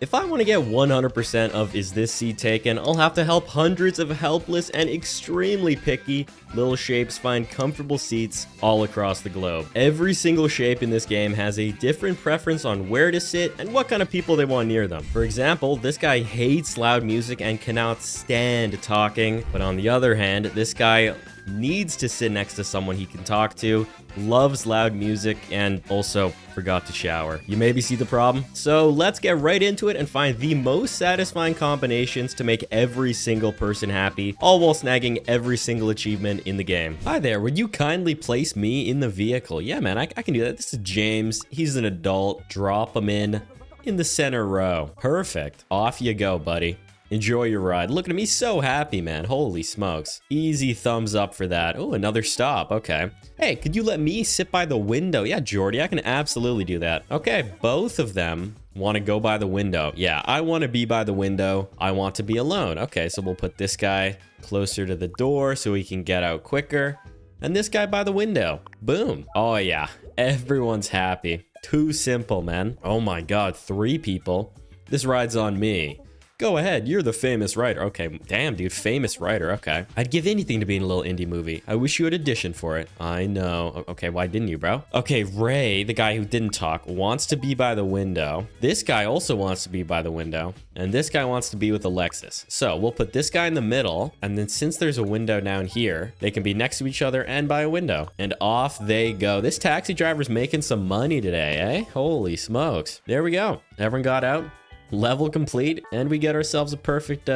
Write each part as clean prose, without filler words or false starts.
If I want to get 100% of is this seat taken, I'll have to help hundreds of helpless and extremely picky little shapes find comfortable seats all across the globe. Every single shape in this game has a different preference on where to sit and what kind of people they want near them. For example, this guy hates loud music and cannot stand talking, but on the other hand, this guy needs to sit next to someone he can talk to, loves loud music, and also forgot to shower. You maybe see the problem? So let's get right into it and find the most satisfying combinations to make every single person happy, all while snagging every single achievement in the game. Hi there, would you kindly place me in the vehicle? Yeah, man, I can do that. This is James. He's an adult. Drop him in the center row. Perfect. Off you go, buddy. Enjoy your ride. Look at me, so happy, man. Holy smokes. Easy thumbs up for that. Oh, another stop. Okay. Hey, could you let me sit by the window? Yeah, Jordy, I can absolutely do that. Okay, both of them want to go by the window. Yeah, I want to be by the window. I want to be alone. Okay, so we'll put this guy closer to the door so he can get out quicker. And this guy by the window. Boom. Oh, yeah. Everyone's happy. Too simple, man. Oh, my God. 3 people. This ride's on me. Go ahead, you're the famous writer. Okay, damn, dude, famous writer. Okay. I'd give anything to be in a little indie movie. I wish you had auditioned for it. I know. Okay, why didn't you, bro? Okay, Ray, the guy who didn't talk, wants to be by the window. This guy also wants to be by the window. And this guy wants to be with Alexis. So we'll put this guy in the middle. And then since there's a window down here, they can be next to each other and by a window. And off they go. This taxi driver's making some money today, eh? Holy smokes. There we go. Everyone got out. Level complete, and we get ourselves a perfect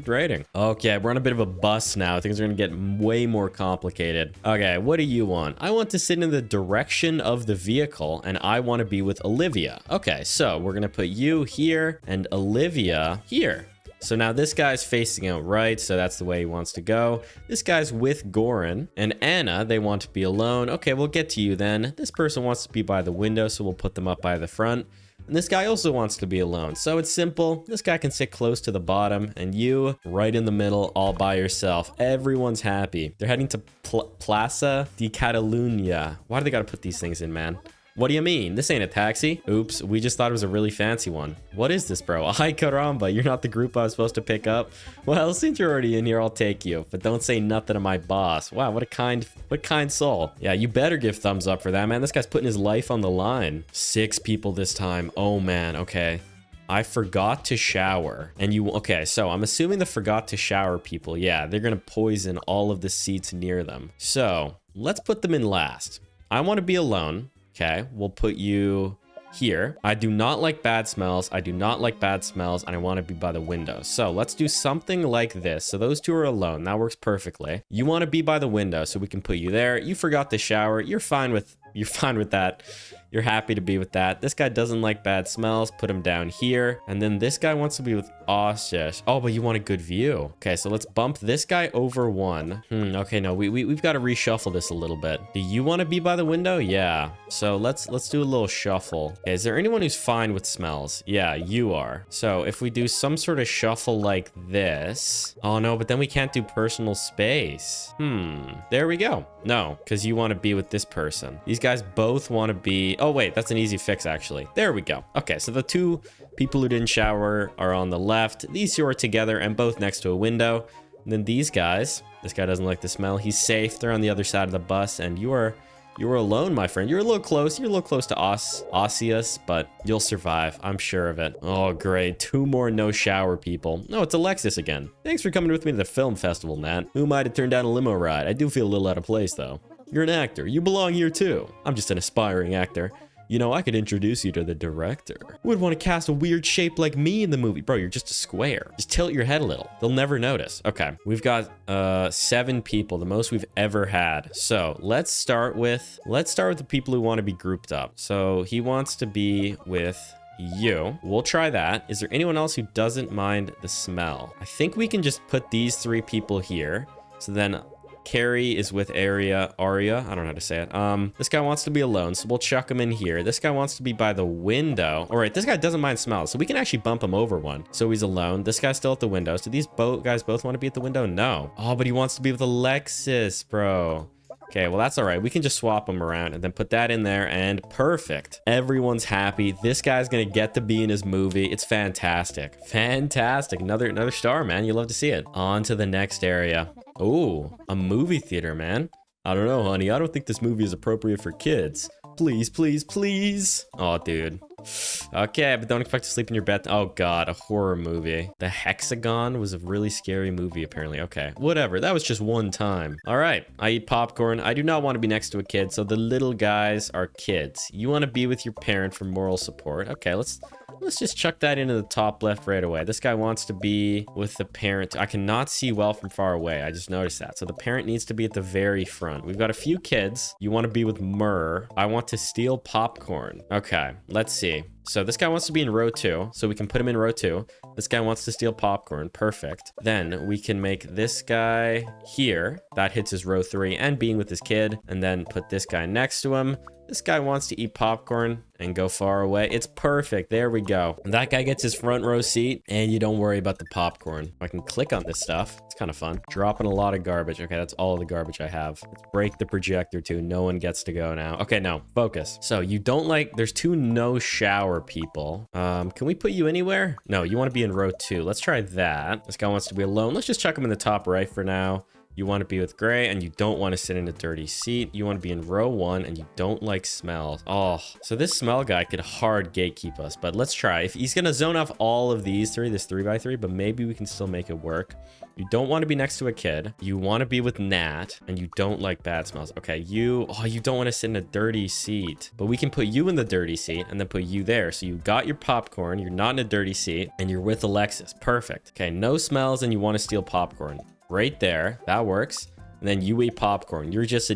rating. Okay, we're on a bit of a bus now. Things are gonna get way more complicated. Okay, what do you want? I want to sit in the direction of the vehicle, and I want to be with Olivia. Okay, so we're gonna put you here and Olivia here. So now this guy's facing out right, so that's the way he wants to go. This guy's with Goran and Anna. They want to be alone. Okay, we'll get to you then. This person wants to be by the window, so we'll put them up by the front. And this guy also wants to be alone. So it's simple. This guy can sit close to the bottom and you right in the middle all by yourself. Everyone's happy. They're heading to Plaza de Catalunya. Why do they got to put these things in, man? What do you mean? This ain't a taxi. Oops, we just thought it was a really fancy one. What is this, bro? Ay caramba, you're not the group I was supposed to pick up? Well, since you're already in here, I'll take you. But don't say nothing to my boss. Wow, what a kind soul. Yeah, you better give thumbs up for that, man. This guy's putting his life on the line. 6 people this time. Oh, man, okay. I forgot to shower. And okay, so I'm assuming the forgot to shower people, yeah, they're gonna poison all of the seats near them. So let's put them in last. I want to be alone. Okay, we'll put you here. I do not like bad smells. I do not like bad smells, and I want to be by the window. So let's do something like this. So those two are alone. That works perfectly. You want to be by the window, so we can put you there. You forgot to shower. You're fine with that. You're happy to be with that. This guy doesn't like bad smells. Put him down here. And then this guy wants to be with Oshish. Oh, but you want a good view. Okay, so let's bump this guy over 1. Okay, no, we've got to reshuffle this a little bit. Do you want to be by the window? Yeah. So let's do a little shuffle. Okay, is there anyone who's fine with smells? Yeah, you are. So if we do some sort of shuffle like this. Oh, no, but then we can't do personal space. There we go. No, because you want to be with this person. These guys both want to be... Oh, wait, that's an easy fix, actually. There we go. Okay, so the 2 people who didn't shower are on the left. These 2 are together and both next to a window. And then these guys, this guy doesn't like the smell. He's safe. They're on the other side of the bus, and you are alone, my friend. You're a little close. You're a little close to Osseous, but you'll survive. I'm sure of it. Oh, great. 2 more no shower people. No, it's Alexis again. Thanks for coming with me to the film festival, Nat. Who am I to turn down a limo ride? I do feel a little out of place, though. You're an actor. You belong here, too. I'm just an aspiring actor. You know, I could introduce you to the director. Who would want to cast a weird shape like me in the movie? Bro, you're just a square. Just tilt your head a little. They'll never notice. Okay, we've got 7 people, the most we've ever had. So let's start with the people who want to be grouped up. So he wants to be with you. We'll try that. Is there anyone else who doesn't mind the smell? I think we can just put these 3 people here. So then Carrie is with Aria. I don't know how to say it. This guy wants to be alone, so we'll chuck him in here. This guy wants to be by the window. All right, this guy doesn't mind smells, so we can actually bump him over 1. So he's alone. This guy's still at the window. So these guys both want to be at the window? No. Oh, but he wants to be with Alexis, bro. Okay, well, that's all right. We can just swap them around and then put that in there, and perfect. Everyone's happy. This guy's gonna get to be in his movie. It's fantastic. Fantastic. Another star, man. You love to see it. On to the next area. Ooh, a movie theater, man. I don't know, honey. I don't think this movie is appropriate for kids. Please, please, please. Oh, dude. Okay, but don't expect to sleep in your bed. Oh, God, a horror movie. The Hexagon was a really scary movie, apparently. Okay, whatever. That was just one time. All right, I eat popcorn. I do not want to be next to a kid, so the little guys are kids. You want to be with your parent for moral support. Okay, let's just chuck that into the top left right away. This guy wants to be with the parent. I cannot see well from far away. I just noticed that. So the parent needs to be at the very front. We've got a few kids. You want to be with Murr. I want to steal popcorn. Okay, let's see. So this guy wants to be in row 2, so we can put him in row 2. This guy wants to steal popcorn. Perfect. Then we can make this guy here. That hits his row 3 and being with his kid. And then put this guy next to him. This guy wants to eat popcorn and go far away. It's perfect. There we go. And that guy gets his front row seat, and you don't worry about the popcorn. I can click on this stuff. It's kind of fun. Dropping a lot of garbage. Okay, that's all the garbage I have. Let's break the projector too. No one gets to go now. Okay, no. Focus. So you don't like... There's 2 no shower people. Can we put you anywhere? No, you want to be in row 2. Let's try that. This guy wants to be alone. Let's just chuck him in the top right for now. You want to be with Gray, and you don't want to sit in a dirty seat. You want to be in row 1, and you don't like smells. Oh, so this smell guy could hard gatekeep us, but let's try. If he's going to zone off all of these 3, this 3x3, but maybe we can still make it work. You don't want to be next to a kid. You want to be with Nat, and you don't like bad smells. Okay, you don't want to sit in a dirty seat, but we can put you in the dirty seat and then put you there. So you got your popcorn, you're not in a dirty seat, and you're with Alexis. Perfect. Okay, no smells, and you want to steal popcorn. Right there, that works. And then you eat popcorn. You're just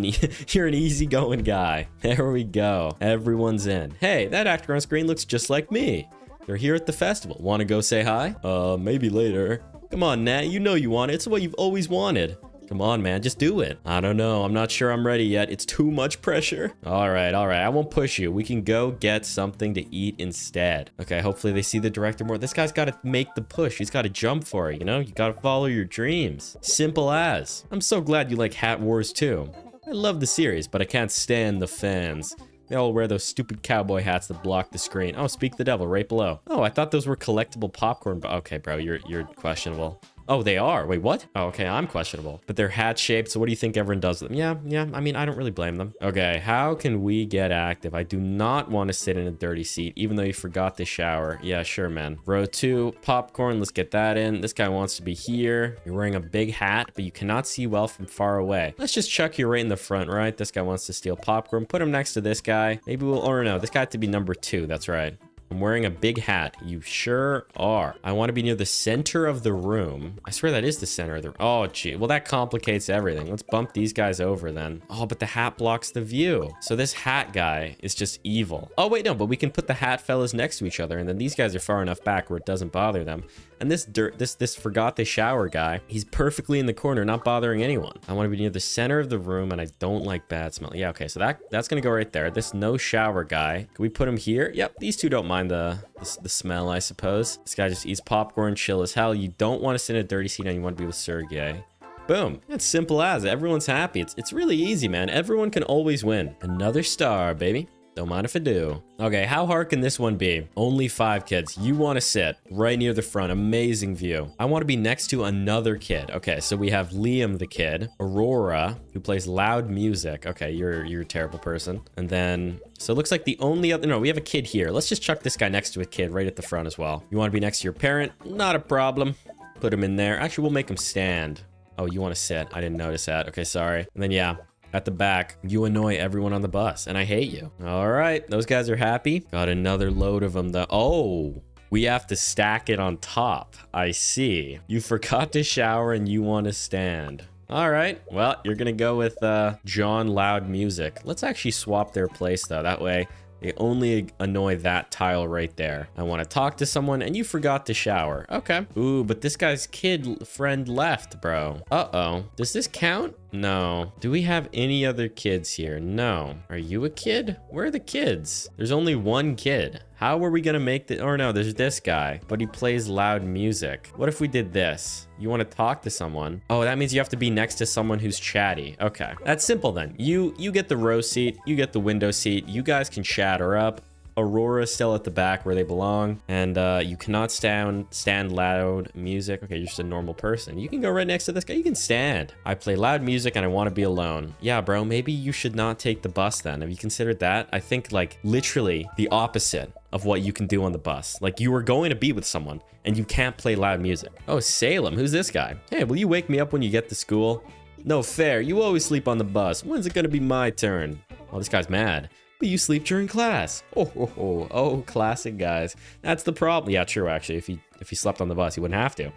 you're an easygoing guy. There we go. Everyone's in. Hey, that actor on screen looks just like me. They're here at the festival. Want to go say hi? Maybe later. Come on, Nat. You know you want it. It's what you've always wanted. Come on, man. Just do it. I don't know. I'm not sure I'm ready yet. It's too much pressure. All right. I won't push you. We can go get something to eat instead. Okay. Hopefully they see the director more. This guy's got to make the push. He's got to jump for it. You know, you got to follow your dreams. Simple as. I'm so glad you like Hat Wars too. I love the series, but I can't stand the fans. They all wear those stupid cowboy hats that block the screen. Oh, speak the devil right below. Oh, I thought those were collectible popcorn. Okay, bro, you're questionable. Oh, they are. Wait, what? Oh, okay, I'm questionable. But they're hat shaped, so what do you think everyone does with them? Yeah, I mean, I don't really blame them. Okay, how can we get active? I do not want to sit in a dirty seat, even though you forgot to shower. Yeah, sure, man. Row 2, popcorn, let's get that in. This guy wants to be here. You're wearing a big hat, but you cannot see well from far away. Let's just chuck you right in the front, right? This guy wants to steal popcorn. Put him next to this guy. Maybe we'll, or no, this guy had to be number 2. That's right. I'm wearing a big hat. You sure are. I want to be near the center of the room. I swear that is the center of the room. Oh, gee. Well, that complicates everything. Let's bump these guys over then. Oh, but the hat blocks the view. So this hat guy is just evil. Oh, wait, no, but we can put the hat fellas next to each other, and then these guys are far enough back where it doesn't bother them. And this forgot the shower guy, he's perfectly in the corner, not bothering anyone. I want to be near the center of the room, and I don't like bad smell. Yeah, okay, so that's gonna go right there. This no shower guy, can we put him here? Yep, these two don't mind the smell, I suppose. This guy just eats popcorn, chill as hell. You don't want to sit in a dirty seat, and you want to be with Sergey. Boom. It's simple as. Everyone's happy. It's really easy, man. Everyone can always win. Another star, baby. Don't mind if I do. Okay, how hard can this one be? Only 5 kids. You want to sit right near the front. Amazing view. I want to be next to another kid. Okay, so we have Liam the kid, Aurora, who plays loud music. Okay, you're a terrible person. And then, so it looks like the only other, no, we have a kid here. Let's just chuck this guy next to a kid right at the front as well. You want to be next to your parent? Not a problem. Put him in there. Actually, we'll make him stand. Oh, you want to sit? I didn't notice that. Okay, sorry. And then, yeah. At the back, you annoy everyone on the bus, and I hate you. All right, those guys are happy. Got another load of them, though. Oh, we have to stack it on top. I see. You forgot to shower, and you want to stand. All right, well, you're going to go with John Loud Music. Let's actually swap their place, though. That way, they only annoy that tile right there. I want to talk to someone, and you forgot to shower. Okay. Ooh, but this guy's kid friend left, bro. Uh-oh. Does this count? No. Do we have any other kids here? No. Are you a kid? Where are the kids? There's only one kid. How are we gonna make the... Or no, there's this guy, but he plays loud music. What if we did this? You want to talk to someone? Oh, that means you have to be next to someone who's chatty. Okay, that's simple then. You get the row seat, you get the window seat. You guys can chat her up. Aurora's still at the back where they belong, and you cannot stand loud music. Okay, you're just a normal person. You can go right next to this guy. You can stand. I play loud music and I want to be alone. Yeah, bro, maybe you should not take the bus then. Have you considered that? I think like literally the opposite of what you can do on the bus. Like you were going to be with someone and you can't play loud music. Oh, Salem, who's this guy? Hey, will you wake me up when you get to school? No fair, you always sleep on the bus. When's it gonna be my turn? Oh, this guy's mad. But you sleep during class. Oh, classic guys. That's the problem. Yeah, true, actually. If he slept on the bus, he wouldn't have to.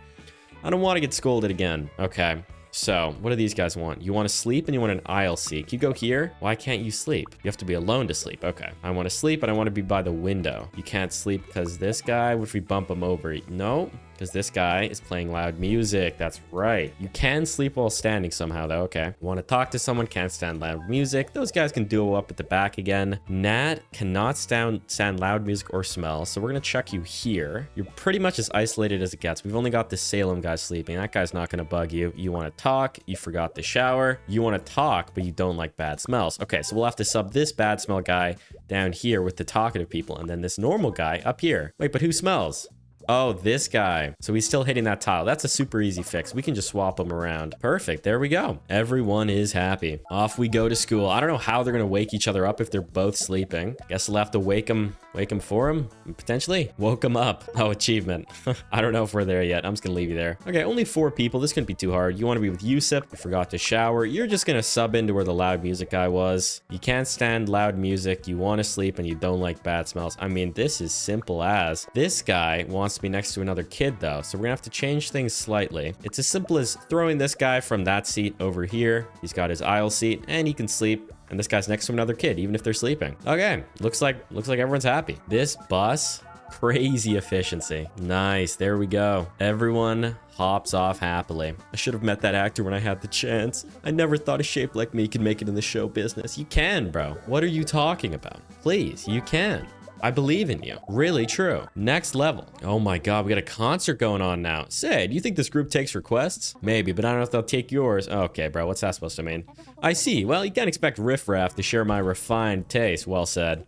I don't want to get scolded again. Okay. So, what do these guys want? You want to sleep and you want an aisle seat. You go here. Why can't you sleep? You have to be alone to sleep. Okay. I want to sleep and I want to be by the window. You can't sleep because this guy, if we bump him over, no, because this guy is playing loud music. That's right. You can sleep while standing somehow, though. Okay. You want to talk to someone, can't stand loud music. Those guys can duo up at the back again. Nat cannot stand loud music or smell. So we're going to check you here. You're pretty much as isolated as it gets. We've only got the Salem guy sleeping. That guy's not going to bug you. You want to talk. You forgot the shower. You want to talk, but you don't like bad smells. Okay. So we'll have to sub this bad smell guy down here with the talkative people. And then this normal guy up here. Wait, but who smells? Oh, this guy. So he's still hitting that tile. That's a super easy fix. We can just swap them around. Perfect. There we go. Everyone is happy. Off we go to school. I don't know how they're going to wake each other up if they're both sleeping. Guess we'll have to wake them for him, potentially. Woke him up. Oh, achievement. I don't know if we're there yet. I'm just going to leave you there. Okay, only 4 people. This couldn't be too hard. You want to be with Yusuf. You forgot to shower. You're just going to sub into where the loud music guy was. You can't stand loud music. You want to sleep and you don't like bad smells. I mean, this is simple as. This guy wants to be next to another kid though, so we're gonna have to change things slightly. It's as simple as throwing this guy from that seat over here. He's got his aisle seat and he can sleep, and this guy's next to another kid even if they're sleeping. Okay, looks like everyone's happy. This bus, crazy efficiency. Nice, there we go. Everyone hops off happily. I should have met that actor when I had the chance. I never thought a shape like me could make it in the show business. You can, bro. What are you talking about? Please, you can. I believe in you. Really true. Next level. Oh my god, we got a concert going on now. Say, do you think this group takes requests? Maybe, but I don't know if they'll take yours. Okay, bro, what's that supposed to mean? I see. Well, you can't expect Riff Raff to share my refined taste. Well said.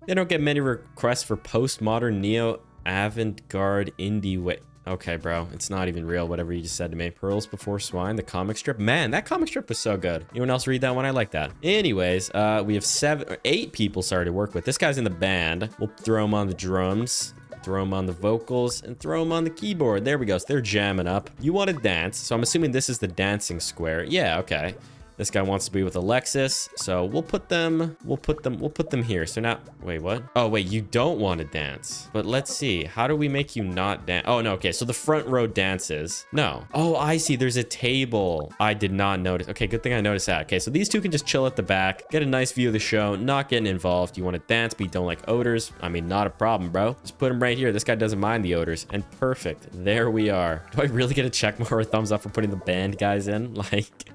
They don't get many requests for postmodern, neo, avant-garde, indie way. Okay, bro, it's not even real, whatever you just said to me. Pearls Before Swine, the comic strip. Man, that comic strip was so good. Anyone else read that one? I like that. Anyways, we have 8 people, sorry, to work with. This guy's in the band. We'll throw him on the drums, throw him on the vocals, and throw him on the keyboard. There we go. So they're jamming up. You want to dance, so I'm assuming this is the dancing square. Yeah, okay. This guy wants to be with Alexis, so we'll put them here. So now, wait, what? Oh, wait, you don't want to dance. But let's see, how do we make you not dance? Oh, no, okay, so the front row dances. No. Oh, I see, there's a table. I did not notice. Okay, good thing I noticed that. Okay, so these two can just chill at the back, get a nice view of the show, not getting involved. You want to dance, but you don't like odors? I mean, not a problem, bro. Just put him right here. This guy doesn't mind the odors. And perfect. There we are. Do I really get a check mark or a thumbs up for putting the band guys in? Like...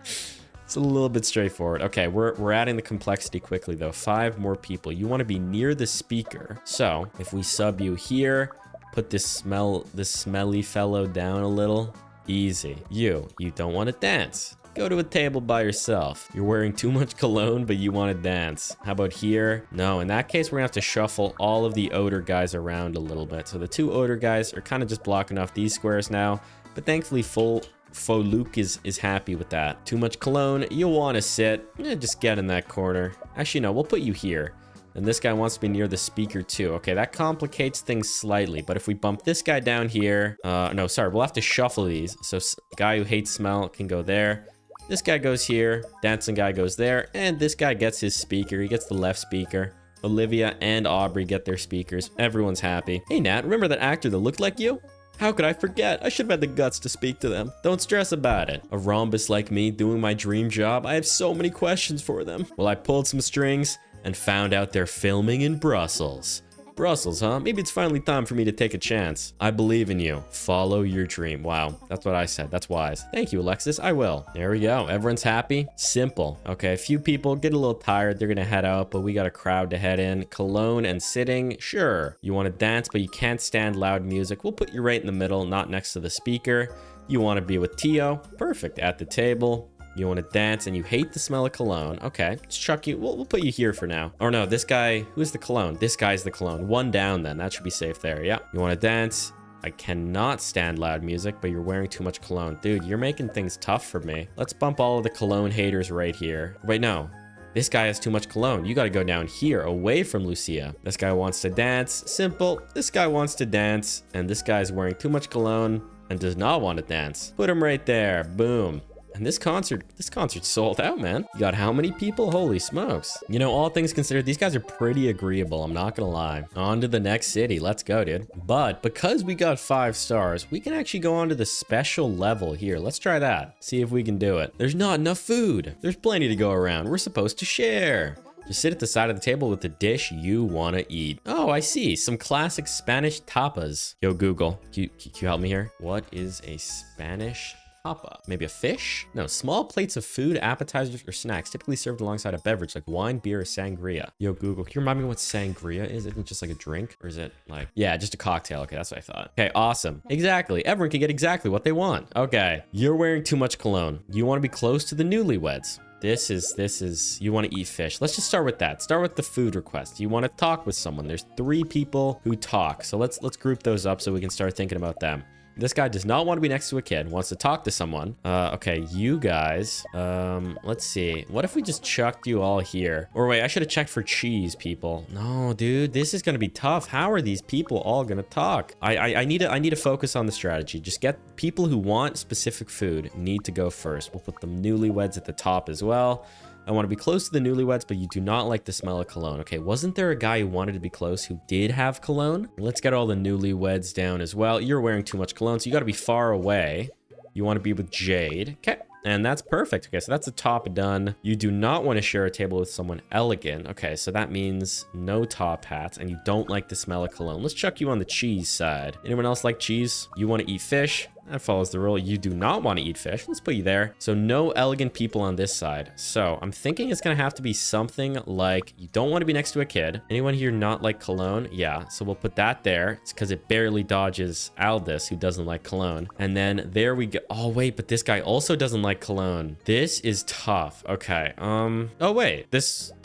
It's a little bit straightforward. Okay, we're adding the complexity quickly though. 5 more people. You want to be near the speaker. So if we sub you here, put this smelly fellow down a little. Easy. You don't want to dance. Go to a table by yourself. You're wearing too much cologne, but you want to dance. How about here? No, in that case, we're gonna have to shuffle all of the odor guys around a little bit. So the 2 odor guys are kind of just blocking off these squares now, but thankfully Faux Luke is happy with that. Too much cologne, you'll want to sit. Just get in that corner. Actually, no, we'll put you here. And this guy wants to be near the speaker too. Okay, that complicates things slightly. But if we bump this guy down here... no, sorry, we'll have to shuffle these. So guy who hates smell can go there. This guy goes here. Dancing guy goes there. And this guy gets his speaker. He gets the left speaker. Olivia and Aubrey get their speakers. Everyone's happy. Hey, Nat, remember that actor that looked like you? How could I forget? I should have had the guts to speak to them. Don't stress about it. A rhombus like me doing my dream job, I have so many questions for them. Well, I pulled some strings and found out they're filming in Brussels. Brussels, huh? Maybe it's finally time for me to take a chance. I believe in you. Follow your dream. Wow, that's what I said. That's wise. Thank you, Alexis. I will. There we go. Everyone's happy. Simple. Okay, a few people get a little tired. They're gonna head out, but we got a crowd to head in. Cologne and sitting. Sure. You want to dance, but you can't stand loud music. We'll put you right in the middle, not next to the speaker. You want to be with Tio. Perfect. At the table. You want to dance and you hate the smell of cologne. Okay, let's chuck you. We'll put you here for now. Or no, this guy, who's the cologne? This guy's the cologne. One down then. That should be safe there. Yeah. You want to dance. I cannot stand loud music, but you're wearing too much cologne. Dude, you're making things tough for me. Let's bump all of the cologne haters right here. Wait, no. This guy has too much cologne. You got to go down here, away from Lucia. This guy wants to dance. Simple. This guy wants to dance. And this guy's wearing too much cologne and does not want to dance. Put him right there. Boom. And this concert's sold out, man. You got how many people? Holy smokes. You know, all things considered, these guys are pretty agreeable. I'm not gonna lie. On to the next city. Let's go, dude. But because we got 5 stars, we can actually go on to the special level here. Let's try that. See if we can do it. There's not enough food. There's plenty to go around. We're supposed to share. Just sit at the side of the table with the dish you want to eat. Oh, I see. Some classic Spanish tapas. Yo, Google, can you help me here? What is a Spanish tapa? Maybe a fish? No, small plates of food, appetizers, or snacks typically served alongside a beverage like wine, beer, or sangria. Yo, Google, can you remind me what sangria is? Isn't it just like a drink? Or is it like, yeah, just a cocktail. Okay, that's what I thought. Okay, awesome. Exactly. Everyone can get exactly what they want. Okay, you're wearing too much cologne. You want to be close to the newlyweds. This is, you want to eat fish. Let's just start with that. Start with the food request. You want to talk with someone. There's 3 people who talk. So let's group those up so we can start thinking about them. This guy does not want to be next to a kid, wants to talk to someone. Okay, you guys, let's see. What if we just chucked you all here? Or wait, I should have checked for cheese, people. No, dude, this is going to be tough. How are these people all going to talk? I need to focus on the strategy. Just get people who want specific food need to go first. We'll put the newlyweds at the top as well. I want to be close to the newlyweds, but you do not like the smell of cologne. Okay, wasn't there a guy who wanted to be close who did have cologne? Let's get all the newlyweds down as well. You're wearing too much cologne, so you got to be far away. You want to be with Jade. Okay, and that's perfect. Okay, so that's the top done. You do not want to share a table with someone elegant. Okay, so that means no top hats, and you don't like the smell of cologne. Let's chuck you on the cheese side. Anyone else like cheese? You want to eat fish? That follows the rule. You do not want to eat fish. Let's put you there. So no elegant people on this side. So I'm thinking it's going to have to be something like you don't want to be next to a kid. Anyone here not like cologne? Yeah. So we'll put that there. It's because it barely dodges Aldous, who doesn't like cologne. And then there we go. Oh, wait, but this guy also doesn't like cologne. This is tough. Okay. Oh, wait.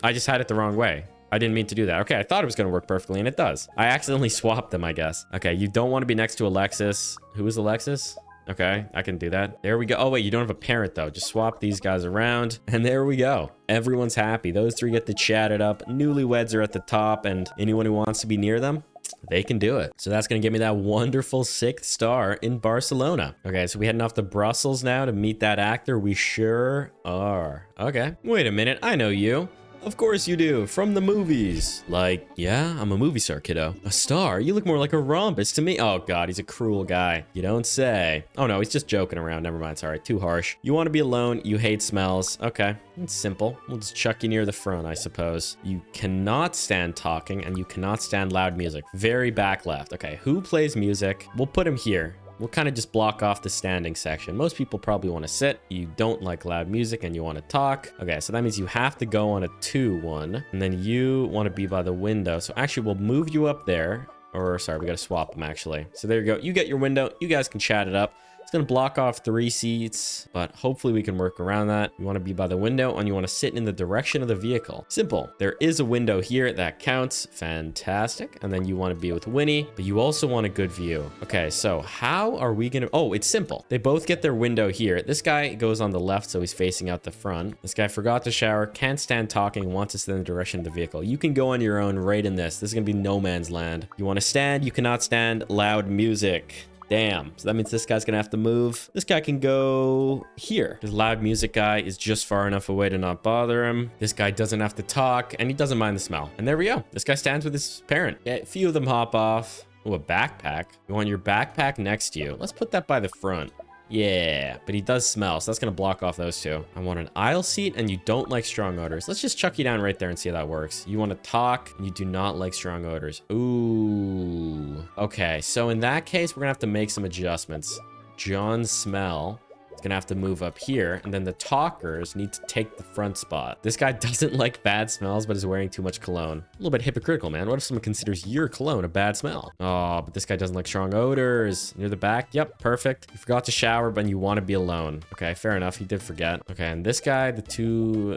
I just had it the wrong way. I didn't mean to do that. Okay, I thought it was going to work perfectly, and it does. I accidentally swapped them, I guess. Okay, you don't want to be next to Alexis. Who is Alexis? Okay, I can do that. There we go. Oh, wait, you don't have a parent, though. Just swap these guys around, and there we go. Everyone's happy. Those 3 get to chat it up. Newlyweds are at the top, and anyone who wants to be near them, they can do it. So that's going to give me that wonderful 6th star in Barcelona. Okay, so we heading off to Brussels now to meet that actor. We sure are. Okay, wait a minute. I know you. Of course you do, from the movies. Like, yeah, I'm a movie star, kiddo. A star? You look more like a rhombus to me. Oh god, he's a cruel guy. You don't say. Oh no, he's just joking around. Never mind, sorry, too harsh. You want to be alone, you hate smells. Okay, it's simple. We'll just chuck you near the front, I suppose. You cannot stand talking, and you cannot stand loud music. Very back left. Okay, who plays music? We'll put him here. We'll kind of just block off the standing section. Most people probably want to sit. You don't like loud music and you want to talk. Okay, so that means you have to go on a 2-1. And then you want to be by the window. So actually, we'll move you up there. Or, sorry, we got to swap them, actually. So there you go. You get your window. You guys can chat it up. It's going to block off 3 seats, but hopefully we can work around that. You want to be by the window and you want to sit in the direction of the vehicle. Simple. There is a window here that counts. Fantastic. And then you want to be with Winnie, but you also want a good view. Okay, so how are we going to... Oh, it's simple. They both get their window here. This guy goes on the left, so he's facing out the front. This guy forgot to shower, can't stand talking, wants to sit in the direction of the vehicle. You can go on your own right in this. This is going to be no man's land. You want to stand, you cannot stand loud music. Damn. So that means this guy's gonna have to move. This guy can go here. The loud music guy is just far enough away to not bother him. This guy doesn't have to talk, and he doesn't mind the smell. And there we go. This guy stands with his parent. Yeah, a few of them hop off. Oh, a backpack. You want your backpack next to you. Let's put that by the front. Yeah, but he does smell, so that's gonna block off those two. I want an aisle seat, and you don't like strong odors. Let's just chuck you down right there and see how that works. You want to talk, and you do not like strong odors. Ooh. Okay, so in that case, we're gonna have to make some adjustments. John's smell is gonna have to move up here, and then the talkers need to take the front spot. This guy doesn't like bad smells, but is wearing too much cologne. A little bit hypocritical, man. What if someone considers your cologne a bad smell? Oh, but this guy doesn't like strong odors. Near the back? Yep, perfect. You forgot to shower, but you want to be alone. Okay, fair enough. He did forget. Okay, and this guy, the two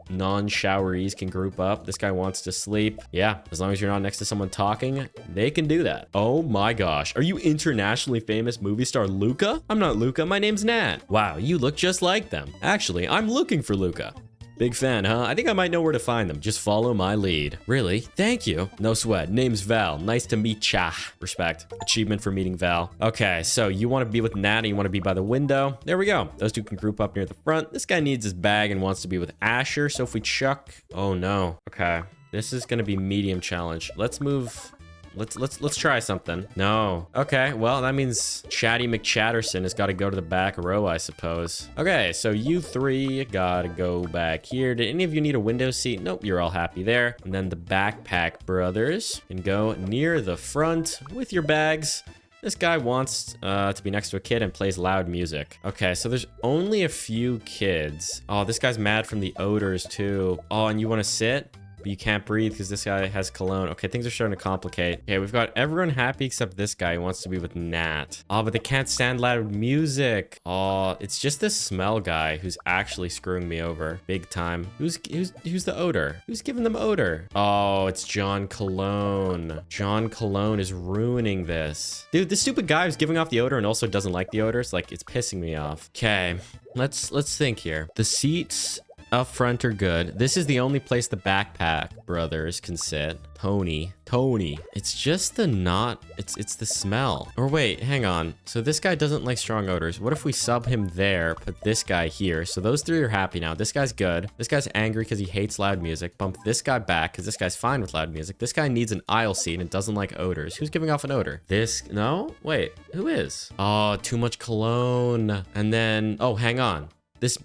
non-showeries can group up. This guy wants to sleep. Yeah, as long as you're not next to someone talking, they can do that. Oh my gosh. Are you internationally famous movie star Luca? I'm not Luca. My name's Nat. Wow, you look just like them. Actually, I'm looking for Luca. Big fan, huh? I think I might know where to find them. Just follow my lead. Really? Thank you. No sweat. Name's Val. Nice to meet ya. Respect. Achievement for meeting Val. Okay, so you want to be with Nat and you want to be by the window. There we go. Those two can group up near the front. This guy needs his bag and wants to be with Asher. So if we chuck... Oh, no. Okay. This is going to be medium challenge. Let's move... Let's try something. No. Okay, well, that means Chatty McChatterson has got to go to the back row, I suppose. Okay, so you three gotta go back here. Did any of you need a window seat? Nope, you're all happy there. And then the Backpack Brothers can go near the front with your bags. This guy wants to be next to a kid and plays loud music. Okay, so there's only a few kids. Oh, this guy's mad from the odors too. Oh, and you want to sit? But you can't breathe because this guy has cologne. Okay, things are starting to complicate. Okay, we've got everyone happy except this guy who wants to be with Nat. Oh, but they can't stand loud music. Oh, it's just this smell guy who's actually screwing me over big time. Who's the odor? Who's giving them odor? Oh, it's John Cologne. John Cologne is ruining this. Dude, this stupid guy who's giving off the odor and also doesn't like the odors, like, it's pissing me off. Okay, let's think here. The seats up front are good. This is the only place the Backpack Brothers can sit. Tony. It's just the it's the smell. Or wait, hang on. So this guy doesn't like strong odors. What if we sub him there, put this guy here? So those three are happy now. This guy's good. This guy's angry because he hates loud music. Bump this guy back because this guy's fine with loud music. This guy needs an aisle seat and doesn't like odors. Who's giving off an odor? No? Wait, who is? Oh, too much cologne. And then, oh, hang on.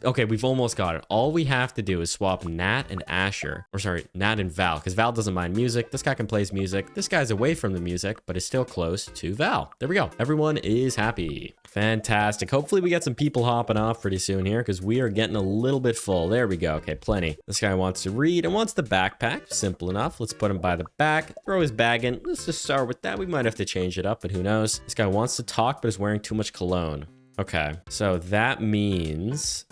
Okay, we've almost got it. All we have to do is swap Nat and Asher. Or sorry, Nat and Val, because Val doesn't mind music. This guy can play music. This guy's away from the music, but is still close to Val. There we go. Everyone is happy. Fantastic. Hopefully we get some people hopping off pretty soon here, because we are getting a little bit full. There we go. Okay, plenty. This guy wants to read and wants the backpack. Simple enough. Let's put him by the back. Throw his bag in. Let's just start with that. We might have to change it up, but who knows? This guy wants to talk, but is wearing too much cologne. Okay, so that means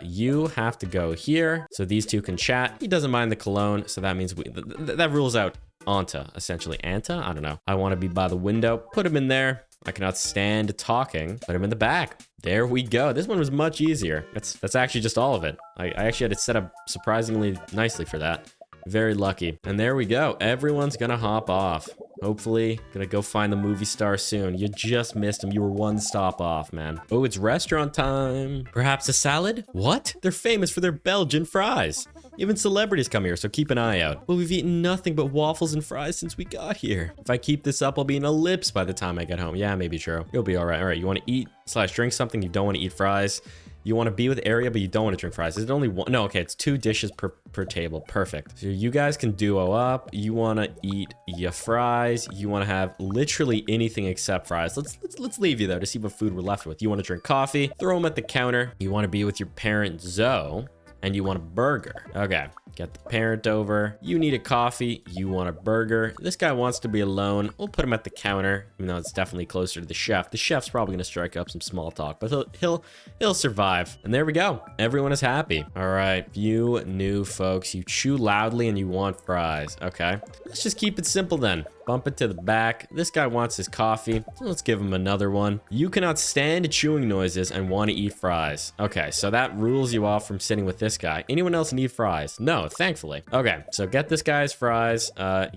you have to go here so these two can chat. He doesn't mind the cologne, so that means that rules out Anta, essentially. Anta? I don't know. I want to be by the window. Put him in there. I cannot stand talking. Put him in the back. There we go. This one was much easier. That's actually just all of it. I actually had it set up surprisingly nicely for that. Very lucky. And there we go. Everyone's gonna hop off. Hopefully, gonna go find the movie star soon. You just missed him. You were one stop off, man. Oh, it's restaurant time. Perhaps a salad? What? They're famous for their Belgian fries. Even celebrities come here, so keep an eye out. Well, we've eaten nothing but waffles and fries since we got here. If I keep this up, I'll be in a lips by the time I get home. Yeah, maybe true. You'll be all right. All right, you want to eat / drink something. You don't want to eat fries. You want to be with Area, but you don't want to drink fries. Is it only one? No, okay, it's 2 dishes per table. Perfect. So you guys can duo up. You want to eat your fries. You want to have literally anything except fries. Let's leave you though to see what food we're left with. You want to drink coffee? Throw them at the counter. You want to be with your parent Zoe, and you want a burger. Okay, get the parent over. You need a coffee. You want a burger. This guy wants to be alone. We'll put him at the counter, even though it's definitely closer to the chef. The chef's probably gonna strike up some small talk, but he'll survive. And there we go. Everyone is happy. All right, few new folks. You chew loudly and you want fries. Okay, let's just keep it simple then. Bump it to the back. This guy wants his coffee. So let's give him another one. You cannot stand chewing noises and want to eat fries. Okay, so that rules you off from sitting with this guy. Anyone else need fries? No, thankfully. Okay, so get this guy's fries.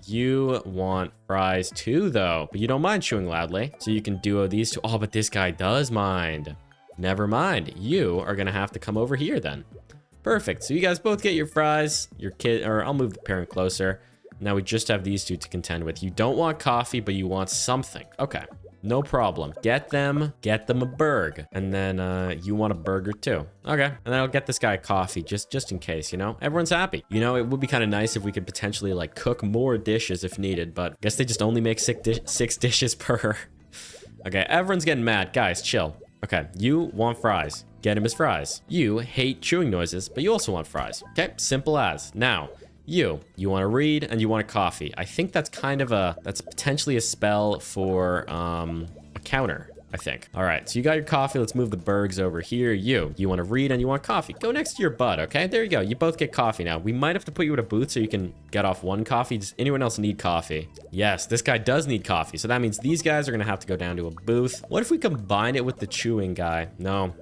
You want fries too, though, but you don't mind chewing loudly. So you can duo these two. Oh, but this guy does mind. Never mind. You are going to have to come over here then. Perfect. So you guys both get your fries. Your kid, or I'll move the parent closer. Now we just have these two to contend with. You don't want coffee, but you want something. Okay. No problem. Get them a burger. And then you want a burger too. Okay. And then I'll get this guy coffee just in case, you know? Everyone's happy. You know, it would be kind of nice if we could potentially like cook more dishes if needed, but I guess they just only make six dishes per. Okay, everyone's getting mad. Guys, chill. Okay, you want fries. Get him his fries. You hate chewing noises, but you also want fries. Okay, simple as. Now, you want to read and you want a coffee. I think that's kind of that's potentially a spell for a counter, I think. All right, so you got your coffee. Let's move the burgs over here. You want to read and you want coffee. Go next to your bud, okay? There you go. You both get coffee now. We might have to put you at a booth so you can get off one coffee. Does anyone else need coffee? Yes, this guy does need coffee. So that means these guys are going to have to go down to a booth. What if we combine it with the chewing guy? No.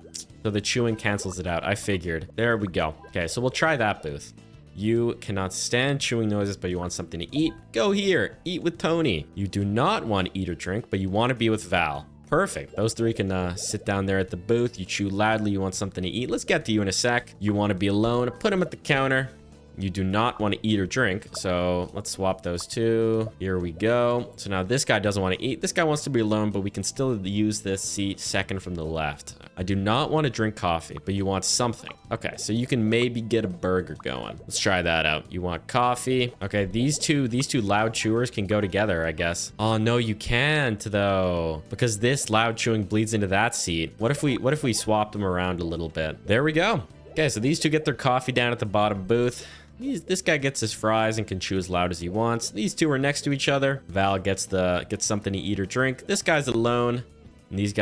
So the chewing cancels it out. I figured. There we go. Okay, so we'll try that booth. You cannot stand chewing noises, but you want something to eat. Go here. Eat with Tony. You do not want to eat or drink, but you want to be with Val. Perfect. Those three can sit down there at the booth. You chew loudly. You want something to eat. Let's get to you in a sec. You want to be alone. Put him at the counter. You do not want to eat or drink, so let's swap those two. Here we go. So now this guy doesn't want to eat. This guy wants to be alone, but we can still use this seat second from the left. I do not want to drink coffee, but you want something. Okay, so you can maybe get a burger going. Let's try that out. You want coffee. Okay, these two loud chewers can go together, I guess. Oh, no, you can't, though, because this loud chewing bleeds into that seat. What if we swap them around a little bit? There we go. Okay, so these two get their coffee down at the bottom booth. This guy gets his fries and can chew as loud as he wants. These two are next to each other. Val gets something to eat or drink. This guy's alone. And this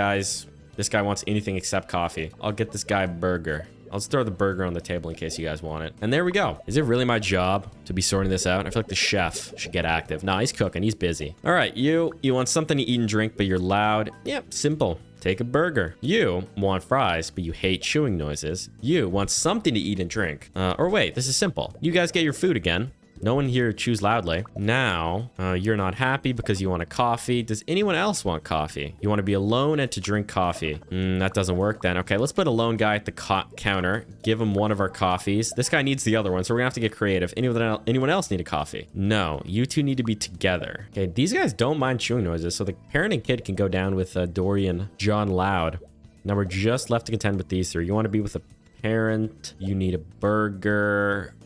guy wants anything except coffee. I'll get this guy a burger. I'll just throw the burger on the table in case you guys want it. And there we go. Is it really my job to be sorting this out? I feel like the chef should get active. Nah, he's cooking. He's busy. All right, you want something to eat and drink, but you're loud. Yep, simple. Take a burger. You want fries, but you hate chewing noises. You want something to eat and drink. Or wait, this is simple. You guys get your food again. No one here chews loudly. Now, you're not happy because you want a coffee. Does anyone else want coffee? You want to be alone and to drink coffee. That doesn't work then. Okay, let's put a lone guy at the counter. Give him one of our coffees. This guy needs the other one, so we're gonna have to get creative. Anyone else need a coffee? No, you two need to be together. Okay, these guys don't mind chewing noises, so the parent and kid can go down with Dorian, John Loud. Now we're just left to contend with these three. You want to be with a parent. You need a burger.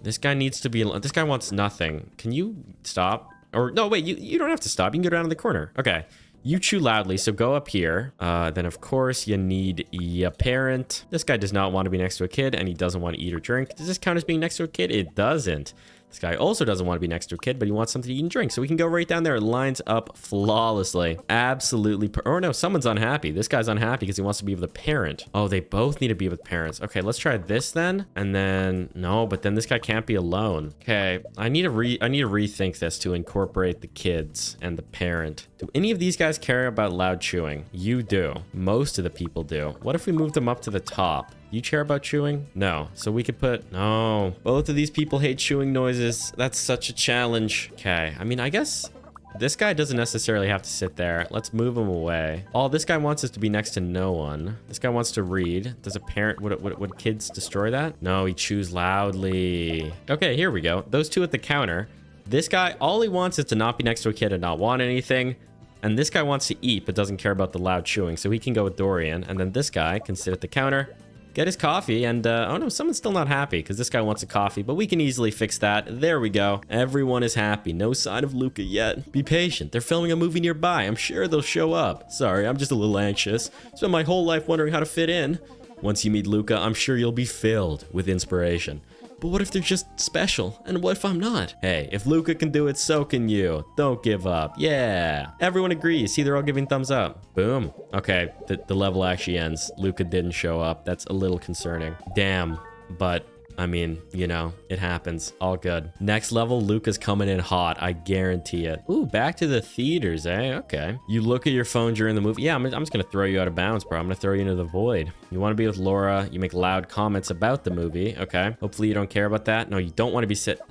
This guy needs to be alone. This guy wants nothing. Can you stop? Or no, wait, you don't have to stop. You can go down to the corner. Okay. You chew loudly, so go up here. Then of course you need a parent. This guy does not want to be next to a kid and he doesn't want to eat or drink. Does this count as being next to a kid? It doesn't. This guy also doesn't want to be next to a kid, but he wants something to eat and drink. So we can go right down there. It lines up flawlessly. Absolutely. Oh, no, someone's unhappy. This guy's unhappy because he wants to be with a parent. Oh, they both need to be with parents. Okay, let's try this then. And then, no, but then this guy can't be alone. Okay, I need to rethink this to incorporate the kids and the parent. Do any of these guys care about loud chewing? You do. Most of the people do. What if we moved them up to the top? You care about chewing? No. So we could put... No. Both of these people hate chewing noises. That's such a challenge. Okay. I mean, I guess this guy doesn't necessarily have to sit there. Let's move him away. All this guy wants is to be next to no one. This guy wants to read. Does a parent... Would kids destroy that? No, he chews loudly. Okay, here we go. Those two at the counter. This guy, all he wants is to not be next to a kid and not want anything. And this guy wants to eat but doesn't care about the loud chewing. So he can go with Dorian. And then this guy can sit at the counter, get his coffee, and oh no, someone's still not happy because this guy wants a coffee, but we can easily fix that. There we go. Everyone is happy. No sign of Luca yet. Be patient. They're filming a movie nearby. I'm sure they'll show up. Sorry, I'm just a little anxious. Spent my whole life wondering how to fit in. Once you meet Luca, I'm sure you'll be filled with inspiration. But what if they're just special? And what if I'm not? Hey, if Luca can do it, so can you. Don't give up. Yeah. Everyone agrees. See, they're all giving thumbs up. Boom. Okay, the level actually ends. Luca didn't show up. That's a little concerning. Damn. But I mean, you know, it happens. All good. Next level, Luca's coming in hot. I guarantee it. Ooh, back to the theaters, eh? Okay. You look at your phone during the movie. Yeah, I'm just going to throw you out of bounds, bro. I'm going to throw you into the void. You want to be with Laura. You make loud comments about the movie. Okay. Hopefully you don't care about that. No, you don't want to be sit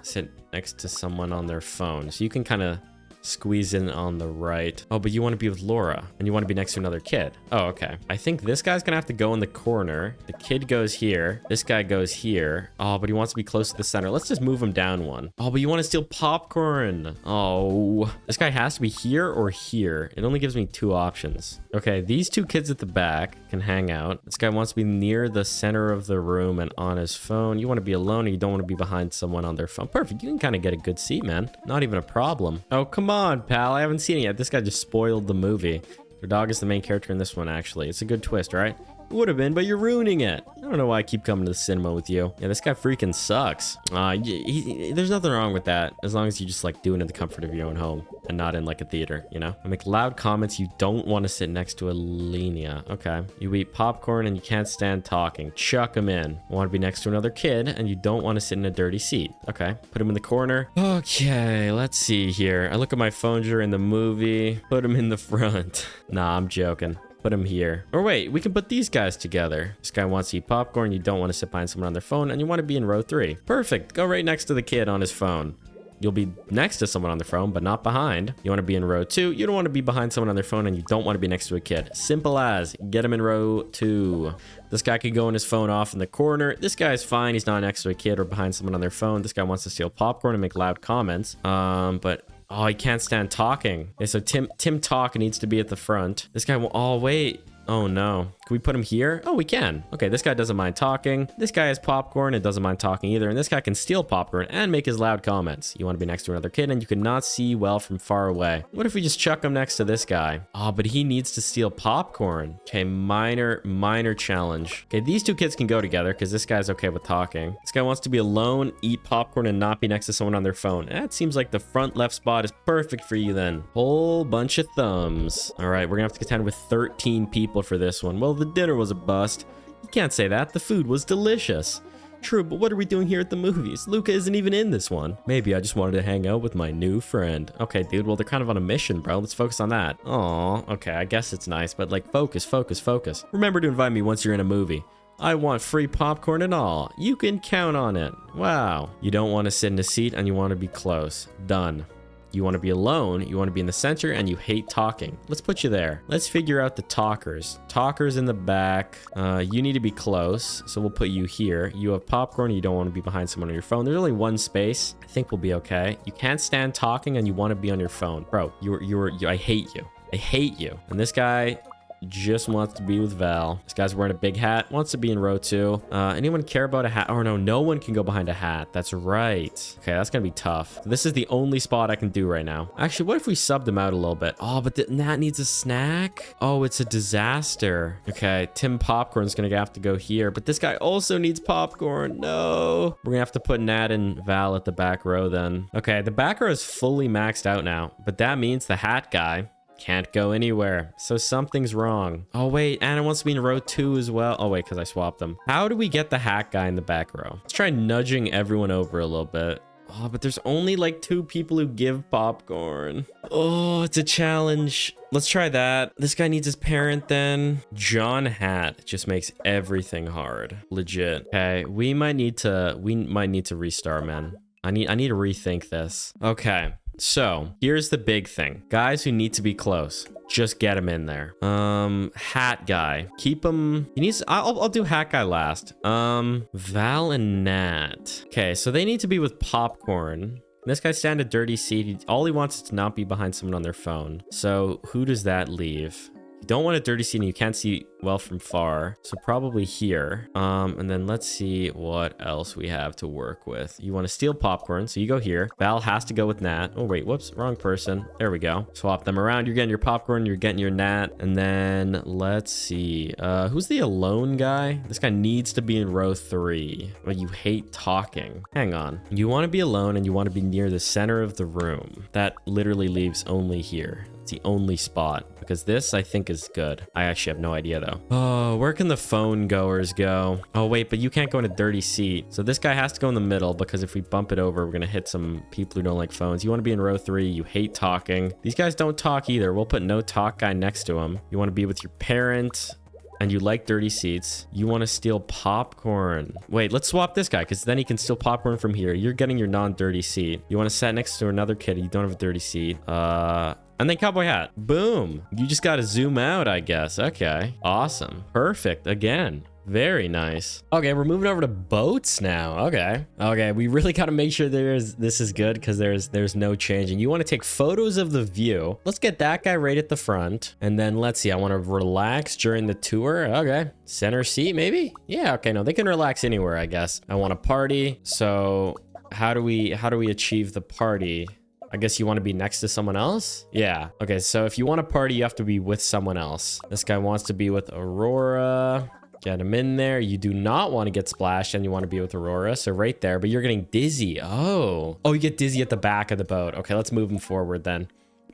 next to someone on their phone. So you can kind of squeeze in on the right. Oh, but you want to be with Laura and you want to be next to another kid. Oh, okay. I think this guy's gonna have to go in the corner. The kid goes here. This guy goes here. Oh, but he wants to be close to the center. Let's just move him down one. Oh, but you want to steal popcorn. Oh, this guy has to be here or here. It only gives me 2 options. Okay, these 2 kids at the back can hang out. This guy wants to be near the center of the room and on his phone. You want to be alone, or you don't want to be behind someone on their phone. Perfect. You can kind of get a good seat, man. Not even a problem. Oh, come on, pal. I haven't seen it yet. This guy just spoiled the movie. Your dog is the main character in this one, actually. It's a good twist, right? Would have been, but you're ruining it. I don't know why I keep coming to the cinema with you. Yeah, this guy freaking sucks. There's nothing wrong with that, as long as you just like do it in the comfort of your own home and not in like a theater, you know? I make loud comments. You don't want to sit next to Alenia. Okay. You eat popcorn and you can't stand talking. Chuck him in. Want to be next to another kid and you don't want to sit in a dirty seat. Okay. Put him in the corner. Okay, let's see here. I look at my phone during the movie. Put him in the front. Nah, I'm joking. Put him here. Or wait, we can put these guys together. This guy wants to eat popcorn. You don't want to sit behind someone on their phone, and you want to be in row 3. Perfect. Go right next to the kid on his phone. You'll be next to someone on their phone, but not behind. You want to be in row 2. You don't want to be behind someone on their phone, and you don't want to be next to a kid. Simple as. Get him in row 2. This guy could go on his phone off in the corner. This guy's fine. He's not next to a kid or behind someone on their phone. This guy wants to steal popcorn and make loud comments. But oh, he can't stand talking. Okay, so Tim Talk needs to be at the front. This guy will. Oh, wait. Oh no. Can we put him here? Oh, we can. Okay, this guy doesn't mind talking. This guy has popcorn and doesn't mind talking either. And this guy can steal popcorn and make his loud comments. You want to be next to another kid and you cannot see well from far away. What if we just chuck him next to this guy? Oh, but he needs to steal popcorn. Okay, minor challenge. Okay, these 2 kids can go together because this guy's okay with talking. This guy wants to be alone, eat popcorn, and not be next to someone on their phone. That seems like the front left spot is perfect for you then. Whole bunch of thumbs. All right, we're gonna have to contend with 13 people for this one. Well, the dinner was a bust. You can't say that. The food was delicious. True, but what are we doing here at the movies? Luca isn't even in this one. Maybe I just wanted to hang out with my new friend. Okay, dude, well, they're kind of on a mission, bro. Let's focus on that. Aw, okay, I guess it's nice, but like, focus. Remember to invite me once you're in a movie. I want free popcorn and all. You can count on it. Wow. You don't want to sit in a seat and you want to be close. Done. You want to be alone, you want to be in the center, and you hate talking. Let's put you there. Let's figure out the talkers. Talkers in the back. You need to be close, so we'll put you here. You have popcorn, you don't want to be behind someone on your phone. There's only 1 space. I think we'll be okay. You can't stand talking, and you want to be on your phone. Bro, I hate you. I hate you. And this guy just wants to be with Val. This guy's wearing a big hat, wants to be in row 2. Anyone care about a hat? Oh no, no one can go behind a hat. That's right. Okay, that's gonna be tough. This is the only spot I can do right now. Actually, what if we subbed him out a little bit? Oh, but Nat needs a snack. Oh, it's a disaster. Okay, Tim Popcorn's gonna have to go here, but this guy also needs popcorn. No. We're gonna have to put Nat and Val at the back row then. Okay, the back row is fully maxed out now, but that means the hat guy can't go anywhere. So something's wrong. Oh, wait. Anna wants to be in row 2 as well. Oh, wait, because I swapped them. How do we get the hat guy in the back row? Let's try nudging everyone over a little bit. Oh, but there's only like 2 people who give popcorn. Oh, it's a challenge. Let's try that. This guy needs his parent then. John Hat just makes everything hard. Legit. Okay, we might need to restart, man. I need to rethink this. Okay. So here's the big thing. Guys who need to be close, just get him in there. Hat guy, keep him. He needs, I'll do hat guy last. Val and Nat. Okay, so they need to be with popcorn. This guy stand a dirty seat. All he wants is to not be behind someone on their phone. So who does that leave? You don't want a dirty seat and you can't see well from far, so probably here. And then let's see what else we have to work with. You want to steal popcorn, so you go here. Val has to go with Nat. Oh wait, whoops, wrong person. There we go. Swap them around. You're getting your popcorn, you're getting your Nat. And then let's see, who's the alone guy? This guy needs to be in row 3. But you hate talking. Hang on. You want to be alone and you want to be near the center of the room. That literally leaves only here. It's the only spot, because this I think is good. I actually have no idea though. Oh, where can the phone goers go? Oh wait, but you can't go in a dirty seat. So this guy has to go in the middle, because if we bump it over, we're gonna hit some people who don't like phones. You want to be in row 3. You hate talking. These guys don't talk either. We'll put no talk guy next to him. You want to be with your parent. and you like dirty seats. You want to steal popcorn. Wait, let's swap this guy because then he can steal popcorn from here. You're getting your non-dirty seat. You want to sit next to another kid. You don't have a dirty seat. And then cowboy hat. Boom. You just got to zoom out, I guess. Okay. Awesome. Perfect. Again. Very nice. Okay, we're moving over to boats now. Okay, we really got to make sure this is good because there's no change. And you want to take photos of the view. Let's get that guy right at the front. And then let's see, I want to relax during the tour. Okay, center seat maybe? Yeah, okay, no, they can relax anywhere, I guess. I want to party. So how do we achieve the party? I guess you want to be next to someone else? Yeah. Okay, so if you want to party, you have to be with someone else. This guy wants to be with Aurora. Get him in there. You do not want to get splashed and you want to be with Aurora. So right there, but you're getting dizzy. Oh, you get dizzy at the back of the boat. Okay, let's move him forward then.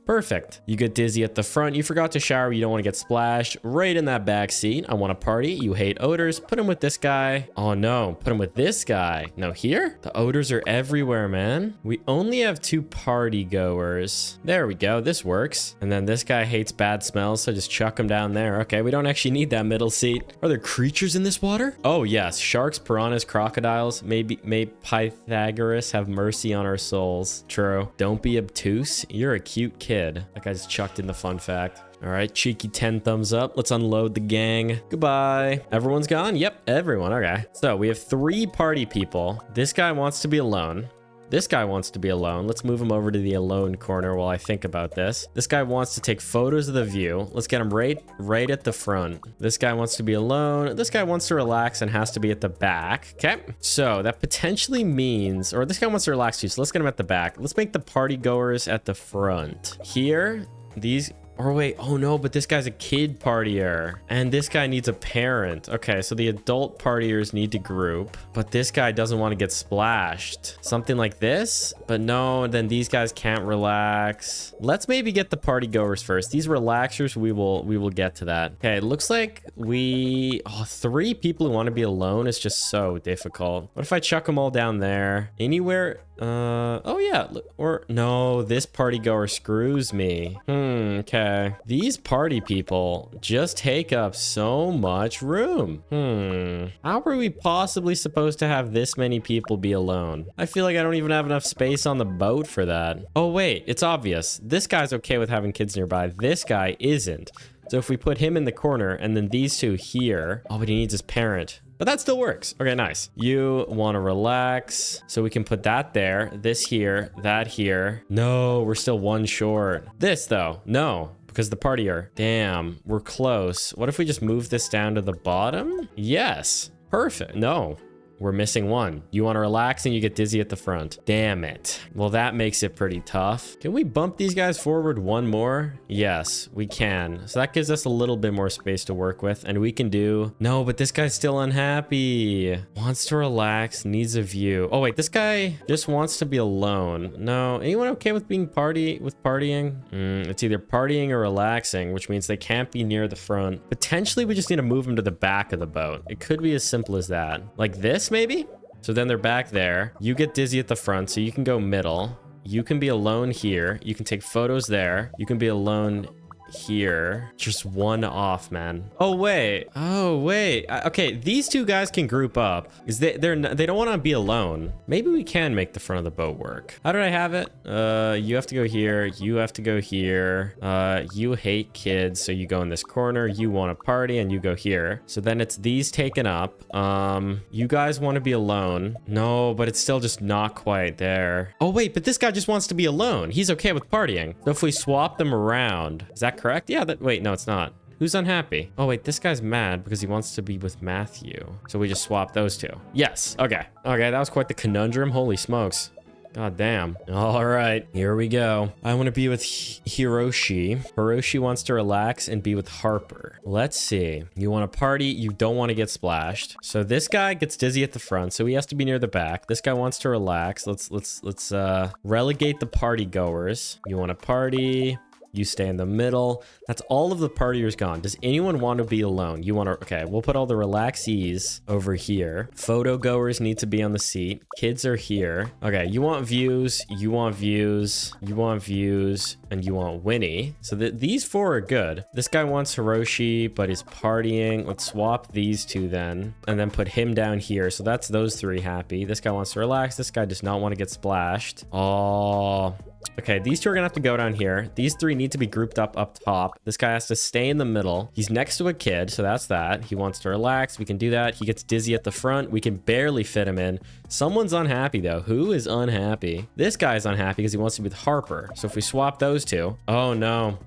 Perfect. You get dizzy at the front. You forgot to shower. You don't want to get splashed. Right in that back seat. I want to party. You hate odors. Put him with this guy. Oh no, put him with this guy. No, here? The odors are everywhere, man. We only have 2 party goers. There we go. This works. And then this guy hates bad smells, so just chuck him down there. Okay, we don't actually need that middle seat. Are there creatures in this water? Oh yes, sharks, piranhas, crocodiles. May Pythagoras have mercy on our souls. True. Don't be obtuse. You're a cute kid. That guy just chucked in the fun fact. All right, cheeky 10 thumbs up. Let's unload the gang. Goodbye. Everyone's gone? Yep, everyone. Okay. So we have 3 party people. This guy wants to be alone. This guy wants to be alone. Let's move him over to the alone corner while I think about this. This guy wants to take photos of the view. Let's get him right at the front. This guy wants to be alone. This guy wants to relax and has to be at the back. Okay. So that potentially means, or this guy wants to relax too. So let's get him at the back. Let's make the party goers at the front. Here, these... Or wait, oh no, but this guy's a kid partier. And this guy needs a parent. Okay, so the adult partiers need to group. But this guy doesn't want to get splashed. Something like this? But no, then these guys can't relax. Let's maybe get the party goers first. These relaxers, we will get to that. Okay, it looks like we... Oh, 3 people who want to be alone is just so difficult. What if I chuck them all down there? Anywhere... oh yeah, or no, this party goer screws me. Okay. These party people just take up so much room. How are we possibly supposed to have this many people be alone? I feel like I don't even have enough space on the boat for that. Oh wait, it's obvious. This guy's okay with having kids nearby. This guy isn't. So if we put him in the corner and then these 2 here, oh, but he needs his parent. But that still works. Okay, nice. You want to relax. So we can put that there, this here, that here. No, we're still 1 short. This though, no, because the partier. Damn, we're close. What if we just move this down to the bottom? Yes, perfect. No. We're missing 1. You want to relax and you get dizzy at the front. Damn it. Well, that makes it pretty tough. Can we bump these guys forward 1 more? Yes, we can. So that gives us a little bit more space to work with. And we can do... No, but this guy's still unhappy. Wants to relax, needs a view. Oh, wait, this guy just wants to be alone. No, anyone okay with being partying? It's either partying or relaxing, which means they can't be near the front. Potentially, we just need to move them to the back of the boat. It could be as simple as that. Like this, maybe? So then they're back there. You get dizzy at the front, so you can go middle. You can be alone here. You can take photos there. You can be alone here. Just 1 off, man. Oh wait. Okay, these 2 guys can group up because they don't want to be alone. Maybe we can make the front of the boat work. How did I have it? You have to go here. You have to go here. You hate kids, so you go in this corner. You want to party and you go here. So then it's these taken up. You guys want to be alone. No, but it's still just not quite there. Oh wait, but this guy just wants to be alone. He's okay with partying. So if we swap them around, is that correct? Yeah, wait, no, it's not. Who's unhappy? Oh, wait, this guy's mad because he wants to be with Matthew. So we just swap those 2. Yes. Okay. Okay, that was quite the conundrum. Holy smokes. God damn. All right, here we go. I want to be with Hiroshi. Hiroshi wants to relax and be with Harper. Let's see. You want to party. You don't want to get splashed. So this guy gets dizzy at the front, so he has to be near the back. This guy wants to relax. Let's relegate the party goers. You want to party. You stay in the middle. That's all of the partiers gone. Does anyone want to be alone? You want to... Okay, we'll put all the relaxees over here. Photo goers need to be on the seat. Kids are here. Okay, you want views. You want views. You want views. And you want Winnie. So these four are good. This guy wants Hiroshi, but is partying. Let's swap these two then. And then put him down here. So that's those three happy. This guy wants to relax. This guy does not want to get splashed. Oh... Okay, these two are gonna have to go down here. These three need to be grouped up top. This guy has to stay in the middle. He's next to a kid, so that's that. He wants to relax. We can do that. He gets dizzy at the front. We can barely fit him in. Someone's unhappy, though. Who is unhappy? This guy's unhappy because he wants to be with Harper. So if we swap those two... Oh, no.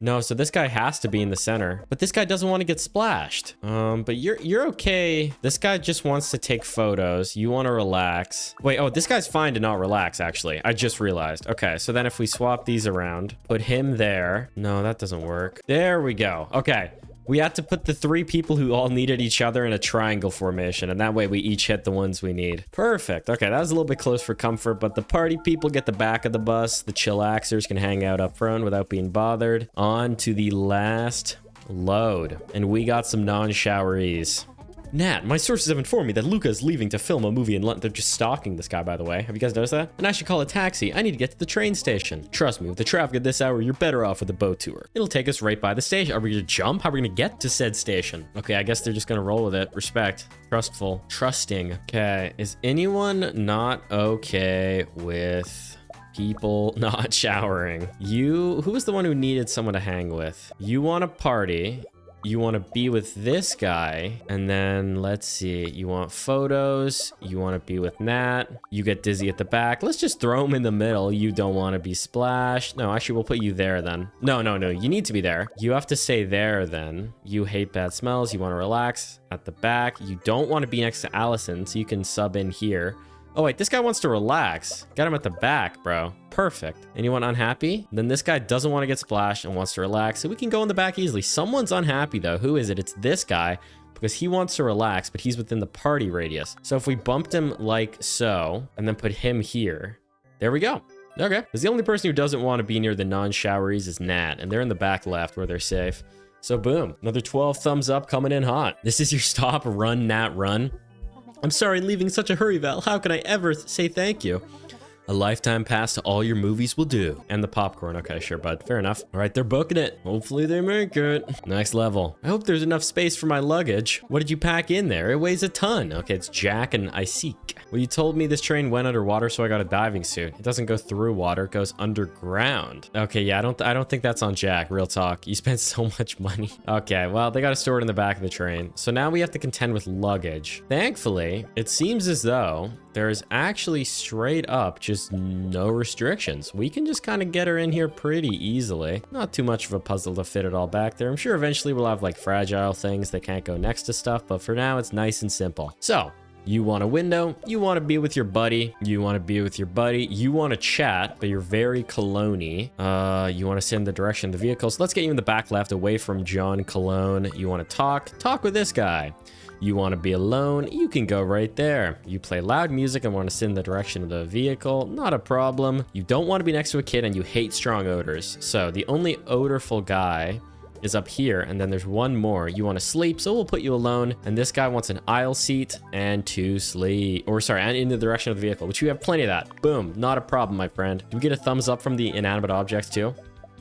No, so this guy has to be in the center, but this guy doesn't want to get splashed. But you're okay. This guy just wants to take photos. You want to relax. Wait, oh, this guy's fine to not relax, actually. I just realized. Okay, so then if we swap these around, put him there. No, that doesn't work. There we go. Okay. We had to put the three people who all needed each other in a triangle formation, and that way we each hit the ones we need. Perfect. Okay, that was a little bit close for comfort, but the party people get the back of the bus. The chillaxers can hang out up front without being bothered. On to the last load, and we got some non-showerees. Nat, my sources have informed me that Luca is leaving to film a movie in London. They're just stalking this guy, by the way. Have you guys noticed that? And I should call a taxi. I need to get to the train station. Trust me, with the traffic at this hour, you're better off with a boat tour. It'll take us right by the station. Are we gonna jump? How are we gonna get to said station? Okay, I guess they're just gonna roll with it. Respect. Trustful. Trusting. Okay, is anyone not okay with... people not showering? Who was the one who needed someone to hang with? You want to party. You want to be with this guy. And then let's see. You want photos. You want to be with Nat. You get dizzy at the back. Let's just throw him in the middle. You don't want to be splashed. No, actually, we'll put you there then. No. You need to be there. You have to stay there then. You hate bad smells. You want to relax at the back. You don't want to be next to Allison, so you can sub in here. Oh, wait, this guy wants to relax. Got him at the back, bro. Perfect. Anyone unhappy? Then this guy doesn't want to get splashed and wants to relax, so we can go in the back easily. Someone's unhappy, though. Who is it? It's this guy, because he wants to relax, but he's within the party radius. So if we bumped him like so, and then put him here, there we go. Okay. Because the only person who doesn't want to be near the non-showeries is Nat, and they're in the back left where they're safe. So boom. Another 12 thumbs up coming in hot. This is your stop, run, Nat, run. I'm sorry leaving such a hurry, Val. How can I ever say thank you? A lifetime pass to all your movies will do. And the popcorn. Okay, sure, bud. Fair enough. All right, they're booking it. Hopefully they make it. Next level. I hope there's enough space for my luggage. What did you pack in there? It weighs a ton. Okay, it's Jack and Isik. Well, you told me this train went underwater, so I got a diving suit. It doesn't go through water. It goes underground. Okay, yeah, I don't think that's on Jack. Real talk. You spent so much money. Okay, well, they got to store it in the back of the train. So now we have to contend with luggage. Thankfully, it seems as though there's actually straight up just no restrictions. We can just kind of get her in here pretty easily. Not too much of a puzzle to fit it all back there. I'm sure eventually we'll have like fragile things that can't go next to stuff, but for now it's nice and simple. So you want a window, you want to be with your buddy, you want to chat, but you're very Cologne-y. You want to sit in the direction of the vehicle. So let's get you in the back left away from John Cologne. You want to talk with this guy. You want to be alone, you can go right there. You play loud music and want to sit in the direction of the vehicle, not a problem. You don't want to be next to a kid and you hate strong odors. So the only odorful guy is up here, and then there's one more. You want to sleep, so we'll put you alone. And this guy wants an aisle seat and to sleep. Or sorry, and in the direction of the vehicle, which we have plenty of that. Boom, not a problem, my friend. Do we get a thumbs up from the inanimate objects too?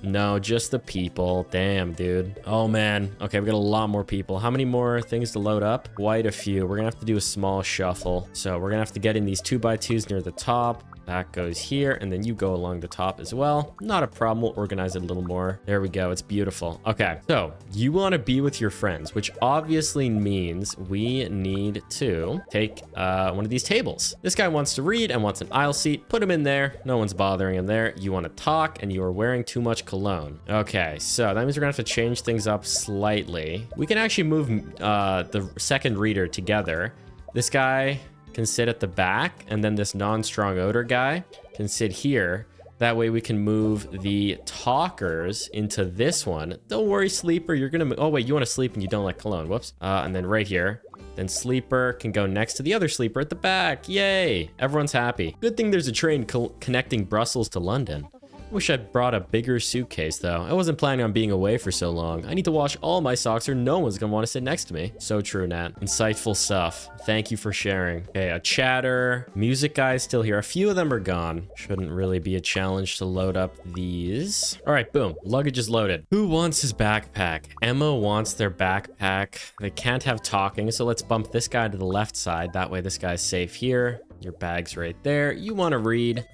No, just the people. Damn, dude. Oh, man. Okay, we got a lot more people. How many more things to load up? Quite a few. We're gonna have to do a small shuffle. So we're gonna have to get in these 2x2s near the top. That goes here, and then you go along the top as well. Not a problem. We'll organize it a little more. There we go. It's beautiful. Okay, so you want to be with your friends, which obviously means we need to take one of these tables. This guy wants to read and wants an aisle seat. Put him in there. No one's bothering him there. You want to talk, and you are wearing too much cologne. Okay, so that means we're gonna have to change things up slightly. We can actually move the second reader together. This guy can sit at the back, and then this non-strong odor guy can sit here. That way we can move the talkers into this one. Don't worry, sleeper, you're gonna oh wait, you want to sleep and you don't like cologne. Whoops. And then right here, then sleeper can go next to the other sleeper at the back. Yay, everyone's happy. Good thing there's a train connecting Brussels to London. Wish I'd brought a bigger suitcase though. I wasn't planning on being away for so long. I need to wash all my socks or no one's gonna want to sit next to me. So true, Nat. Insightful stuff. Thank you for sharing. Okay, a chatter. Music guy's still here. A few of them are gone. Shouldn't really be a challenge to load up these. All right, boom. Luggage is loaded. Who wants his backpack? Emma wants their backpack. They can't have talking, so let's bump this guy to the left side. That way this guy's safe here. Your bag's right there. You want to read,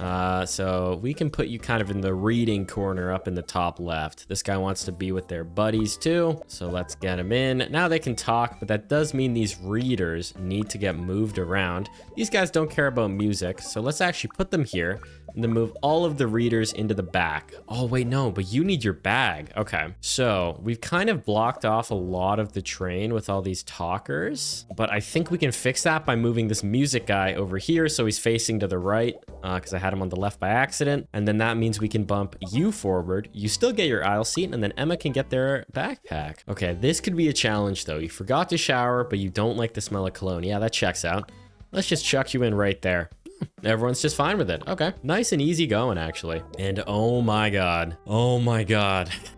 so we can put you kind of in the reading corner up in the top left. This guy wants to be with their buddies too, so let's get him in. Now they can talk, but that does mean these readers need to get moved around. These guys don't care about music, so let's actually put them here and then move all of the readers into the back. Oh, wait, no, but you need your bag. Okay, so we've kind of blocked off a lot of the train with all these talkers, but I think we can fix that by moving this music guy over here so he's facing to the right, because I had him on the left by accident. And then that means we can bump you forward. You still get your aisle seat, and then Emma can get their backpack. Okay, this could be a challenge though. You forgot to shower, but you don't like the smell of cologne. Yeah, that checks out. Let's just chuck you in right there. Everyone's just fine with it. Okay, nice and easy going actually. And oh my god,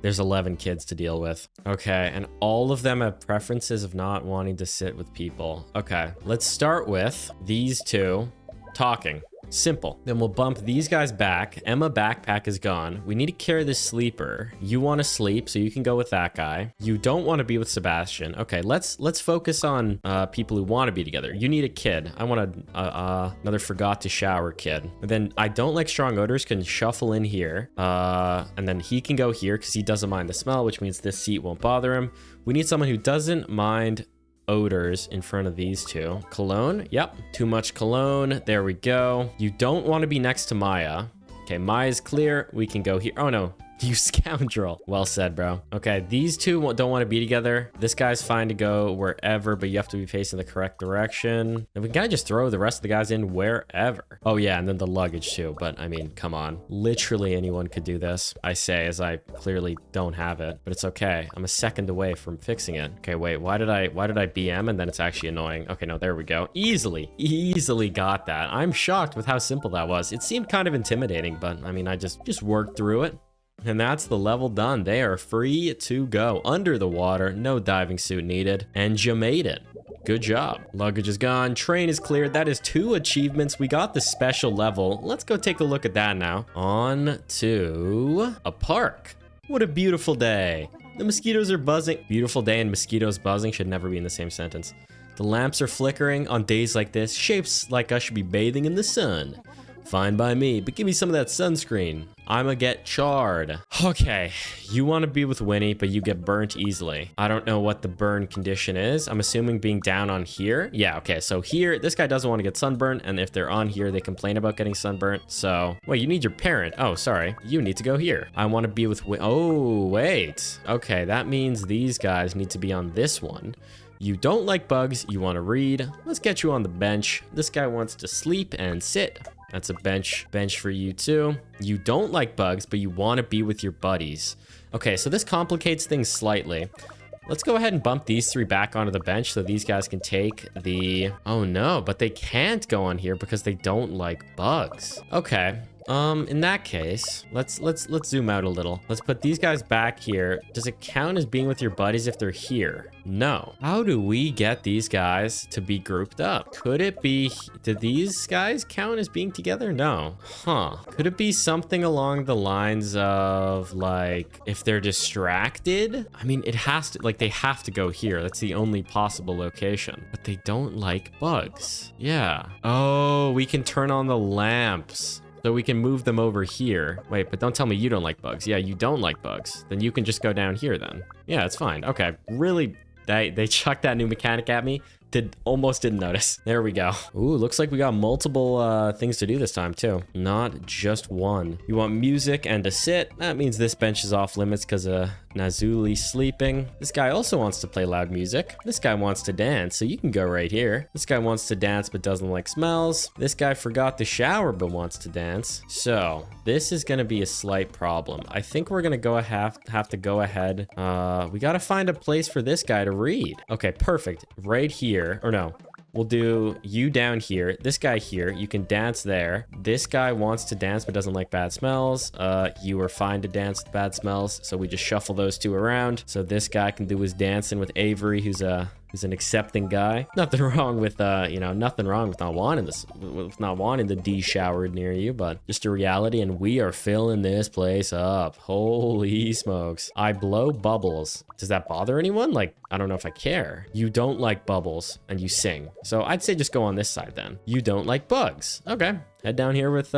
there's 11 kids to deal with. Okay, and all of them have preferences of not wanting to sit with people. Okay, let's start with these two talking. Simple. Then we'll bump these guys back. Emma backpack is gone. We need to carry the sleeper. You want to sleep, so you can go with that guy. You don't want to be with Sebastian. Okay, let's focus on people who want to be together. You need a kid. I want another forgot to shower kid. And then I don't like strong odors can shuffle in here. And then he can go here because he doesn't mind the smell, which means this seat won't bother him. We need someone who doesn't mind odors in front of these two. Cologne, yep, too much cologne. There we go. You don't want to be next to Maya. Okay, Maya's clear. We can go here. Oh no, you scoundrel. Well said, bro. Okay, these two don't want to be together. This guy's fine to go wherever, but you have to be facing the correct direction. And we can kind of just throw the rest of the guys in wherever. Oh yeah, and then the luggage too. But I mean, come on. Literally anyone could do this. I say as I clearly don't have it, but it's okay. I'm a second away from fixing it. Okay, wait, why did I BM and then it's actually annoying? Okay, no, there we go. Easily got that. I'm shocked with how simple that was. It seemed kind of intimidating, but I mean, I just worked through it. And that's the level done. They are free to go under the water. No diving suit needed. And you made it. Good job. Luggage is gone. Train is cleared. That is 2 achievements. We got the special level. Let's go take a look at that now. On to a park. What a beautiful day. The mosquitoes are buzzing. Beautiful day and mosquitoes buzzing should never be in the same sentence. The lamps are flickering. On days like this, shapes like us should be bathing in the sun. Fine by me, but give me some of that sunscreen. I'ma get charred. Okay, you want to be with Winnie, but you get burnt easily. I don't know what the burn condition is. I'm assuming being down on here. Yeah, okay, so here, this guy doesn't want to get sunburned, and if they're on here, they complain about getting sunburnt. So, wait, you need your parent. Oh, sorry. You need to go here. I want to be with oh, wait. Okay, that means these guys need to be on this one. You don't like bugs, you want to read. Let's get you on the bench. This guy wants to sleep and sit. That's a bench for you too. You don't like bugs, but you want to be with your buddies. Okay, so this complicates things slightly. Let's go ahead and bump these 3 back onto the bench so these guys can take the... Oh no, but they can't go on here because they don't like bugs. Okay. In that case, let's zoom out a little. Let's put these guys back here. Does it count as being with your buddies if they're here? No. How do we get these guys to be grouped up? Could it be, did these guys count as being together? No. Huh. Could it be something along the lines of like, if they're distracted? I mean, it has to, like they have to go here. That's the only possible location, but they don't like bugs. Yeah. Oh, we can turn on the lamps. So we can move them over here. Wait, but don't tell me you don't like bugs. Yeah, you don't like bugs. Then you can just go down here then. Yeah, it's fine. Okay, really, they chucked that new mechanic at me. Almost didn't notice. There we go. Ooh, looks like we got multiple things to do this time too. Not just one. You want music and to sit. That means this bench is off limits because of Nazuli sleeping. This guy also wants to play loud music. This guy wants to dance, so you can go right here. This guy wants to dance but doesn't like smells. This guy forgot to shower but wants to dance. So this is gonna be a slight problem. I think we're gonna have to go ahead. We gotta find a place for this guy to read. Okay, perfect. Right here. Or no. we'll do you down here. This guy here, you can dance there. This guy wants to dance but doesn't like bad smells. You are fine to dance with bad smells, so we just shuffle those two around. So this guy can do his dancing with Avery, who's an accepting guy. Nothing wrong with nothing wrong with not wanting this, with not wanting the D showered near you, but just a reality. And we are filling this place up. Holy smokes. I blow bubbles. Does that bother anyone? Like, I don't know if I care. You don't like bubbles and you sing. So I'd say just go on this side then. You don't like bugs. Okay. Head down here with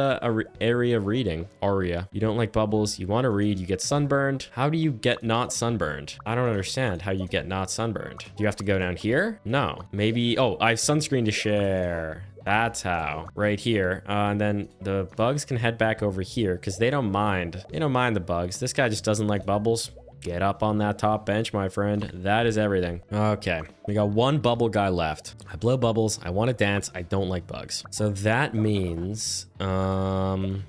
area reading. Aria. You don't like bubbles. You want to read. You get sunburned. How do you get not sunburned? I don't understand how you get not sunburned. Do you have to go down here? No. Maybe. Oh, I have sunscreen to share. That's how. Right here. And then the bugs can head back over here because they don't mind. They don't mind the bugs. This guy just doesn't like bubbles. Get up on that top bench, my friend. That is everything. Okay, we got one bubble guy left. I blow bubbles. I want to dance. I don't like bugs. So that means Tim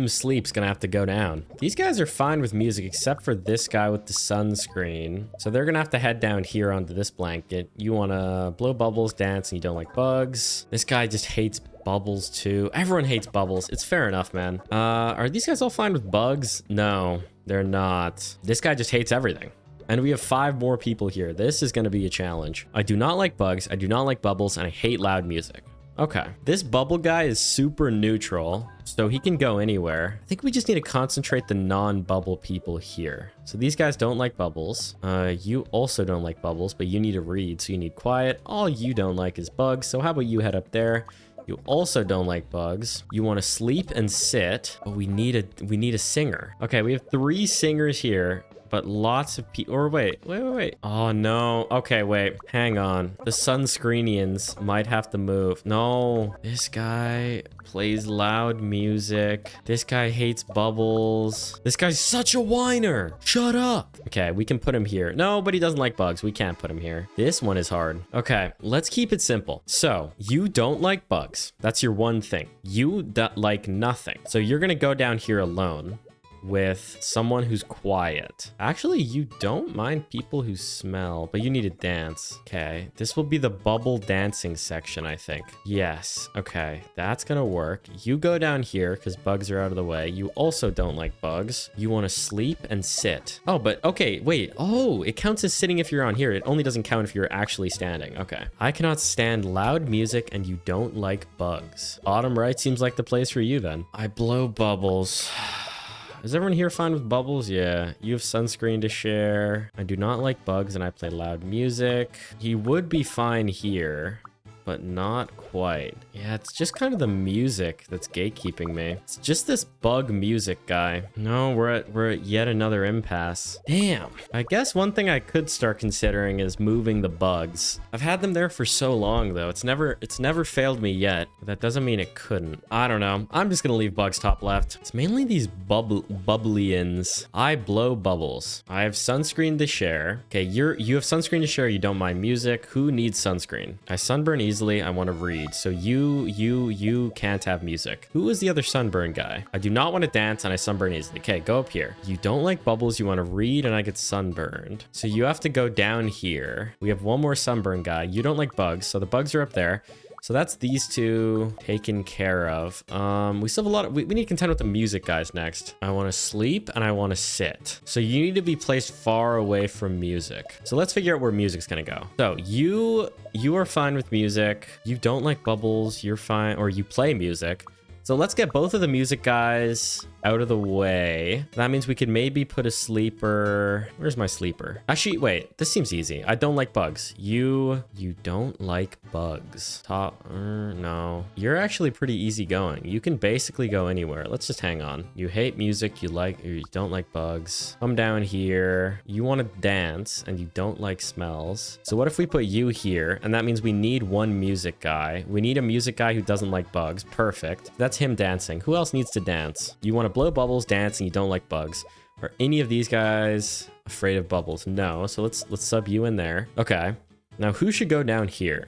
Sleep's gonna have to go down. These guys are fine with music except for this guy with the sunscreen. So they're gonna have to head down here onto this blanket. You wanna blow bubbles, dance, and you don't like bugs. This guy just hates bubbles too. Everyone hates bubbles. It's fair enough, man. Are these guys all fine with bugs? No, they're not. This guy just hates everything. And we have 5 more people here. This is going to be a challenge. I do not like bugs. I do not like bubbles. And I hate loud music. Okay. This bubble guy is super neutral, so he can go anywhere. I think we just need to concentrate the non-bubble people here. So these guys don't like bubbles. You also don't like bubbles, but you need to read, so you need quiet. All you don't like is bugs. So how about you head up there? You also don't like bugs. You want to sleep and sit, but we need a singer. Okay, we have 3 singers here, but lots of people. Or wait. Oh no. Okay, wait. Hang on. The sunscreenians might have to move. No, this guy plays loud music. This guy hates bubbles. This guy's such a whiner. Shut up. Okay, we can put him here. No, but he doesn't like bugs. We can't put him here. This one is hard. Okay, let's keep it simple. So you don't like bugs. That's your one thing. You like nothing. So you're gonna go down here alone with someone who's quiet. Actually, you don't mind people who smell, but you need to dance. Okay, this will be the bubble dancing section, I think. Yes, okay, that's gonna work. You go down here because bugs are out of the way. You also don't like bugs. You want to sleep and sit. Oh, but okay, wait. Oh, it counts as sitting if you're on here. It only doesn't count if you're actually standing. Okay. I cannot stand loud music and you don't like bugs. Bottom right seems like the place for you then. I blow bubbles. Is everyone here fine with bubbles? Yeah. You have sunscreen to share. I do not like bugs and I play loud music. He would be fine here, but not quite. Yeah, it's just kind of the music that's gatekeeping me. It's just this bug music guy. No, we're at yet another impasse. Damn. I guess one thing I could start considering is moving the bugs. I've had them there for so long though. It's never failed me yet. But that doesn't mean it couldn't. I don't know. I'm just gonna leave bugs top left. It's mainly these bubblians. I blow bubbles. I have sunscreen to share. Okay, you have sunscreen to share. You don't mind music. Who needs sunscreen? I sunburn easily. I want to read. So you can't have music. Who is the other sunburn guy? I do not want to dance and I sunburn easily. Okay, go up here. You don't like bubbles. You want to read and I get sunburned. So you have to go down here. We have one more sunburn guy. You don't like bugs. So the bugs are up there. So that's these two taken care of. We still have a lot of, we need to contend with the music guys next. I want to sleep and I want to sit. So you need to be placed far away from music. So let's figure out where music's gonna go. So you are fine with music. You don't like bubbles. You're fine, or you play music. So let's get both of the music guys out of the way. That means we could maybe put a sleeper. Where's my sleeper? Actually, wait, this seems easy. I don't like bugs. You don't like bugs. No. You're actually pretty easygoing. You can basically go anywhere. Let's just hang on. You hate music, you don't like bugs. Come down here. You want to dance and you don't like smells. So what if we put you here? And that means we need one music guy. We need a music guy who doesn't like bugs. Perfect. That's him dancing. Who else needs to dance? You want to blow bubbles, dance, and you don't like bugs. Are any of these guys afraid of bubbles? No. So let's sub you in there. Okay. Now who should go down here?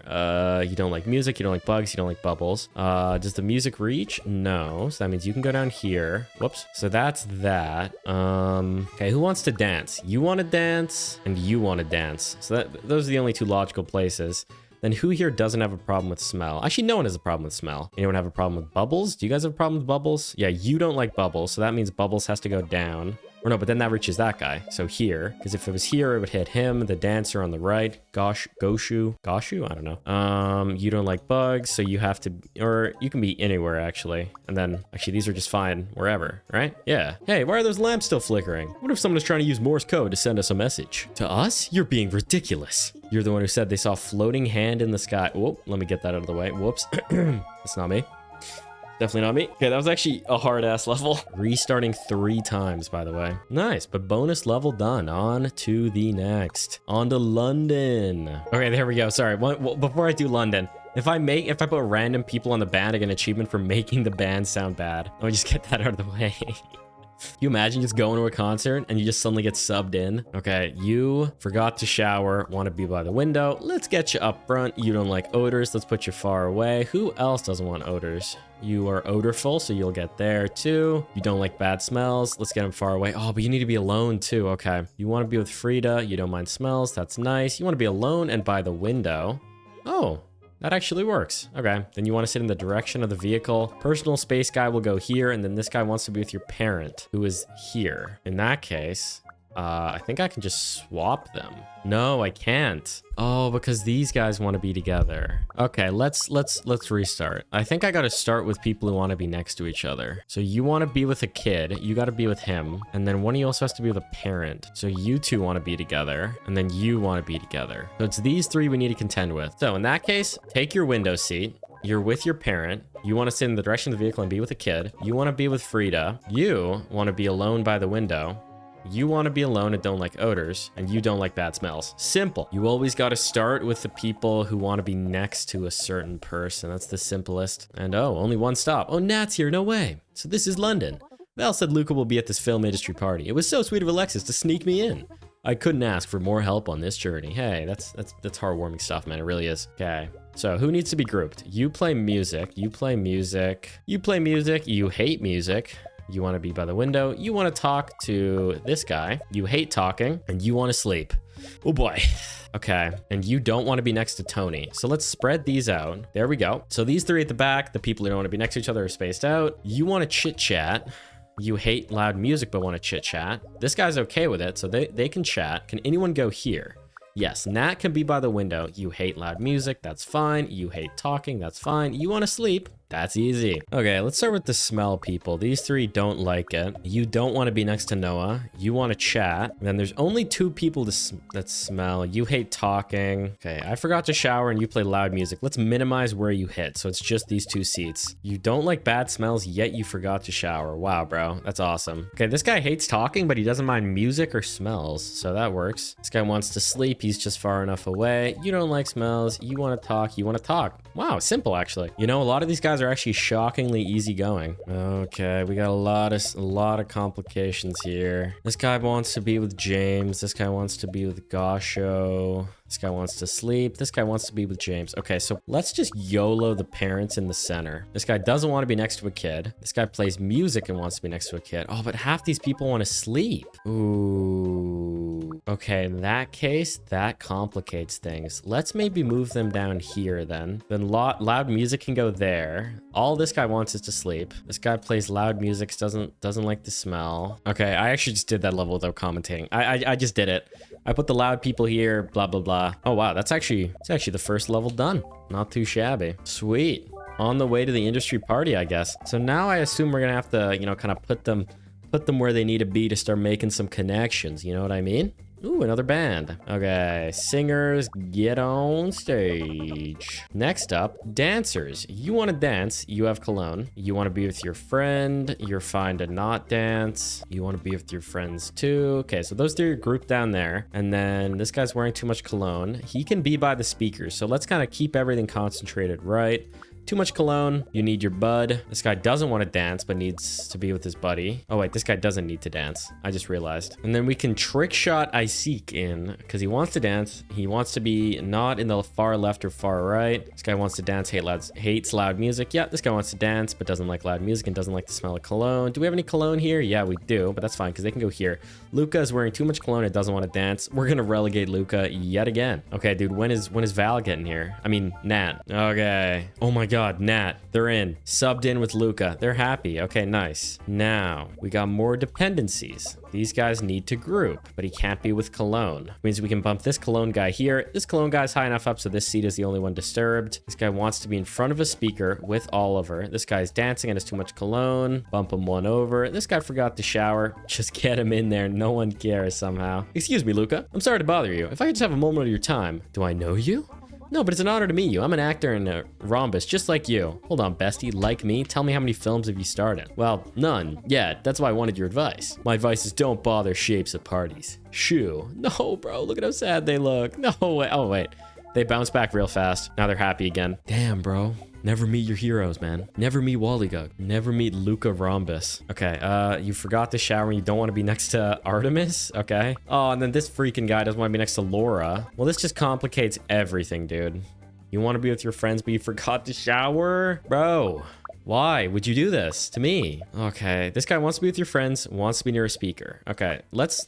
You don't like music, you don't like bugs, you don't like bubbles. Does the music reach? No. So that means you can go down here. Whoops. So that's that. Okay, who wants to dance? You want to dance and you want to dance. So those are the only two logical places. Then who here doesn't have a problem with smell? Actually, no one has a problem with smell. Anyone have a problem with bubbles? Do you guys have a problem with bubbles? Yeah, you don't like bubbles, so that means bubbles has to go down. Or no, but then that reaches that guy. So here, because if it was here, it would hit him, the dancer on the right. Goshu? I don't know. You don't like bugs, so you have to, or you can be anywhere actually. And then, actually, these are just fine wherever, right? Yeah. Hey, why are those lamps still flickering? What if someone is trying to use Morse code to send us a message? To us? You're being ridiculous. You're the one who said they saw a floating hand in the sky. Whoop, let me get that out of the way. Whoops. That's not me. Definitely not me. Okay, that was actually a hard-ass level. Restarting 3 times, by the way. Nice, but bonus level done. On to the next. On to London. Okay, there we go. Sorry, before I do London, if I put random people on the band, I get an achievement for making the band sound bad. Let me just get that out of the way. You imagine just going to a concert and you just suddenly get subbed in? Okay, you forgot to shower, want to be by the window. Let's get you up front. You don't like odors. Let's put you far away. Who else doesn't want odors? You are odorful, so you'll get there too. You don't like bad smells. Let's get them far away. Oh, but you need to be alone too. Okay. You want to be with Frida. You don't mind smells. That's nice. You want to be alone and by the window. Oh. That actually works. Okay, then you want to sit in the direction of the vehicle. Personal space guy will go here, and then this guy wants to be with your parent, who is here. In that case, I think I can just swap them. No, I can't. Oh, because these guys want to be together. Okay, let's restart. I think I got to start with people who want to be next to each other. So you want to be with a kid, you got to be with him, and then one of you also has to be with a parent. So you two want to be together, and then you want to be together. So it's these 3 we need to contend with. So in that case, take your window seat. You're with your parent. You want to sit in the direction of the vehicle and be with a kid. You want to be with Frida. You want to be alone by the window. You want to be alone and don't like odors, and you don't like bad smells. Simple. You always got to start with the people who want to be next to a certain person. That's the simplest. And oh, only 1 stop. Oh, Nat's here. No way. So this is London. Val said Luca will be at this film industry party. It was so sweet of Alexis to sneak me in. I couldn't ask for more help on this journey. Hey, that's heartwarming stuff, man. It really is. Okay. So who needs to be grouped? You play music. You play music. You play music. You hate music. You want to be by the window. You want to talk to this guy. You hate talking, and you want to sleep. Oh boy. Okay, and you don't want to be next to Tony. So let's spread these out. There we go. So these 3 at the back, the people who don't want to be next to each other are spaced out. You want to chit chat. You hate loud music but want to chit chat. This guy's okay with it, so they can chat. Can anyone go here? Yes, Nat can be by the window. You hate loud music, that's fine. You hate talking, that's fine. You want to sleep, that's easy. Okay, let's start with the smell people. These 3 don't like it. You don't want to be next to Noah. You want to chat. And then there's only 2 people that smell. You hate talking. Okay, I forgot to shower and you play loud music. Let's minimize where you hit, so it's just these 2 seats. You don't like bad smells, yet you forgot to shower. Wow, bro, that's awesome. Okay, this guy hates talking, but he doesn't mind music or smells, so that works. This guy wants to sleep. He's just far enough away. You don't like smells. You want to talk. You want to talk. Wow, simple, actually. You know, a lot of these guys are actually shockingly easygoing. Okay, we got a lot of complications here. This guy wants to be with James. This guy wants to be with Gosho. This guy wants to sleep. This guy wants to be with James. Okay, so let's just YOLO the parents in the center. This guy doesn't want to be next to a kid. This guy plays music and wants to be next to a kid. Oh, but half these people want to sleep. Ooh. Okay, in that case, that complicates things. Let's maybe move them down here then. Then loud music can go there. All this guy wants is to sleep. This guy plays loud music, doesn't like the smell. Okay, I actually just did that level without commentating. I just did it. I put the loud people here, blah, blah, blah. Oh, wow, it's actually the first level done. Not too shabby. Sweet. On the way to the industry party, I guess. So now I assume we're gonna have to, you know, kind of put them where they need to be to start making some connections. You know what I mean? Ooh, another band. Okay, singers, get on stage. Next up, dancers. You want to dance, you have cologne. You want to be with your friend, you're fine to not dance. You want to be with your friends too. Okay, so those 3 are grouped down there. And then this guy's wearing too much cologne. He can be by the speakers, so let's kind of keep everything concentrated right. Too much cologne. You need your bud. This guy doesn't want to dance, but needs to be with his buddy. Oh, wait, this guy doesn't need to dance. I just realized. And then we can trick shot Isaac in because he wants to dance. He wants to be not in the far left or far right. This guy wants to dance, hates loud music. Yeah, this guy wants to dance, but doesn't like loud music and doesn't like the smell of cologne. Do we have any cologne here? Yeah, we do, but that's fine because they can go here. Luca is wearing too much cologne and doesn't want to dance. We're gonna relegate Luca yet again. Okay, dude, when is Val getting here? I mean, Nat. Okay. Oh my God, Nat. They're in. Subbed in with Luca. They're happy. Okay, nice. Now, we got more dependencies. These guys need to group, but he can't be with Cologne. Means we can bump this Cologne guy here. This Cologne guy's high enough up, so this seat is the only one disturbed. This guy wants to be in front of a speaker with Oliver. This guy's dancing and has too much Cologne. Bump him one over. This guy forgot to shower. Just get him in there. No one cares somehow. Excuse me, Luca. I'm sorry to bother you. If I could just have a moment of your time. Do I know you? No, but it's an honor to meet you. I'm an actor in Rhombus, just like you. Hold on, bestie. Like me? Tell me how many films have you starred in? Well, none. Yeah, that's why I wanted your advice. My advice is don't bother shapes at parties. Shoo. No, bro. Look at how sad they look. No way. Oh, wait. They bounce back real fast. Now they're happy again. Damn, bro. Never meet your heroes, man. Never meet Wollygug. Never meet Luca Rhombus. Okay, you forgot to shower and you don't want to be next to Artemis? Okay. Oh, and then this freaking guy doesn't want to be next to Laura. Well, this just complicates everything, dude. You want to be with your friends, but you forgot to shower? Bro. Why would you do this to me? Okay, this guy wants to be with your friends, wants to be near a speaker. Okay, let's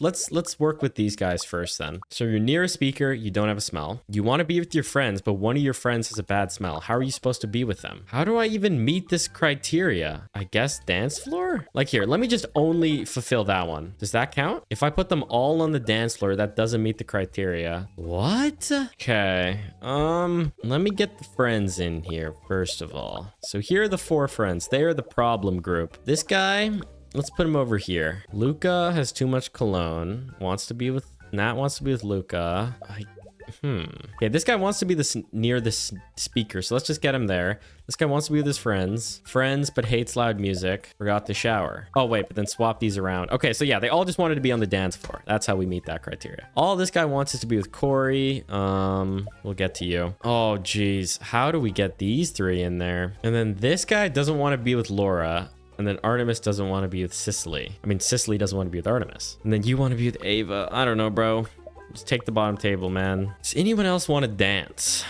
work with these guys first then. So you're near a speaker, you don't have a smell. You want to be with your friends, but one of your friends has a bad smell. How are you supposed to be with them? How do I even meet this criteria? I guess dance floor? Like here, let me just only fulfill that one. Does that count? If I put them all on the dance floor, that doesn't meet the criteria. What? Okay, let me get the friends in here first of all. So here are the 4 friends. They are the problem group. This guy, let's put him over here. Luca has too much cologne. Wants to be with Nat. Wants to be with Luca. Okay, this guy wants to be near this speaker, so let's just get him there. This guy wants to be with his friends, but hates loud music. Forgot to shower. Oh wait, but then swap these around. Okay, so yeah, they all just wanted to be on the dance floor. That's how we meet that criteria. All this guy wants is to be with Corey. We'll get to you. Oh geez, how do we get these 3 in there? And then this guy doesn't want to be with Laura. And then Artemis doesn't want to be with Cicely. I mean, Cicely doesn't want to be with Artemis. And then you want to be with Ava. I don't know, bro. Just take the bottom table, man. Does anyone else want to dance?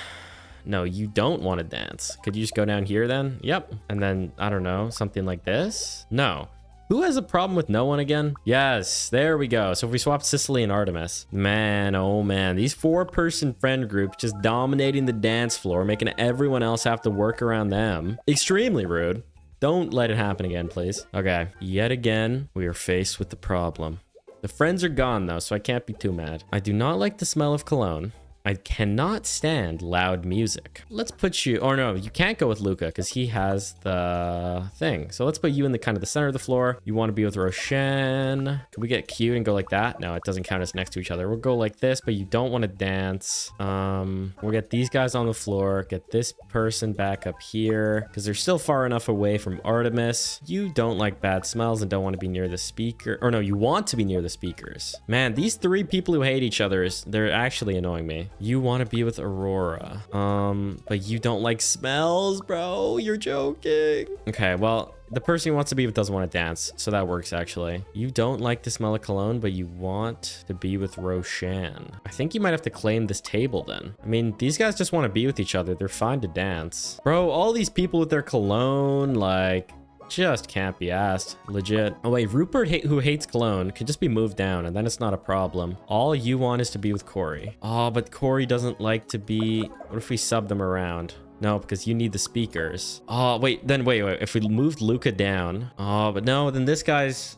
No, you don't want to dance. Could you just go down here then? Yep. And then, I don't know, something like this? No. Who has a problem with no one again? Yes, there we go. So if we swap Cicely and Artemis, man, oh man, these 4-person friend group just dominating the dance floor, making everyone else have to work around them. Extremely rude. Don't let it happen again, please. Okay, yet again, we are faced with the problem. The friends are gone though, so I can't be too mad. I do not like the smell of cologne. I cannot stand loud music. Let's put you, or no, you can't go with Luca because he has the thing. So let's put you in the kind of the center of the floor. You want to be with Roshan. Can we get cute and go like that? No, it doesn't count as next to each other. We'll go like this, but you don't want to dance. We'll get these guys on the floor. Get this person back up here because they're still far enough away from Artemis. You don't like bad smells and don't want to be near the speaker. Or no, you want to be near the speakers. Man, these 3 people who hate each other, they're actually annoying me. You want to be with Aurora. But you don't like smells, bro. You're joking. Okay, well, the person who wants to be with doesn't want to dance, so that works actually. You don't like the smell of cologne, but you want to be with Roshan. I think you might have to claim this table then. I mean, these guys just want to be with each other. They're fine to dance. Bro, all these people with their cologne, like, just can't be asked. Legit. Oh wait, Rupert, who hates cologne, can just be moved down and then it's not a problem. All you want is to be with Corey. Oh, but Corey doesn't like to be... What if we sub them around? No, because you need the speakers. Oh, wait, then wait. If we moved Luca down. Oh, but no, then this guy's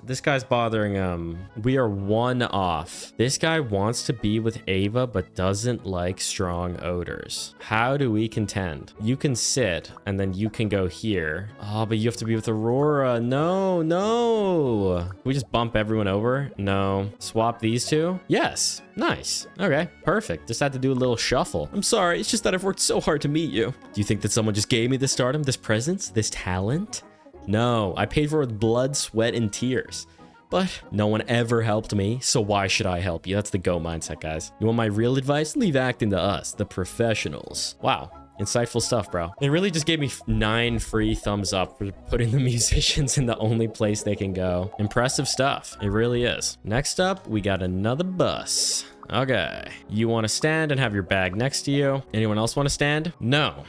bothering we are 1 off. This guy wants to be with Ava, but doesn't like strong odors. How do we contend? You can sit, and then you can go here. Oh, but you have to be with Aurora. No. Can we just bump everyone over? No. Swap these 2? Yes. Nice. Okay, perfect. Just had to do a little shuffle. I'm sorry, it's just that I've worked so hard to meet you. Do you think that someone just gave me this stardom, this presence, this talent? No, I paid for it with blood, sweat, and tears. But no one ever helped me, so why should I help you? That's the go mindset, guys. You want my real advice? Leave acting to us, the professionals. Wow. Insightful stuff, bro. They really just gave me 9 free thumbs up for putting the musicians in the only place they can go. Impressive stuff. It really is. Next up, we got another bus. Okay. You want to stand and have your bag next to you? Anyone else want to stand? No.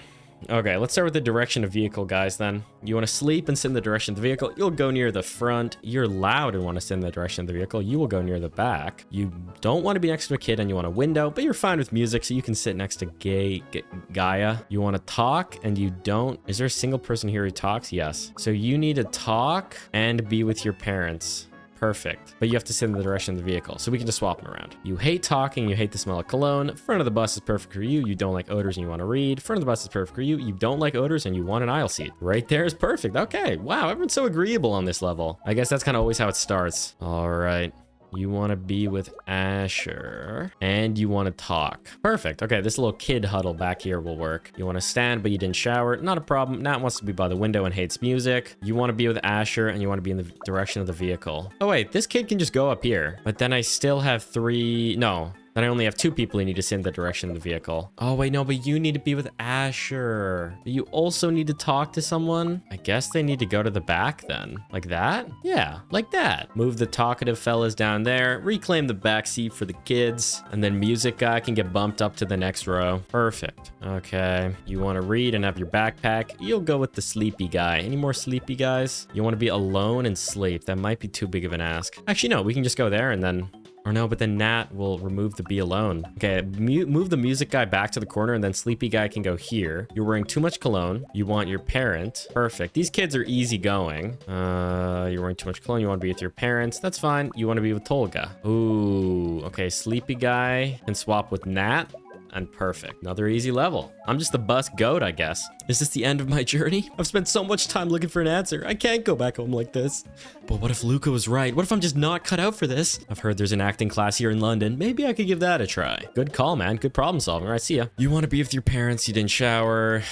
Okay, let's start with the direction of vehicle, guys, then. You want to sleep and sit in the direction of the vehicle, you'll go near the front. You're loud and want to sit in the direction of the vehicle, you will go near the back. You don't want to be next to a kid and you want a window, but you're fine with music, so you can sit next to Gaia. You want to talk and you don't... Is there a single person here who talks? Yes. So you need to talk and be with your parents. Perfect. But you have to sit in the direction of the vehicle, so we can just swap them around. You hate talking, you hate the smell of cologne. Front of the bus is perfect for you. You don't like odors and you want to read. Front of the bus is perfect for you. You don't like odors and you want an aisle seat. Right there is perfect. Okay. Wow. Everyone's so agreeable on this level. I guess that's kind of always how it starts. All right. You want to be with Asher and you want to talk. Perfect. Okay, this little kid huddle back here will work. You want to stand, but you didn't shower. Not a problem. Nat wants to be by the window and hates music. You want to be with Asher and you want to be in the direction of the vehicle. Oh, wait, this kid can just go up here, but then I still have 3. No. Then I only have 2 people who need to sit in the direction of the vehicle. Oh, wait, no, but you need to be with Asher. But you also need to talk to someone. I guess they need to go to the back then. Like that? Yeah, like that. Move the talkative fellas down there. Reclaim the back seat for the kids. And then music guy can get bumped up to the next row. Perfect. Okay. You want to read and have your backpack. You'll go with the sleepy guy. Any more sleepy guys? You want to be alone and sleep. That might be too big of an ask. Actually, no, we can just go there and then... Or no, but then Nat will remove the be alone. Okay, move the music guy back to the corner and then sleepy guy can go here. You're wearing too much cologne. You want your parent. Perfect. These kids are easy going. You're wearing too much cologne. You want to be with your parents. That's fine. You want to be with Tolga. Ooh, okay, sleepy guy can swap with Nat. And perfect. Another easy level. I'm just the bus goat, I guess. Is this the end of my journey? I've spent so much time looking for an answer. I can't go back home like this. But what if Luca was right? What if I'm just not cut out for this? I've heard there's an acting class here in London. Maybe I could give that a try. Good call, man. Good problem solving. All right, see ya. You want to be with your parents. You didn't shower.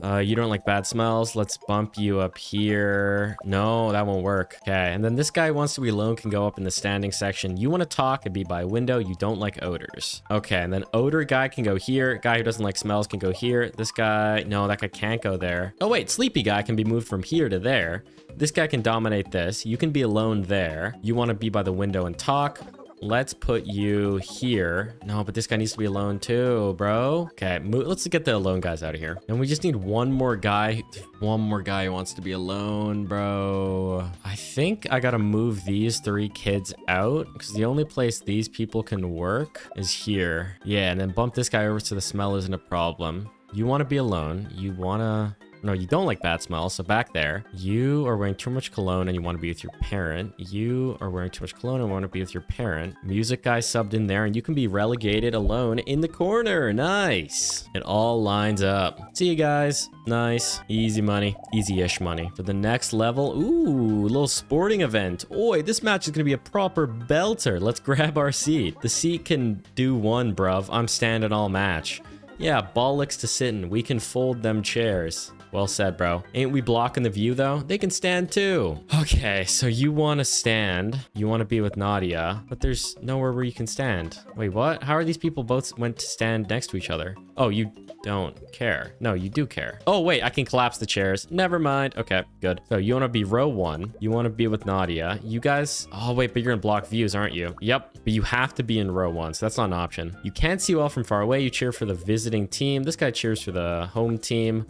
You don't like bad smells. Let's bump you up here. No, that won't work. Okay, and then this guy wants to be alone, can go up in the standing section. You want to talk and be by window. You don't like odors. Okay, and then odor guy can go here. Guy who doesn't like smells can go here. This guy, no, that guy can't go there. Oh wait, sleepy guy can be moved from here to there. This guy can dominate this. You can be alone there. You want to be by the window and talk. Let's put you here. No, but this guy needs to be alone too, bro. Okay, let's get the alone guys out of here. And we just need one more guy. One more guy who wants to be alone, bro. I think I gotta move these 3 kids out because the only place these people can work is here. Yeah, and then bump this guy over so the smell isn't a problem. You want to be alone. You want to... No, you don't like bad smells, so back there. You are wearing too much cologne and you want to be with your parent. You are wearing too much cologne and want to be with your parent. Music guy subbed in there and you can be relegated alone in the corner. Nice. It all lines up. See you guys. Nice. Easy money. Easy-ish money. For the next level, ooh, little sporting event. Oi, this match is going to be a proper belter. Let's grab our seat. The seat can do one, bruv. I'm standing all match. Yeah, bollocks to sitting. We can fold them chairs. Well said, bro. Ain't we blocking the view, though? They can stand, too. Okay, so you want to stand. You want to be with Nadia, but there's nowhere where you can stand. Wait, what? How are these people both went to stand next to each other? Oh, you don't care. No, you do care. Oh, wait, I can collapse the chairs. Never mind. Okay, good. So you want to be row 1. You want to be with Nadia. You guys... Oh, wait, but you're going to block views, aren't you? Yep, but you have to be in row 1, so that's not an option. You can't see well from far away. You cheer for the visiting team. This guy cheers for the home team.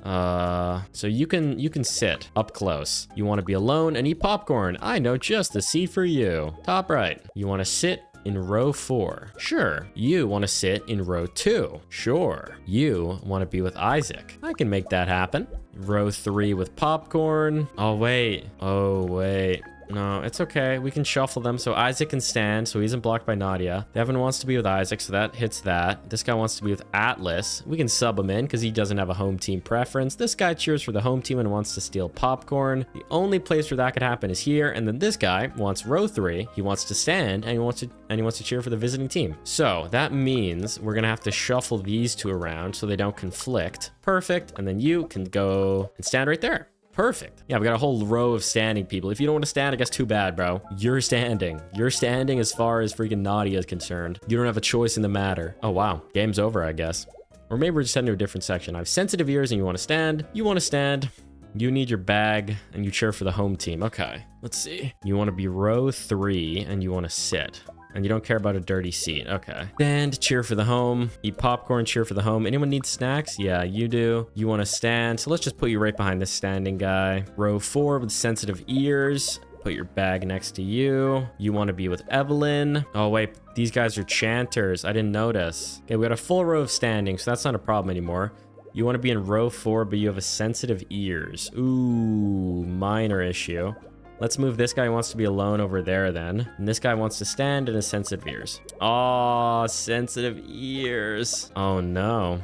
So you can sit up close. You want to be alone and eat popcorn. I know just the seat for you. Top right. You want to sit in row 4. Sure. You want to sit in row 2. Sure. You want to be with Isaac. I can make that happen. Row 3 with popcorn. Oh, wait. Oh, wait. No, it's okay. We can shuffle them so Isaac can stand, so he isn't blocked by Nadia. Devin wants to be with Isaac, so that hits that. This guy wants to be with Atlas. We can sub him in because he doesn't have a home team preference. This guy cheers for the home team and wants to steal popcorn. The only place where that could happen is here. And then this guy wants row 3. He wants to stand and he wants to cheer for the visiting team. So that means we're gonna have to shuffle these 2 around so they don't conflict. Perfect. And then you can go and stand right there. Perfect. Yeah, we got a whole row of standing people. If you don't want to stand, I guess too bad, bro. You're standing. You're standing as far as freaking Nadia is concerned. You don't have a choice in the matter. Oh, wow. Game's over, I guess. Or maybe we're just heading to a different section. I have sensitive ears and you want to stand. You want to stand. You need your bag and you cheer for the home team. Okay, let's see. You want to be row 3 and you want to sit. And you don't care about a dirty seat. Okay. Stand, cheer for the home. Eat popcorn, cheer for the home. Anyone need snacks? Yeah, you do. You want to stand. So let's just put you right behind this standing guy. Row 4 with sensitive ears. Put your bag next to you. You want to be with Evelyn. Oh, wait. These guys are chanters. I didn't notice. Okay, we got a full row of standing, so that's not a problem anymore. You want to be in row 4, but you have a sensitive ears. Ooh, minor issue. Let's move this guy who wants to be alone over there then. And this guy wants to stand in his sensitive ears. Oh, sensitive ears. Oh, no.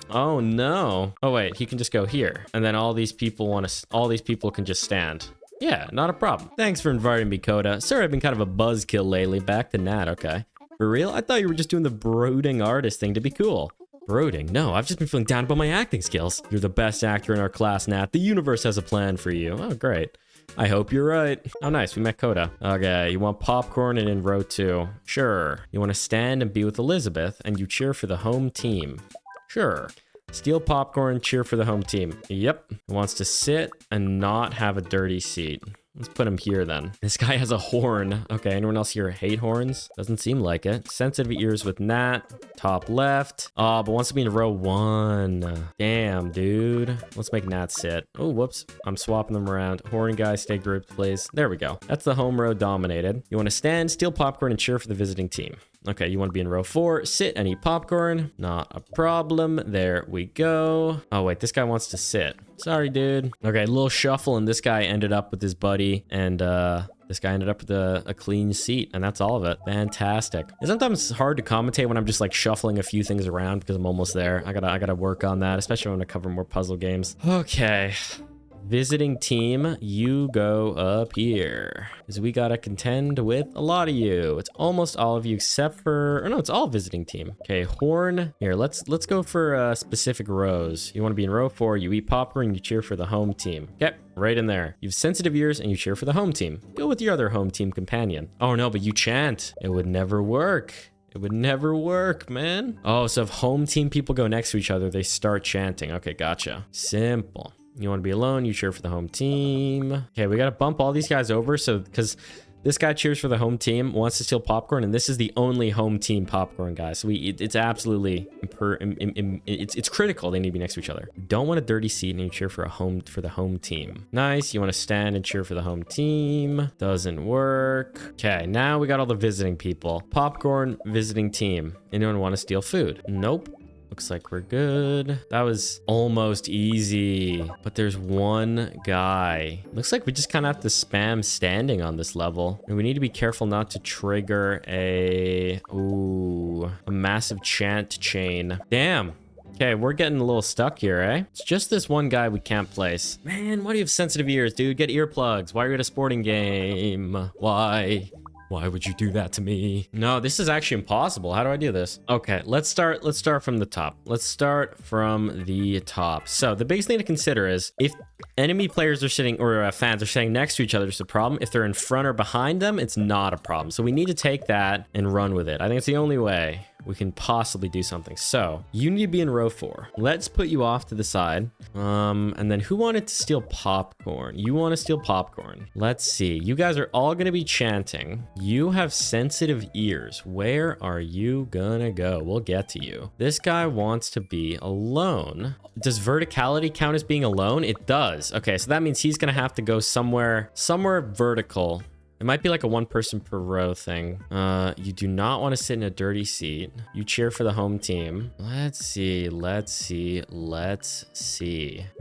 Oh, no. Oh, wait, he can just go here. And then all these people can just stand. Yeah, not a problem. Thanks for inviting me, Coda. Sorry, I've been kind of a buzzkill lately. Back to Nat, okay. For real? I thought you were just doing the brooding artist thing to be cool. Brooding? No, I've just been feeling down about my acting skills. You're the best actor in our class, Nat. The universe has a plan for you. Oh, great. I hope you're right. Oh, nice. We met Coda. Okay, you want popcorn and in row 2. Sure. You want to stand and be with Elizabeth, and you cheer for the home team. Sure. Steal popcorn, cheer for the home team. Yep. Wants to sit and not have a dirty seat. Let's put him here then. This guy has a horn. Okay, anyone else here hate horns? Doesn't seem like it. Sensitive ears with Nat. Top left. Oh, but wants to be in row 1. Damn, dude. Let's make Nat sit. Oh, whoops. I'm swapping them around. Horn guy, stay grouped, please. There we go. That's the home row dominated. You want to stand, steal popcorn, and cheer for the visiting team. Okay, you want to be in row 4. Sit and eat popcorn. Not a problem. There we go. Oh, wait. This guy wants to sit. Sorry, dude. Okay, a little shuffle, and this guy ended up with his buddy, and this guy ended up with a clean seat, and that's all of it. Fantastic. And sometimes it's hard to commentate when I'm just like shuffling a few things around because I'm almost there. I gotta work on that, especially when I cover more puzzle games. Okay. Visiting team, you go up here. Because we gotta contend with a lot of you. It's almost all of you except for... Or no, it's all visiting team. Okay, horn. Here, let's go for specific rows. You want to be in row 4, you eat popcorn, you cheer for the home team. Okay, right in there. You have sensitive ears and you cheer for the home team. Go with your other home team companion. Oh no, but you chant. It would never work. It would never work, man. Oh, so if home team people go next to each other, they start chanting. Okay, gotcha. Simple. You want to be alone, you cheer for the home team. Okay, we got to bump all these guys over. So, because this guy cheers for the home team, wants to steal popcorn, and this is the only home team popcorn guy. So it's absolutely, it's critical they need to be next to each other. You don't want a dirty seat, and you cheer for the home team. Nice. You want to stand and cheer for the home team. Doesn't work. Okay, now we got all the visiting people. Popcorn, visiting team. Anyone want to steal food? Nope. Looks like we're good. That was almost easy, but there's one guy. Looks like we just kind of have to spam standing on this level. And we need to be careful not to trigger a massive chant chain. Damn. Okay, we're getting a little stuck here, eh? It's just this one guy we can't place. Man, why do you have sensitive ears, dude? Get earplugs. Why are you at a sporting game? Why? Why would you do that to me? No, this is actually impossible. How do I do this? Okay, let's start from the top. Let's start from the top. So the biggest thing to consider is if enemy players are sitting, or fans are sitting next to each other, it's a problem. If they're in front or behind them, it's not a problem. So we need to take that and run with it. I think it's the only way we can possibly do something. So you need to be in row 4. Let's put you off to the side. And then who wanted to steal popcorn? You want to steal popcorn. Let's see. You guys are all going to be chanting. You have sensitive ears. Where are you gonna go? We'll get to you. This guy wants to be alone. Does verticality count as being alone? It does. Okay, so that means he's gonna have to go somewhere vertical. It might be like a 1 person per row thing. You do not want to sit in a dirty seat. You cheer for the home team. Let's see. I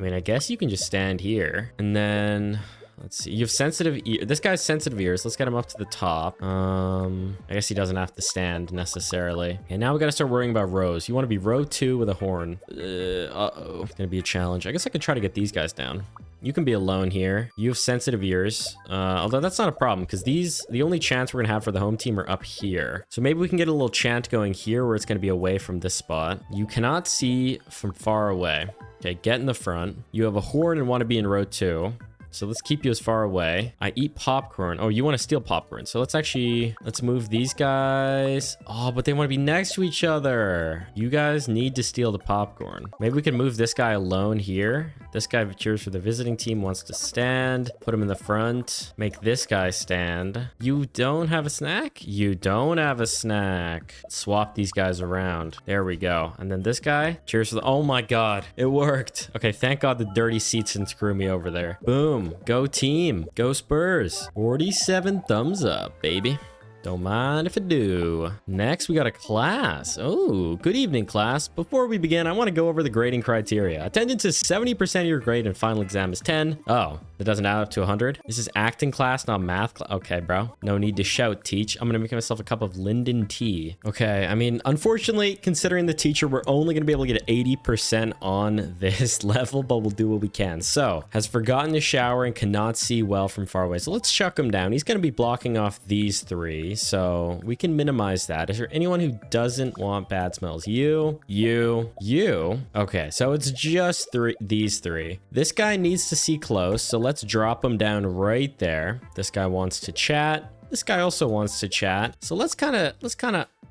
mean, I guess you can just stand here. And then, let's see. You have sensitive ears. This guy's sensitive ears. Let's get him up to the top. I guess he doesn't have to stand necessarily. Okay, now we got to start worrying about rows. You want to be row 2 with a horn. Uh-oh. It's going to be a challenge. I guess I could try to get these guys down. You can be alone here. You have sensitive ears. Although that's not a problem because the only chants we're gonna have for the home team are up here. So maybe we can get a little chant going here where it's gonna be away from this spot. You cannot see from far away. Okay, get in the front. You have a horn and want to be in row 2. So let's keep you as far away. I eat popcorn. Oh, you want to steal popcorn. So let's move these guys. Oh, but they want to be next to each other. You guys need to steal the popcorn. Maybe we can move this guy alone here. This guy cheers for the visiting team, wants to stand. Put him in the front. Make this guy stand. You don't have a snack? You don't have a snack. Swap these guys around. There we go. And then this guy cheers for the... Oh my God, it worked. Okay, thank God the dirty seats didn't screw me over there. Boom. Go team. Go Spurs. 47 thumbs up, baby. Don't mind if I do. Next, we got a class. Oh, good evening, class. Before we begin, I want to go over the grading criteria. Attendance is 70% of your grade and final exam is 10. Oh, that doesn't add up to 100. This is acting class, not math class. Okay, bro. No need to shout, teach. I'm going to make myself a cup of Linden tea. Okay, I mean, unfortunately, considering the teacher, we're only going to be able to get 80% on this level, but we'll do what we can. So, has forgotten to shower and cannot see well from far away. So let's chuck him down. He's going to be blocking off these three. So we can minimize that. Is there anyone who doesn't want bad smells? You. Okay, so it's just these three. This guy needs to see close, so let's drop him down right there. This guy wants to chat. This guy also wants to chat. So let's kind of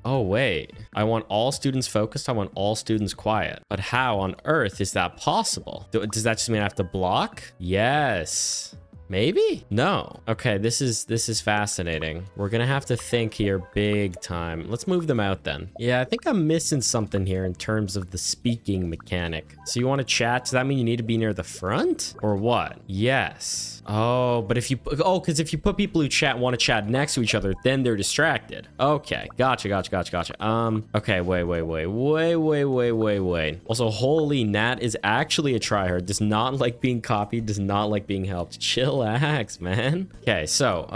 oh, wait. I want all students focused. I want all students quiet. But how on earth is that possible? Does that just mean I have to block? Yes. Maybe? No. Okay, this is fascinating. We're gonna have to think here big time. Let's move them out then. Yeah, I think I'm missing something here in terms of the speaking mechanic. So you want to chat? Does that mean you need to be near the front? Or what? Yes. Oh, but if you... Oh, because if you put people who want to chat next to each other, then they're distracted. Okay, gotcha. Okay, wait. Also, holy, Nat is actually a tryhard. Does not like being copied, does not like being helped. Chillax, man. Okay, so,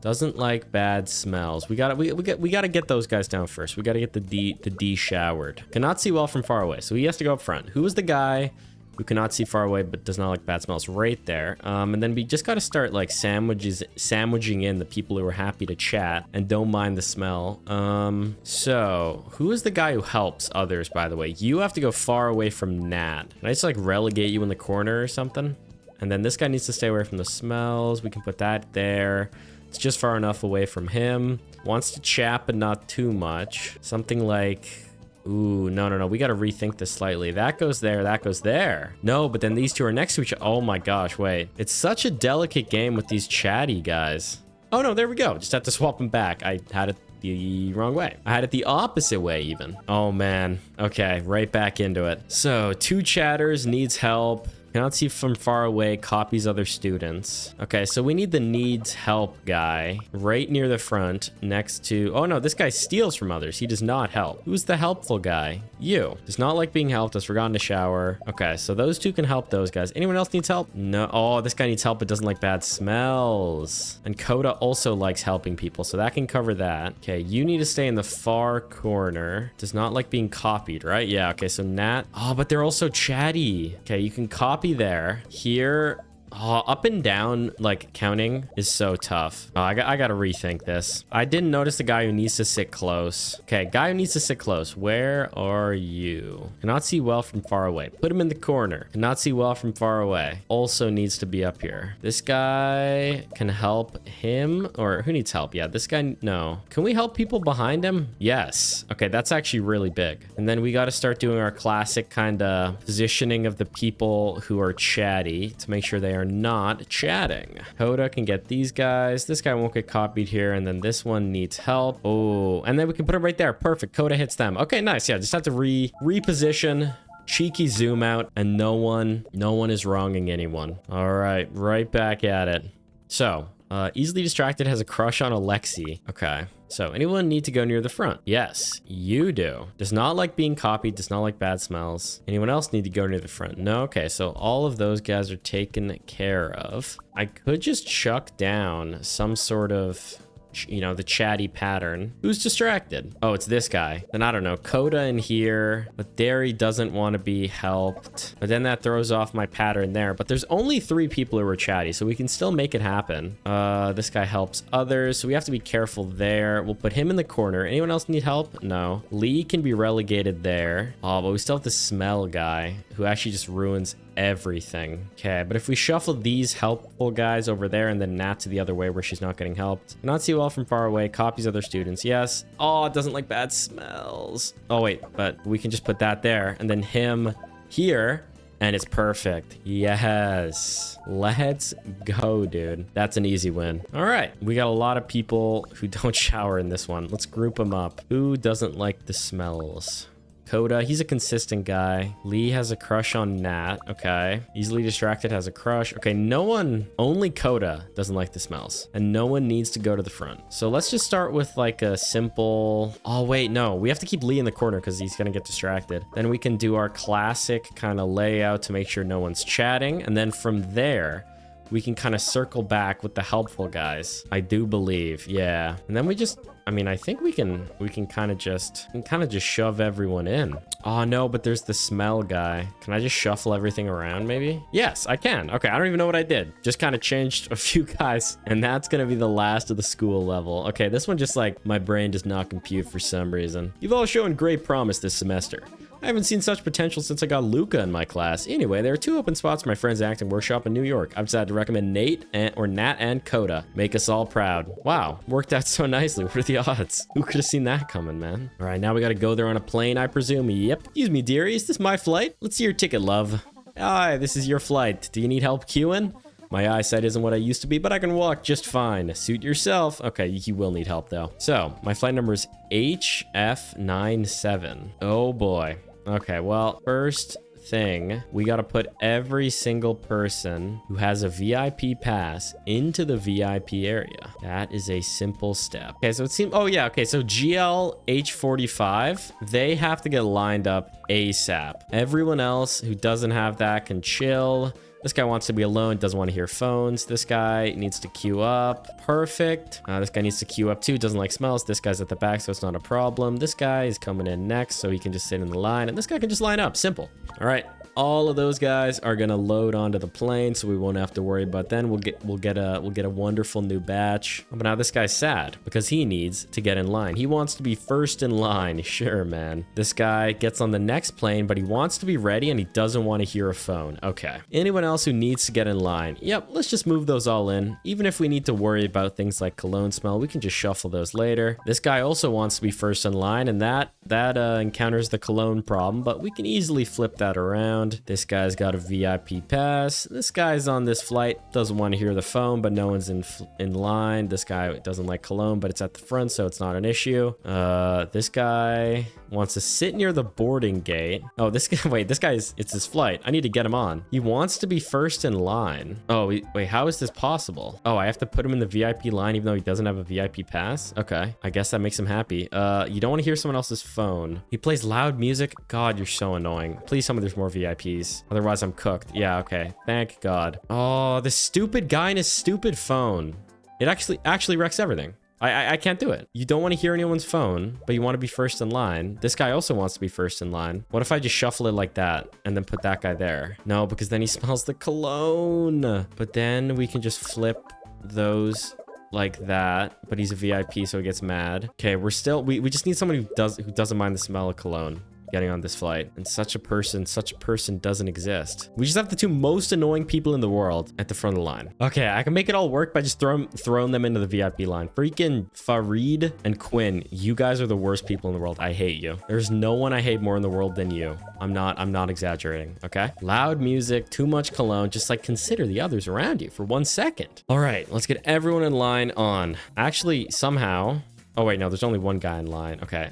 doesn't like bad smells. We gotta get those guys down first. We gotta get the D showered. Cannot see well from far away, so he has to go up front. Who is the guy who cannot see far away but does not like bad smells? Right there. And then we just got to start like sandwiching in the people who are happy to chat and don't mind the smell. So who is the guy who helps others, by the way? You have to go far away from Nat. Can I just like relegate you in the corner or something? And then this guy needs to stay away from the smells. We can put that there. It's just far enough away from him. Wants to chat, but not too much. Something like... Ooh, no. We got to rethink this slightly. That goes there. That goes there. No, but then these two are next to each other. Oh my gosh, wait. It's such a delicate game with these chatty guys. Oh no, there we go. Just have to swap them back. I had it the wrong way. I had it the opposite way even. Oh man. Okay, right back into it. So, two chatters, needs help. Cannot see from far away, copies other students. Okay, so we need the needs help guy right near the front next to... Oh no, this guy steals from others. He does not help. Who's the helpful guy? You. Does not like being helped, has forgotten to shower. Okay, so those two can help those guys. Anyone else needs help? No. Oh, this guy needs help but doesn't like bad smells. And Coda also likes helping people, so that can cover that. Okay, you need to stay in the far corner. Does not like being copied, right? Yeah, okay, so Nat... Oh, but they're also chatty. Okay, you can copy there. Here, up and down, like, counting is so tough. Oh, I gotta rethink this. I didn't notice the guy who needs to sit close. Okay, guy who needs to sit close. Where are you? Cannot see well from far away. Put him in the corner. Cannot see well from far away. Also needs to be up here. This guy can help him, or who needs help? Yeah, this guy, no. Can we help people behind him? Yes. Okay, that's actually really big. And then we got to start doing our classic kind of positioning of the people who are chatty to make sure they are not chatting. Coda can get these guys. This guy won't get copied here. And then this one needs help. Oh, and then we can put it right there. Perfect. Coda hits them. Okay, nice. Yeah, just have to reposition. Cheeky zoom out, and no one is wronging anyone. All right, right back at it. So, easily distracted, has a crush on Alexi. Okay. So, anyone need to go near the front? Yes, you do. Does not like being copied, does not like bad smells. Anyone else need to go near the front? No, okay, so all of those guys are taken care of. I could just chuck down some sort of... you know, the chatty pattern. Who's distracted? Oh, it's this guy. Then I don't know, Coda in here, but Derry doesn't want to be helped. But then that throws off my pattern there. But there's only 3 people who are chatty, so we can still make it happen. This guy helps others, so we have to be careful there. We'll put him in the corner. Anyone else need help? No. Lee can be relegated there. Oh, but we still have the smell guy, who actually just ruins everything. Okay, but if we shuffle these helpful guys over there and then Nat to the other way where she's not getting helped. Cannot see well from far away. Copies other students. Yes. Oh, it doesn't like bad smells. Oh, wait, but we can just put that there and then him here. And it's perfect. Yes. Let's go, dude. That's an easy win. All right. We got a lot of people who don't shower in this one. Let's group them up. Who doesn't like the smells? Coda, he's a consistent guy. Lee has a crush on Nat. Okay. Easily distracted, has a crush. Okay, no one, only Coda doesn't like the smells. And no one needs to go to the front. So let's just start with like a simple... Oh, wait, no. We have to keep Lee in the corner because he's going to get distracted. Then we can do our classic kind of layout to make sure no one's chatting. And then from there... we can kind of circle back with the helpful guys. I do believe, yeah. And then we just, I mean, I think we can kind of just shove everyone in. Oh no, but there's the smell guy. Can I just shuffle everything around maybe? Yes, I can. Okay, I don't even know what I did. Just kind of changed a few guys and that's gonna be the last of the school level. Okay, this one just like, my brain does not compute for some reason. You've all shown great promise this semester. I haven't seen such potential since I got Luca in my class. Anyway, there are 2 open spots for my friend's acting workshop in New York. I've decided to recommend Nat and Coda. Make us all proud. Wow, worked out so nicely. What are the odds? Who could have seen that coming, man? All right, now we got to go there on a plane, I presume. Yep. Excuse me, dearie. Is this my flight? Let's see your ticket, love. Hi, this is your flight. Do you need help queuing? My eyesight isn't what I used to be, but I can walk just fine. Suit yourself. Okay, you will need help, though. So, my flight number is HF97. Oh, boy. Okay, well, first thing, we got to put every single person who has a VIP pass into the VIP area. That is a simple step. Okay, so it seems, oh yeah, okay, so GL H45, they have to get lined up ASAP. Everyone else who doesn't have that can chill. This guy wants to be alone, doesn't want to hear phones. This guy needs to queue up. Perfect. This guy needs to queue up too, doesn't like smells. This guy's at the back, so it's not a problem. This guy is coming in next, so he can just sit in the line. And this guy can just line up. Simple. All right. All of those guys are gonna load onto the plane, so we won't have to worry about then. We'll get a wonderful new batch. But now this guy's sad because he needs to get in line. He wants to be first in line. Sure, man. This guy gets on the next plane, but he wants to be ready and he doesn't want to hear a phone. Okay. Anyone else who needs to get in line? Yep, let's just move those all in. Even if we need to worry about things like cologne smell, we can just shuffle those later. This guy also wants to be first in line, and that encounters the cologne problem, but we can easily flip that around. This guy's got a VIP pass. This guy's on this flight, doesn't want to hear the phone, but no one's in line. This guy doesn't like cologne, but it's at the front, so it's not an issue. This guy wants to sit near the boarding gate. Oh, this guy, wait, this guy's, it's his flight. I need to get him on. He wants to be first in line. Oh, wait, how is this possible? Oh, I have to put him in the VIP line even though he doesn't have a VIP pass? Okay, I guess that makes him happy. You don't want to hear someone else's phone. He plays loud music. God, you're so annoying. Please tell me there's more VIPs. Otherwise, I'm cooked. Yeah, okay. Thank God. Oh, this stupid guy and his stupid phone. It actually wrecks everything. I can't do it. You don't want to hear anyone's phone, but you want to be first in line. This guy also wants to be first in line. What if I just shuffle it like that and then put that guy there? No, because then he smells the cologne. But then we can just flip those like that, but he's a VIP, so he gets mad. Okay, we just need someone who doesn't mind the smell of cologne getting on this flight, and such a person doesn't exist. We just have the 2 most annoying people in the world at the front of the line. Okay, I can make it all work by just throwing them into the VIP line. Freaking Farid and Quinn, you guys are the worst people in the world. I hate you. There's no one I hate more in the world than you. I'm not exaggerating, okay? Loud music, too much cologne, just like consider the others around you for 1 second. All right, let's get everyone in line on. Actually, somehow, oh, wait, no, there's only 1 guy in line. Okay,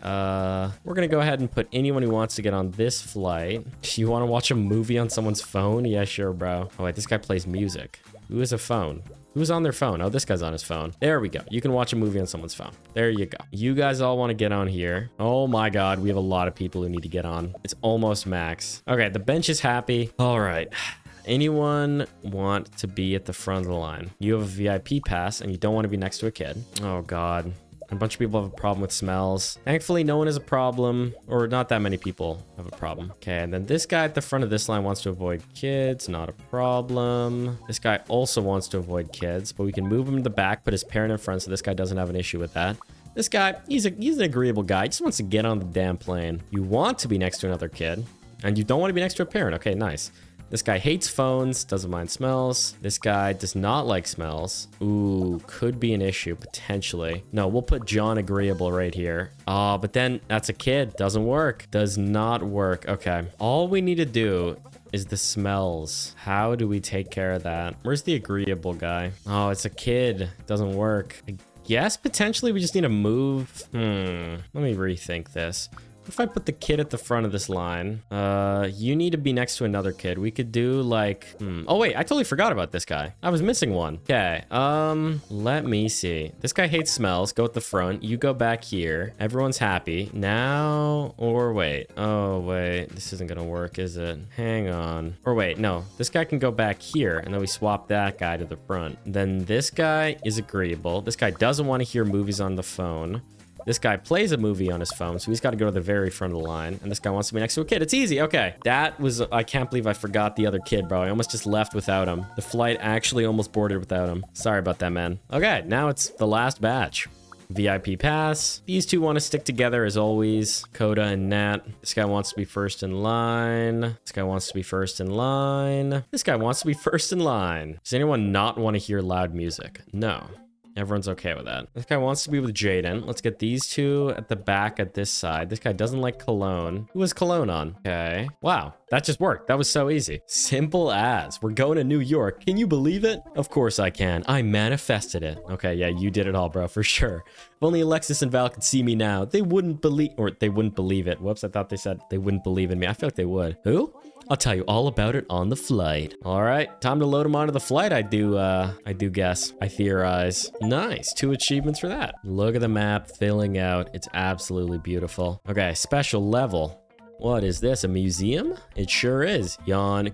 we're gonna go ahead and put anyone who wants to get on this flight. Do you want to watch a movie on someone's phone? Yeah, sure, bro. Oh, wait, this guy plays music. Who has a phone? Who's on their phone? Oh, this guy's on his phone. There we go. You can watch a movie on someone's phone. There you go. You guys all want to get on here. Oh my God, we have a lot of people who need to get on. It's almost max. Okay, the bench is happy. All right. Anyone want to be at the front of the line? You have a VIP pass and you don't want to be next to a kid. Oh God. A bunch of people have a problem with smells. Thankfully, no one has a problem, or not that many people have a problem. Okay, and then this guy at the front of this line wants to avoid kids. Not a problem. This guy also wants to avoid kids, but we can move him to the back, put his parent in front, so this guy doesn't have an issue with that. This guy, he's an agreeable guy. He just wants to get on the damn plane. You want to be next to another kid, and you don't want to be next to a parent. Okay, nice. This guy hates phones, doesn't mind smells. This guy does not like smells. Ooh, could be an issue, potentially. No, we'll put John Agreeable right here. Oh, but then that's a kid. Doesn't work. Does not work. Okay. All we need to do is the smells. How do we take care of that? Where's the agreeable guy? Oh, it's a kid. Doesn't work. I guess potentially we just need to move. Let me rethink this. If I put the kid at the front of this line, you need to be next to another kid. We could do like, oh wait, I totally forgot about this guy. I was missing one. Okay, let me see. This guy hates smells. Go at the front. You go back here. Everyone's happy. Now, or wait. Oh wait, this isn't gonna work, is it? Hang on. Or wait, no. This guy can go back here, and then we swap that guy to the front. Then this guy is agreeable. This guy doesn't want to hear movies on the phone. This guy plays a movie on his phone, so he's got to go to the very front of the line. And this guy wants to be next to a kid. It's easy. Okay. That was... I can't believe I forgot the other kid, bro. I almost just left without him. The flight actually almost boarded without him. Sorry about that, man. Okay. Now it's the last batch. VIP pass. These two want to stick together as always. Coda and Nat. This guy wants to be first in line. This guy wants to be first in line. This guy wants to be first in line. Does anyone not want to hear loud music? No. Everyone's okay with that. This guy wants to be with Jaden. Let's get these two at the back at this side. This guy doesn't like cologne. Who is cologne on? Okay. Wow. That just worked. That was so easy. Simple as. We're going to New York. Can you believe it? Of course I can. I manifested it. Okay, yeah, you did it all, bro, for sure. If only Alexis and Val could see me now, they wouldn't believe it. Whoops, I thought they said they wouldn't believe in me. I feel like they would. Who? I'll tell you all about it on the flight. All right, time to load them onto the flight. I do guess. I theorize. Nice, 2 achievements for that. Look at the map filling out. It's absolutely beautiful. Okay, special level. What is this, a museum? It sure is. Yawn,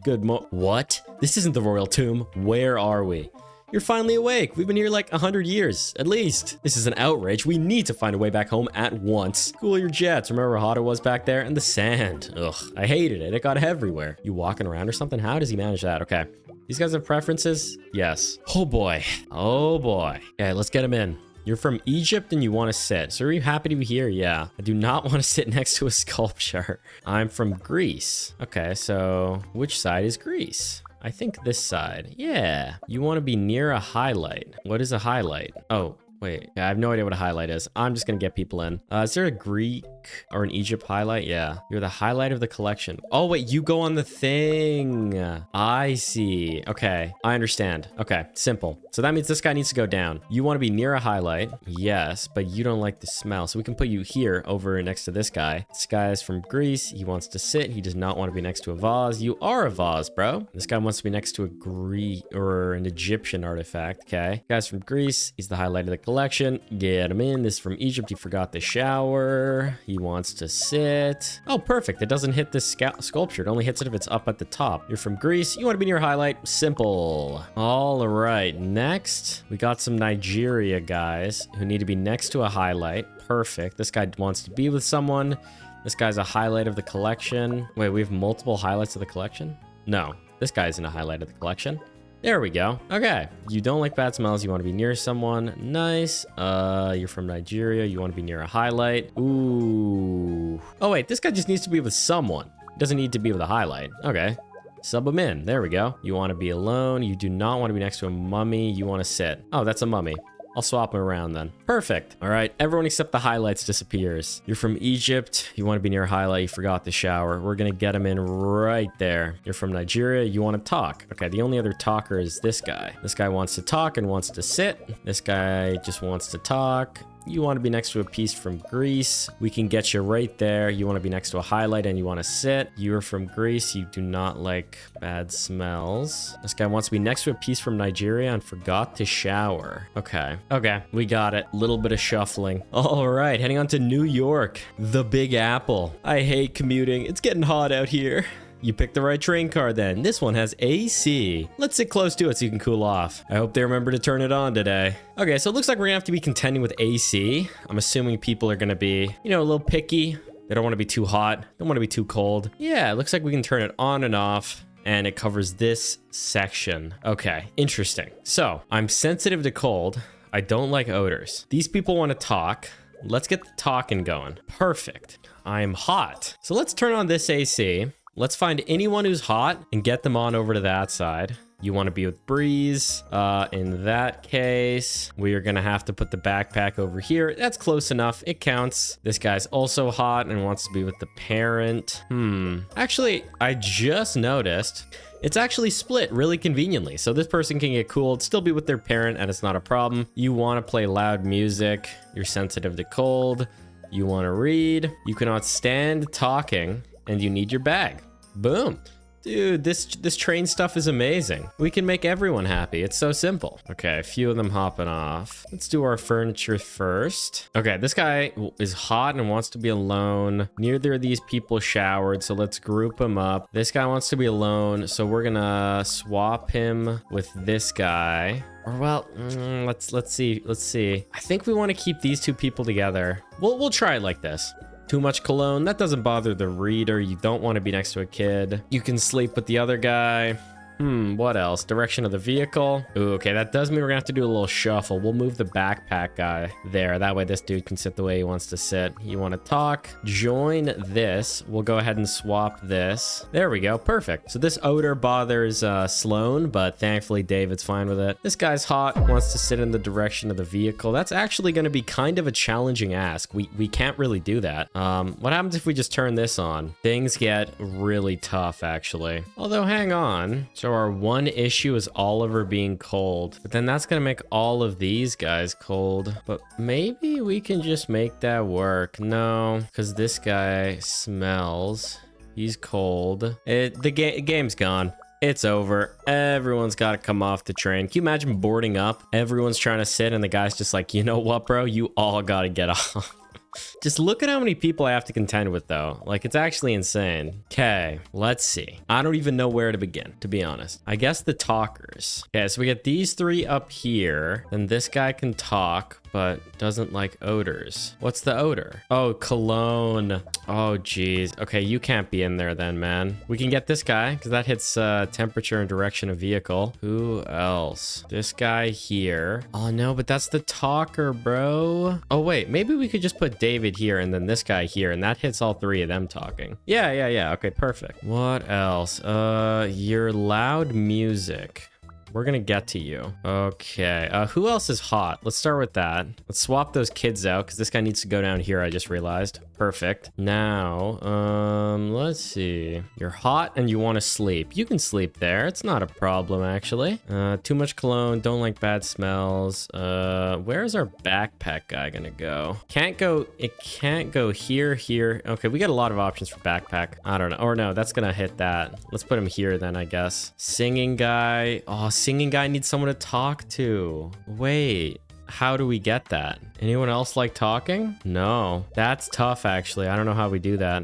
what? This isn't the Royal Tomb. Where are we? You're finally awake. We've been here like 100 years, at least. This is an outrage. We need to find a way back home at once. Cool your jets. Remember how hot it was back there? And the sand. Ugh, I hated it. It got everywhere. You walking around or something? How does he manage that? Okay. These guys have preferences? Yes. Oh boy. Oh boy. Okay, let's get him in. You're from Egypt and you want to sit. So are you happy to be here? Yeah. I do not want to sit next to a sculpture. I'm from Greece. Okay, so which side is Greece? I think this side. Yeah. You want to be near a highlight. What is a highlight? Oh, wait. Yeah, I have no idea what a highlight is. I'm just going to get people in. Is there a Greek or an Egypt highlight? Yeah. You're the highlight of the collection. Oh, wait. You go on the thing. I see. Okay. I understand. Okay. Simple. So that means this guy needs to go down. You want to be near a highlight. Yes, but you don't like the smell. So we can put you here over next to this guy. This guy is from Greece. He wants to sit. He does not want to be next to a vase. You are a vase, bro. This guy wants to be next to a Greek or an Egyptian artifact. Okay. Guy's from Greece. He's the highlight of the collection. Get him in. This is from Egypt. He forgot the shower. He wants to sit. Oh, perfect. It doesn't hit this sculpture. It only hits it if it's up at the top. You're from Greece. You want to be near highlight. Simple. All right. Next, we got some Nigeria guys who need to be next to a highlight. Perfect. This guy wants to be with someone. This guy's a highlight of the collection. Wait, we have multiple highlights of the collection? No, this guy isn't a highlight of the collection. There we go. Okay. You don't like bad smells. You want to be near someone. Nice. You're from Nigeria. You want to be near a highlight. Ooh. Oh, wait. This guy just needs to be with someone. He doesn't need to be with a highlight. Okay. Sub him in. There we go. You want to be alone. You do not want to be next to a mummy. You want to sit. Oh, that's a mummy. I'll swap them around then. Perfect. All right. Everyone except the highlights disappears. You're from Egypt. You want to be near a highlight. You forgot the shower. We're going to get him in right there. You're from Nigeria. You want to talk. Okay. The only other talker is this guy. This guy wants to talk and wants to sit. This guy just wants to talk. You want to be next to a piece from Greece. We can get you right there. You want to be next to a highlight and you want to sit. You're from Greece. You do not like bad smells. This guy wants to be next to a piece from Nigeria and forgot to shower. Okay. Okay. We got it. Little bit of shuffling. All right. Heading on to New York. The Big Apple. I hate commuting. It's getting hot out here. You picked the right train car then. This one has AC. Let's sit close to it so you can cool off. I hope they remember to turn it on today. Okay, so it looks like we're gonna have to be contending with AC. I'm assuming people are gonna be, a little picky. They don't want to be too hot. Don't want to be too cold. Yeah, it looks like we can turn it on and off. And it covers this section. Okay, interesting. So, I'm sensitive to cold. I don't like odors. These people want to talk. Let's get the talking going. Perfect. I'm hot. So let's turn on this AC. Let's find anyone who's hot and get them on over to that side. You want to be with Breeze. In that case, we are going to have to put the backpack over here. That's close enough. It counts. This guy's also hot and wants to be with the parent. Actually, I just noticed it's actually split really conveniently. So this person can get cooled, still be with their parent, and it's not a problem. You want to play loud music. You're sensitive to cold. You want to read. You cannot stand talking, and you need your bag. Boom. Dude, this train stuff is amazing. We can make everyone happy. It's so simple. Okay, a few of them hopping off. Let's do our furniture first. Okay, this guy is hot and wants to be alone. Neither of these people showered, so let's group them up. This guy wants to be alone, so we're gonna swap him with this guy. Or well, let's see. I think we want to keep these two people together. We'll try it like this. Too much cologne, that doesn't bother the reader. You don't want to be next to a kid. You can sleep with the other guy. What else? Direction of the vehicle. Ooh, okay, that does mean we're gonna have to do a little shuffle. We'll move the backpack guy there. That way this dude can sit the way he wants to sit. You want to talk? Join this. We'll go ahead and swap this. There we go. Perfect. So this odor bothers Sloan, but thankfully David's fine with it. This guy's hot, wants to sit in the direction of the vehicle. That's actually going to be kind of a challenging ask. We can't really do that. What happens if we just turn this on? Things get really tough, actually. Although, hang on. So our one issue is Oliver being cold, but then that's gonna make all of these guys cold. But maybe we can just make that work. No, because this guy smells. He's cold. The game's gone. It's over. Everyone's got to come off the train. Can you imagine boarding up? Everyone's trying to sit and the guy's just like, you know what, bro? You all got to get off. Just look at how many people I have to contend with, though. Like, it's actually insane. Okay, let's see. I don't even know where to begin, to be honest. I guess the talkers. Okay, so we get these three up here. Then this guy can talk, but doesn't like odors. What's the odor? Oh, cologne. Oh, geez. Okay, you can't be in there then, man. We can get this guy, because that hits temperature and direction of vehicle. Who else? This guy here. Oh, no, but that's the talker, bro. Oh, wait. Maybe we could just put David here and then this guy here, and that hits all three of them talking. Yeah. Okay, perfect. What else? Your loud music. We're gonna get to you. Okay, who else is hot? Let's start with that. Let's swap those kids out because this guy needs to go down here, I just realized. Perfect. Now, let's see. You're hot and you want to sleep. You can sleep there. It's not a problem, actually. Too much cologne. Don't like bad smells. Where's our backpack guy gonna go? It can't go here. Okay, we got a lot of options for backpack. I don't know. Or no, that's gonna hit that. Let's put him here then, I guess. Singing guy. Oh, singing guy needs someone to talk to. Wait. How do we get that? Anyone else like talking? No. That's tough, actually. I don't know how we do that.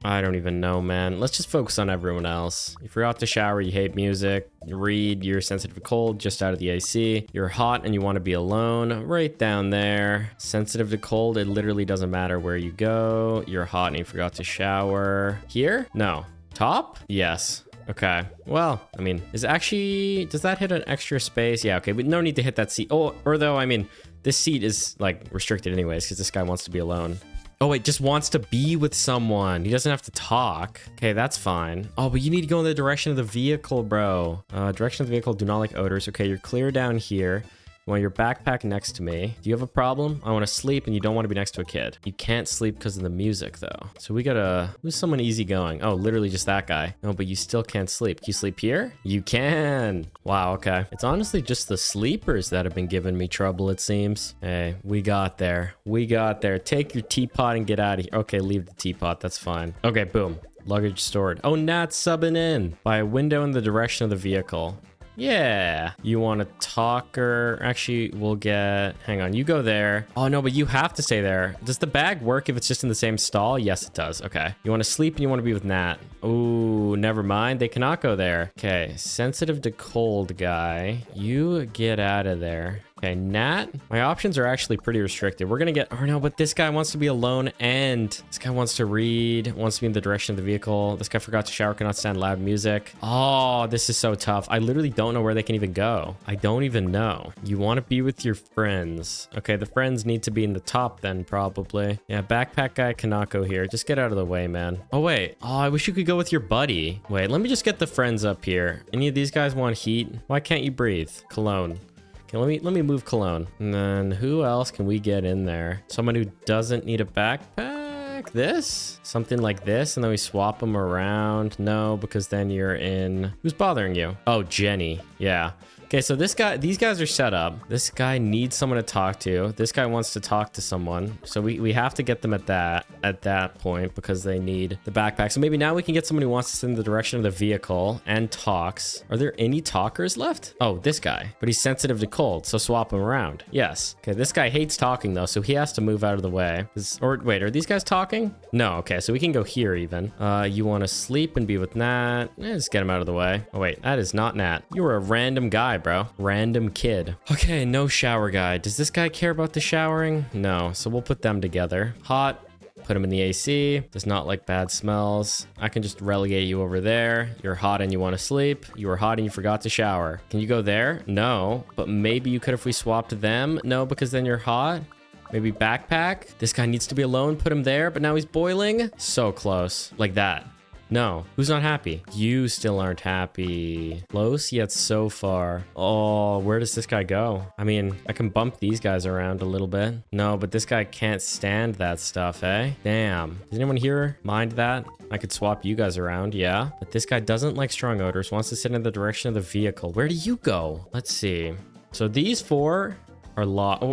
I don't even know, man. Let's just focus on everyone else. You forgot to shower, you hate music. You read, you're sensitive to cold, just out of the AC. You're hot and you want to be alone. Right down there. Sensitive to cold, it literally doesn't matter where you go. You're hot and you forgot to shower. Here? No. Top? Yes. Okay, well, I mean, does that hit an extra space? Yeah, okay, we no need to hit that seat. Oh, or though, I mean, this seat is, like, restricted anyways, because this guy wants to be alone. Oh, wait, just wants to be with someone. He doesn't have to talk. Okay, that's fine. Oh, but you need to go in the direction of the vehicle, bro. Direction of the vehicle, do not like odors. Okay, you're clear down here. You want your backpack next to me. Do you have a problem? I want to sleep and you don't want to be next to a kid. You can't sleep because of the music though. So we gotta, who's someone easygoing? Oh, literally just that guy. No, but you still can't sleep. Can you sleep here? You can. Wow, okay. It's honestly just the sleepers that have been giving me trouble, it seems. Hey, we got there. Take your teapot and get out of here. Okay, leave the teapot. That's fine. Okay, boom. Luggage stored. Oh, Nat's subbing in by a window in the direction of the vehicle. Yeah. You want a talker? Actually, we'll get... Hang on, you go there. Oh, no, but you have to stay there. Does the bag work if it's just in the same stall? Yes, it does. Okay. You want to sleep and you want to be with Nat. Ooh, never mind. They cannot go there. Okay, sensitive to cold guy. You get out of there. Okay, Nat. My options are actually pretty restricted. We're gonna get... Oh, no, but this guy wants to be alone, and this guy wants to read, wants to be in the direction of the vehicle. This guy forgot to shower, cannot stand loud music. Oh, this is so tough. I literally don't know where they can even go. I don't even know. You want to be with your friends. Okay, the friends need to be in the top then, probably. Yeah, backpack guy cannot go here. Just get out of the way, man. Oh, wait. Oh, I wish you could go with your buddy. Wait, let me just get the friends up here. Any of these guys want heat? Why can't you breathe? Cologne. Okay, let me move Cologne. And then who else can we get in there? Someone who doesn't need a backpack? This? Something like this, and then we swap them around. No, because then you're in... Who's bothering you? Oh, Jenny. Yeah. Okay, so these guys are set up. This guy needs someone to talk to. This guy wants to talk to someone. So we have to get them at that point because they need the backpack. So maybe now we can get someone who wants to sit in the direction of the vehicle and talks. Are there any talkers left? Oh, this guy. But he's sensitive to cold, so swap him around. Yes. Okay, this guy hates talking though, so he has to move out of the way. Or wait, are these guys talking? No, okay, so we can go here even. You want to sleep and be with Nat. Just get him out of the way. Oh wait, that is not Nat. You are a random guy, bro. Random kid. Okay, no shower guy. Does this guy care about the showering? No, so we'll put them together. Hot. Put him in the AC. Does not like bad smells. I can just relegate you over there. You're hot and you want to sleep. You were hot and you forgot to shower. Can you go there? No, but maybe you could if we swapped them. No, because then you're hot. Maybe backpack. This guy needs to be alone. Put him there, but now he's boiling. So close. Like that. No. Who's not happy? You still aren't happy. Close yet so far. Oh, where does this guy go? I mean, I can bump these guys around a little bit. No, but this guy can't stand that stuff, eh? Damn. Does anyone here mind that? I could swap you guys around, yeah. But this guy doesn't like strong odors, wants to sit in the direction of the vehicle. Where do you go? Let's see. So these four... are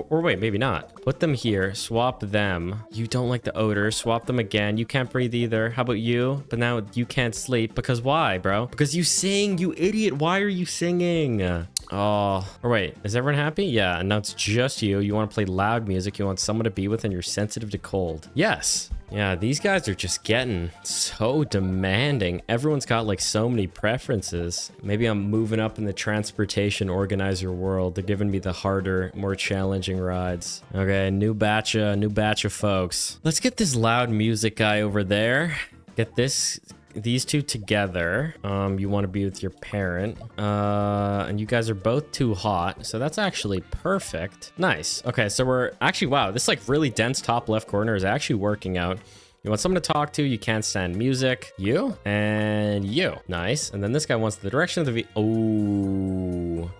or wait, maybe not. Put them here, swap them. You don't like the odor, swap them again. You can't breathe either. How about you? But now you can't sleep because why, bro? Because you sing, you idiot. Why are you singing? Oh, or wait, is everyone happy? Yeah, and now it's just you. You want to play loud music. You want someone to be with and you're sensitive to cold. Yes. Yeah, these guys are just getting so demanding. Everyone's got like so many preferences. Maybe I'm moving up in the transportation organizer world. They're giving me the harder, more challenging rides. Okay, new batch of folks. Let's get this loud music guy over there. Get these two together. You want to be with your parent. And you guys are both too hot. So that's actually perfect. Nice. Okay, so we're actually, wow, this like really dense top left corner is actually working out. You want someone to talk to, you can't stand music. You and you. Nice. And then this guy wants the direction of the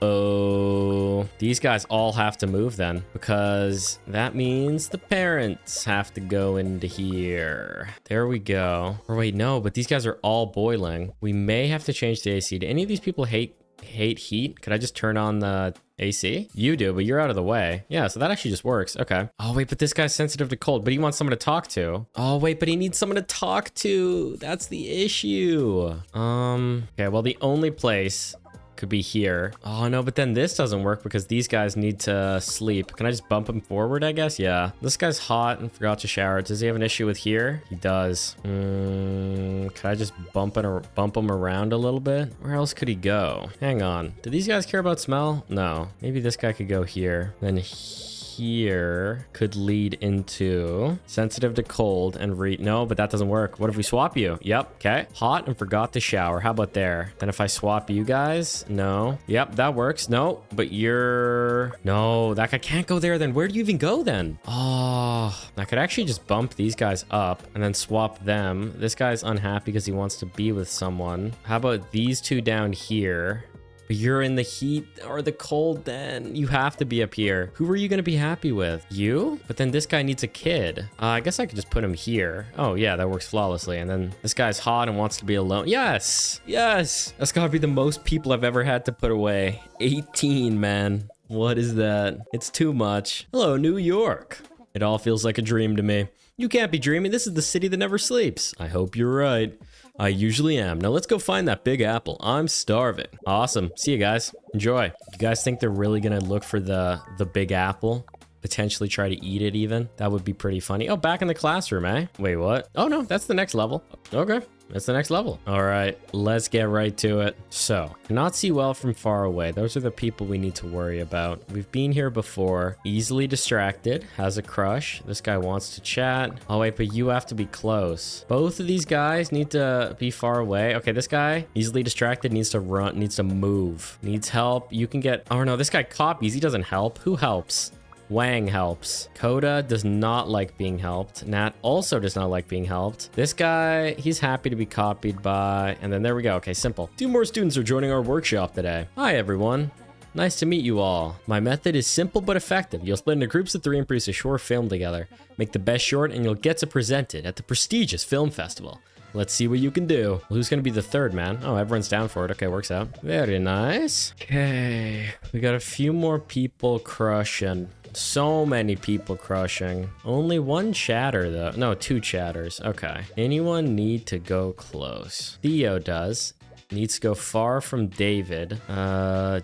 Oh. These guys all have to move then, because that means the parents have to go into here. There we go. Or wait, no, but these guys are all boiling. We may have to change the AC. Do any of these people hate heat? Could I just turn on the AC? You do, but you're out of the way. Yeah, so that actually just works. Okay. Oh, wait, but this guy's sensitive to cold, but he wants someone to talk to. Oh, wait, but he needs someone to talk to. That's the issue. Okay, well, the only place could be here. Oh, no, but then this doesn't work because these guys need to sleep. Can I just bump him forward, I guess? Yeah. This guy's hot and forgot to shower. Does he have an issue with here? He does. Can I just bump him around a little bit? Where else could he go? Hang on. Do these guys care about smell? No. Maybe this guy could go here. Then here could lead into sensitive to cold and no, but that doesn't work. What if we swap you? Yep. Okay. Hot and forgot to shower. How about there? Then if I swap you guys? No. Yep, that works. No, but no, that guy can't go there. Then where do you even go then? Oh, I could actually just bump these guys up and then swap them. This guy's unhappy because he wants to be with someone. How about these two down here? But you're in the heat or the cold then. You have to be up here. Who are you going to be happy with? You? But then this guy needs a kid. I guess I could just put him here. Oh, yeah, that works flawlessly. And then this guy's hot and wants to be alone. Yes. Yes. That's got to be the most people I've ever had to put away. 18, man. What is that? It's too much. Hello, New York. It all feels like a dream to me. You can't be dreaming. This is the city that never sleeps. I hope you're right. I usually am. Now let's go find that big apple. I'm starving. Awesome. See you guys. Enjoy. You guys think they're really gonna look for the big apple? Potentially try to eat it even? That would be pretty funny. Oh, back in the classroom, eh? Wait, what? Oh no, that's the next level. Okay. It's the next level. All right, let's get right to it. So, cannot see well from far away. Those are the people we need to worry about. We've been here before. Easily distracted, has a crush. This guy wants to chat. Oh wait, but you have to be close. Both of these guys need to be far away. Okay, this guy, easily distracted, needs to run, needs to move, needs help. You can get, oh no, this guy copies. He doesn't help. Who helps? Wang helps. Coda does not like being helped. Nat also does not like being helped. This guy, he's happy to be copied by, and then there we go. Okay, simple. 2 more students are joining our workshop today. Hi, everyone. Nice to meet you all. My method is simple but effective. You'll split into groups of 3 and produce a short film together. Make the best short and you'll get to present it at the prestigious film festival. Let's see what you can do. Well, who's gonna be the 3rd man? Oh, everyone's down for it. Okay, works out. Very nice. Okay, we got a few more people crushing. So many people crushing. Only 1 chatter though. No, 2 chatters. Okay. Anyone need to go close? Theo does. Needs to go far from David.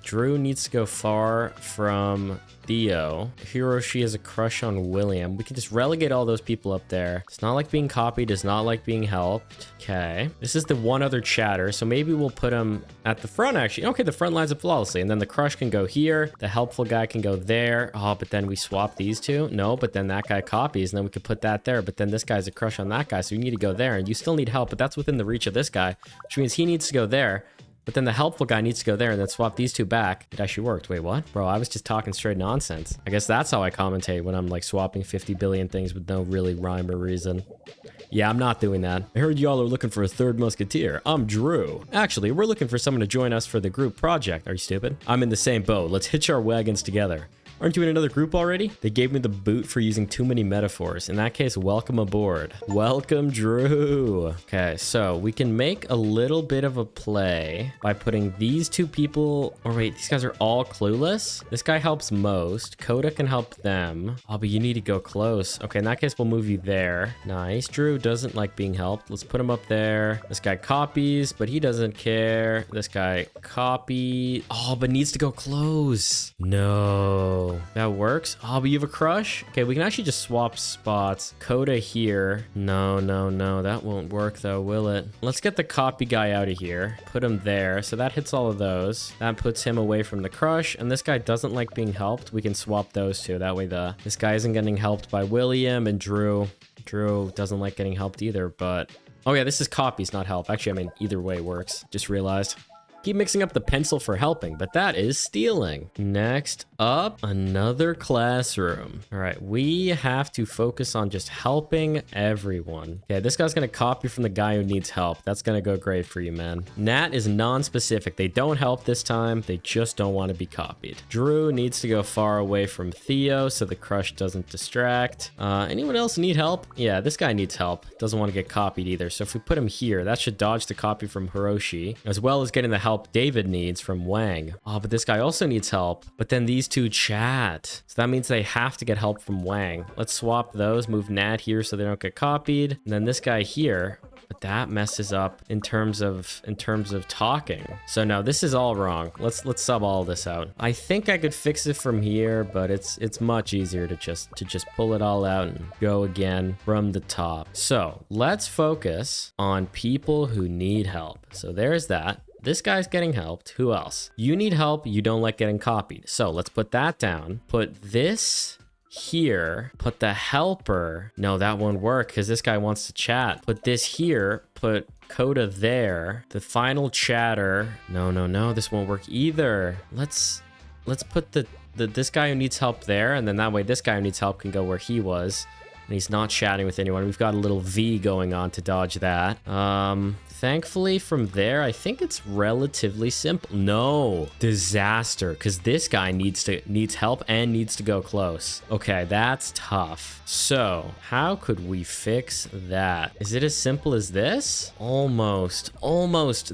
Drew needs to go far from Theo. Hiroshi has a crush on William. We can just relegate all those people up there. It's not like being copied. Does not like being helped. Okay. This is the 1 other chatter. So maybe we'll put him at the front actually. Okay, the front lines up flawlessly. And then the crush can go here. The helpful guy can go there. Oh, but then we swap these 2. No, but then that guy copies and then we could put that there. But then this guy's a crush on that guy. So you need to go there and you still need help, but that's within the reach of this guy, which means he needs to go there. But then the helpful guy needs to go there and then swap these 2 back. It actually worked. Wait, what? Bro, I was just talking straight nonsense. I guess that's how I commentate when I'm like swapping 50 billion things with no really rhyme or reason. Yeah, I'm not doing that. I heard y'all are looking for a 3rd musketeer. I'm Drew. Actually, we're looking for someone to join us for the group project. Are you stupid? I'm in the same boat. Let's hitch our wagons together. Aren't you in another group already? They gave me the boot for using too many metaphors. In that case, welcome aboard. Welcome, Drew. Okay, so we can make a little bit of a play by putting these 2 people... Oh, wait, these guys are all clueless? This guy helps most. Coda can help them. Oh, but you need to go close. Okay, in that case, we'll move you there. Nice. Drew doesn't like being helped. Let's put him up there. This guy copies, but he doesn't care. This guy copy. Oh, but needs to go close. No. That works. Oh, but you have a crush? Okay, we can actually just swap spots. Coda here. No, that won't work though, will it? Let's get the copy guy out of here. Put him there. So that hits all of those. That puts him away from the crush. And this guy doesn't like being helped. We can swap those 2. That way this guy isn't getting helped by William and Drew. Drew doesn't like getting helped either, but... Oh yeah, this is copies, not help. Actually, I mean, either way works. Just realized. Keep mixing up the pencil for helping, but that is stealing. Next up, another classroom. All right, we have to focus on just helping everyone. Okay, this guy's gonna copy from the guy who needs help. That's gonna go great for you, man. Nat is non-specific. They don't help this time. They just don't want to be copied. Drew needs to go far away from Theo so the crush doesn't distract. Anyone else need help? Yeah, this guy needs help. Doesn't want to get copied either. So if we put him here, that should dodge the copy from Hiroshi, as well as getting the help David needs from Wang. Oh, but this guy also needs help. But then these 2 chat. So that means they have to get help from Wang. Let's swap those, move Nat here so they don't get copied. And then this guy here. But that messes up in terms of talking. So no, this is all wrong. Let's sub all this out. I think I could fix it from here, but it's much easier to just pull it all out and go again from the top. So let's focus on people who need help. So there's that. This guy's getting helped. Who else? You need help. You don't like getting copied. So let's put that down. Put this here. Put the helper. No, that won't work because this guy wants to chat. Put this here. Put Coda there. The final chatter. No. This won't work either. Let's put this guy who needs help there. And then that way this guy who needs help can go where he was. And he's not chatting with anyone. We've got a little V going on to dodge that. Thankfully, from there, I think it's relatively simple. No, disaster, because this guy needs help and needs to go close. Okay, that's tough. So, how could we fix that? Is it as simple as this? Almost.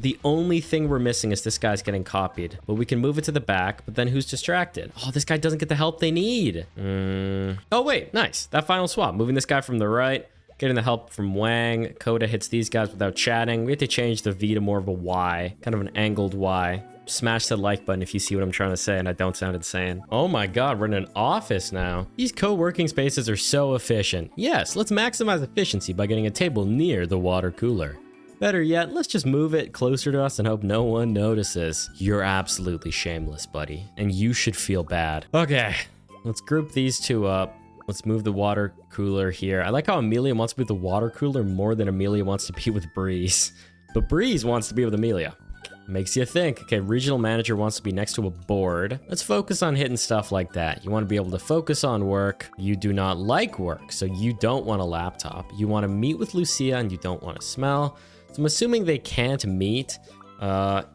The only thing we're missing is this guy's getting copied. But we can move it to the back, but then who's distracted? Oh, this guy doesn't get the help they need. Oh, wait, nice. That final swap, moving this guy from the right. Getting the help from Wang. Coda hits these guys without chatting. We have to change the V to more of a Y. Kind of an angled Y. Smash the like button if you see what I'm trying to say and I don't sound insane. Oh my god, we're in an office now. These co-working spaces are so efficient. Yes, let's maximize efficiency by getting a table near the water cooler. Better yet, let's just move it closer to us and hope no one notices. You're absolutely shameless, buddy, and you should feel bad. Okay, let's group these two up. Let's move the water cooler here. I like how Amelia wants to be with the water cooler more than Amelia wants to be with Breeze. But Breeze wants to be with Amelia. Makes you think. Okay, regional manager wants to be next to a board. Let's focus on hitting stuff like that. You want to be able to focus on work. You do not like work, so you don't want a laptop. You want to meet with Lucia and you don't want to smell. So I'm assuming they can't meet.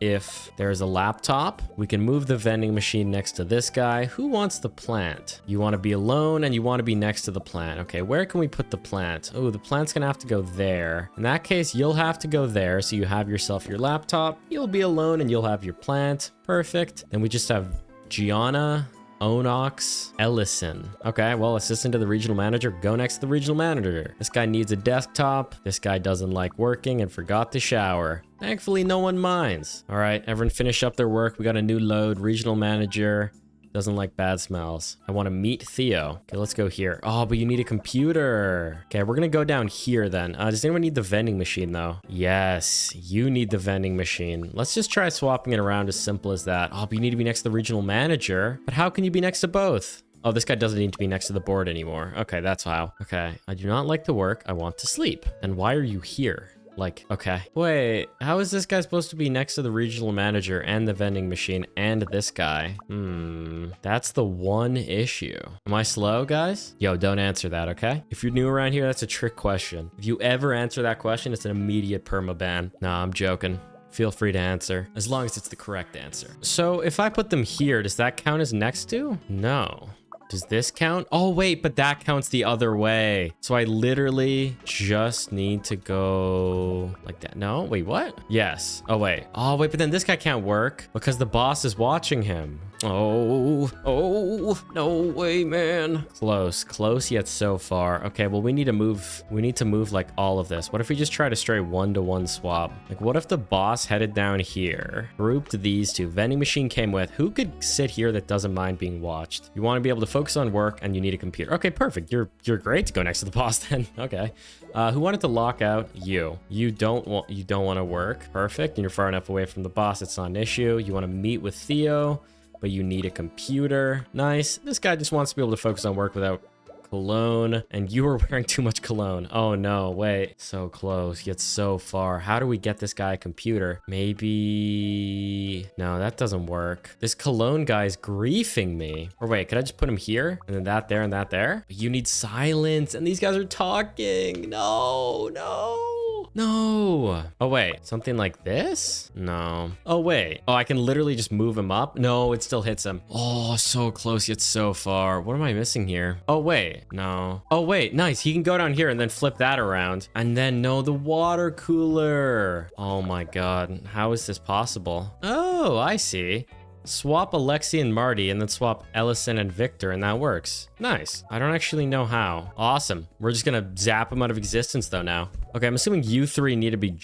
If there's a laptop, we can move the vending machine next to this guy. Who wants the plant? You want to be alone and you want to be next to the plant. Okay, where can we put the plant? Oh, the plant's gonna have to go there. In that case, you'll have to go there. So you have yourself your laptop. You'll be alone and you'll have your plant. Perfect. Then we just have Gianna, Onox, Ellison. Okay, well, assistant to the regional manager, go next to the regional manager. This guy needs a desktop. This guy doesn't like working and forgot to shower. Thankfully, no one minds. All right, everyone finish up their work. We got a new load. Regional manager doesn't like bad smells. I want to meet Theo. Okay, let's go here. Oh, but you need a computer. Okay, we're gonna go down here then. Does anyone need the vending machine though? Yes, you need the vending machine. Let's just try swapping it around, as simple as that. Oh, but you need to be next to the regional manager. But how can you be next to both? Oh, this guy doesn't need to be next to the board anymore. Okay, that's how. Okay, I do not like to work. I want to sleep. And why are you here? Like, okay. Wait, how is this guy supposed to be next to the regional manager and the vending machine and this guy? That's the one issue. Am I slow, guys? Yo, don't answer that, okay? If you're new around here, that's a trick question. If you ever answer that question, it's an immediate permaban. Nah, I'm joking. Feel free to answer, as long as it's the correct answer. So if I put them here, does that count as next to? No. Does this count? Oh, wait, but that counts the other way. So I literally just need to go like that. No, wait, what? Yes. Oh, wait. Oh, wait, but then this guy can't work because the boss is watching him. Oh, no way, man. Close yet so far. Okay, well, we need to move like all of this. What if we just try to straight one-to-one swap? Like, what if the boss headed down here, grouped these two, vending machine came with, who could sit here that doesn't mind being watched? You want to be able to focus on work and you need a computer. Okay, perfect. You're great to go next to the boss then. Okay. Who wanted to lock out? You don't want to work. Perfect. And you're far enough away from the boss, it's not an issue. You want to meet with Theo, but you need a computer. Nice. This guy just wants to be able to focus on work without cologne, and you are wearing too much cologne. Oh no, wait. So close, yet so far. How do we get this guy a computer? Maybe... No, that doesn't work. This cologne guy's griefing me. Or wait, could I just put him here? And then that there and that there? But you need silence, and these guys are talking. No. Oh, wait. Something like this? No. Oh, wait. Oh, I can literally just move him up? No, it still hits him. Oh, so close yet so far. What am I missing here? Oh, wait. No. Oh, wait. Nice. He can go down here and then flip that around. And then, no, the water cooler. Oh, my God. How is this possible? Oh, I see. Swap Alexi and Marty and then swap Ellison and Victor and that works. Nice. I don't actually know how. Awesome. We're just gonna zap them out of existence though now. Okay, I'm assuming you three need to be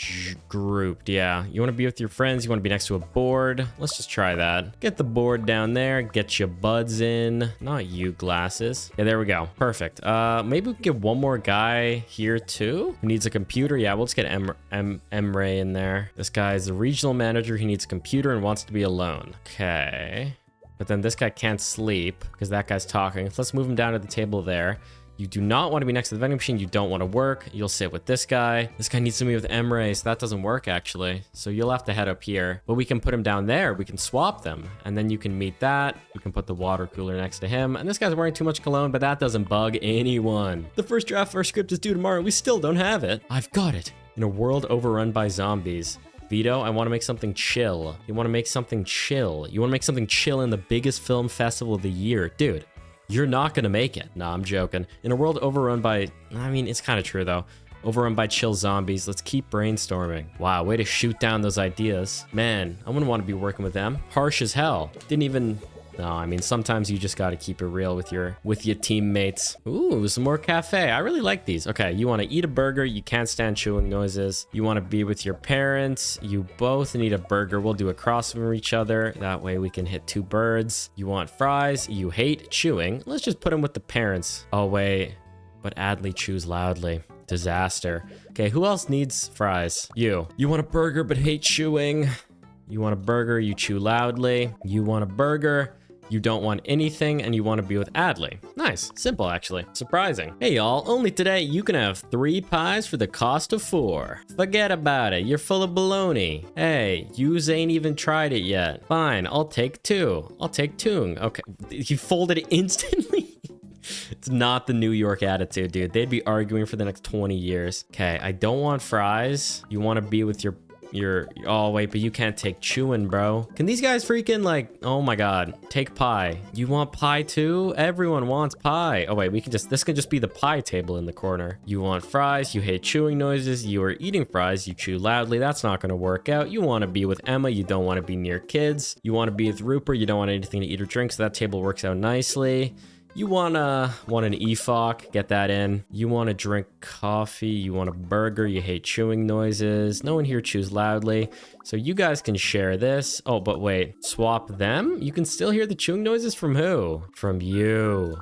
grouped. Yeah, you want to be with your friends. You want to be next to a board. Let's just try that. Get the board down there. Get your buds in. Not you, glasses. Yeah, there we go. Perfect. Maybe we can get one more guy here too. Who needs a computer? Yeah, we'll just get Emre in there. This guy is the regional manager. He needs a computer and wants to be alone. Okay. But then this guy can't sleep because that guy's talking. So let's move him down to the table there. You do not want to be next to the vending machine. You don't want to work. You'll sit with this guy. This guy needs to meet with Emre, so that doesn't work actually. So you'll have to head up here. But we can put him down there. We can swap them. And then you can meet that. We can put the water cooler next to him. And this guy's wearing too much cologne, but that doesn't bug anyone. The first draft of our script is due tomorrow. We still don't have it. I've got it. In a world overrun by zombies. Vito, I want to make something chill. You want to make something chill. You want to make something chill in the biggest film festival of the year. Dude. You're not gonna make it. Nah, I'm joking. In a world overrun by... I mean, it's kind of true, though. Overrun by chill zombies. Let's keep brainstorming. Wow, way to shoot down those ideas. Man, I wouldn't want to be working with them. Harsh as hell. Didn't even... No, I mean, sometimes you just gotta keep it real with your teammates. Ooh, some more cafe. I really like these. Okay, you want to eat a burger. You can't stand chewing noises. You want to be with your parents. You both need a burger. We'll do a cross from each other. That way we can hit 2 birds. You want fries. You hate chewing. Let's just put them with the parents. Oh, wait. But Adley chews loudly. Disaster. Okay, who else needs fries? You. You want a burger but hate chewing. You want a burger, you chew loudly. You want a burger, you don't want anything, and you want to be with Adley. Nice. Simple, actually. Surprising. Hey, y'all. Only today, you can have 3 pies for the cost of 4. Forget about it. You're full of baloney. Hey, yous ain't even tried it yet. Fine, I'll take 2. I'll take 2. Okay, you folded it instantly? It's not the New York attitude, dude. They'd be arguing for the next 20 years. Okay, I don't want fries. You want to be with your... Oh, wait, but you can't take chewing, bro. Can these guys freaking, like... Oh, my God. Take pie. You want pie, too? Everyone wants pie. Oh, wait, we can just... This can just be the pie table in the corner. You want fries. You hate chewing noises. You are eating fries. You chew loudly. That's not going to work out. You want to be with Emma. You don't want to be near kids. You want to be with Rupert. You don't want anything to eat or drink, so that table works out nicely. You want an EFOC, get that in. You want to drink coffee, you want a burger, you hate chewing noises. No one here chews loudly, so you guys can share this. Oh, but wait, swap them? You can still hear the chewing noises from who? From you.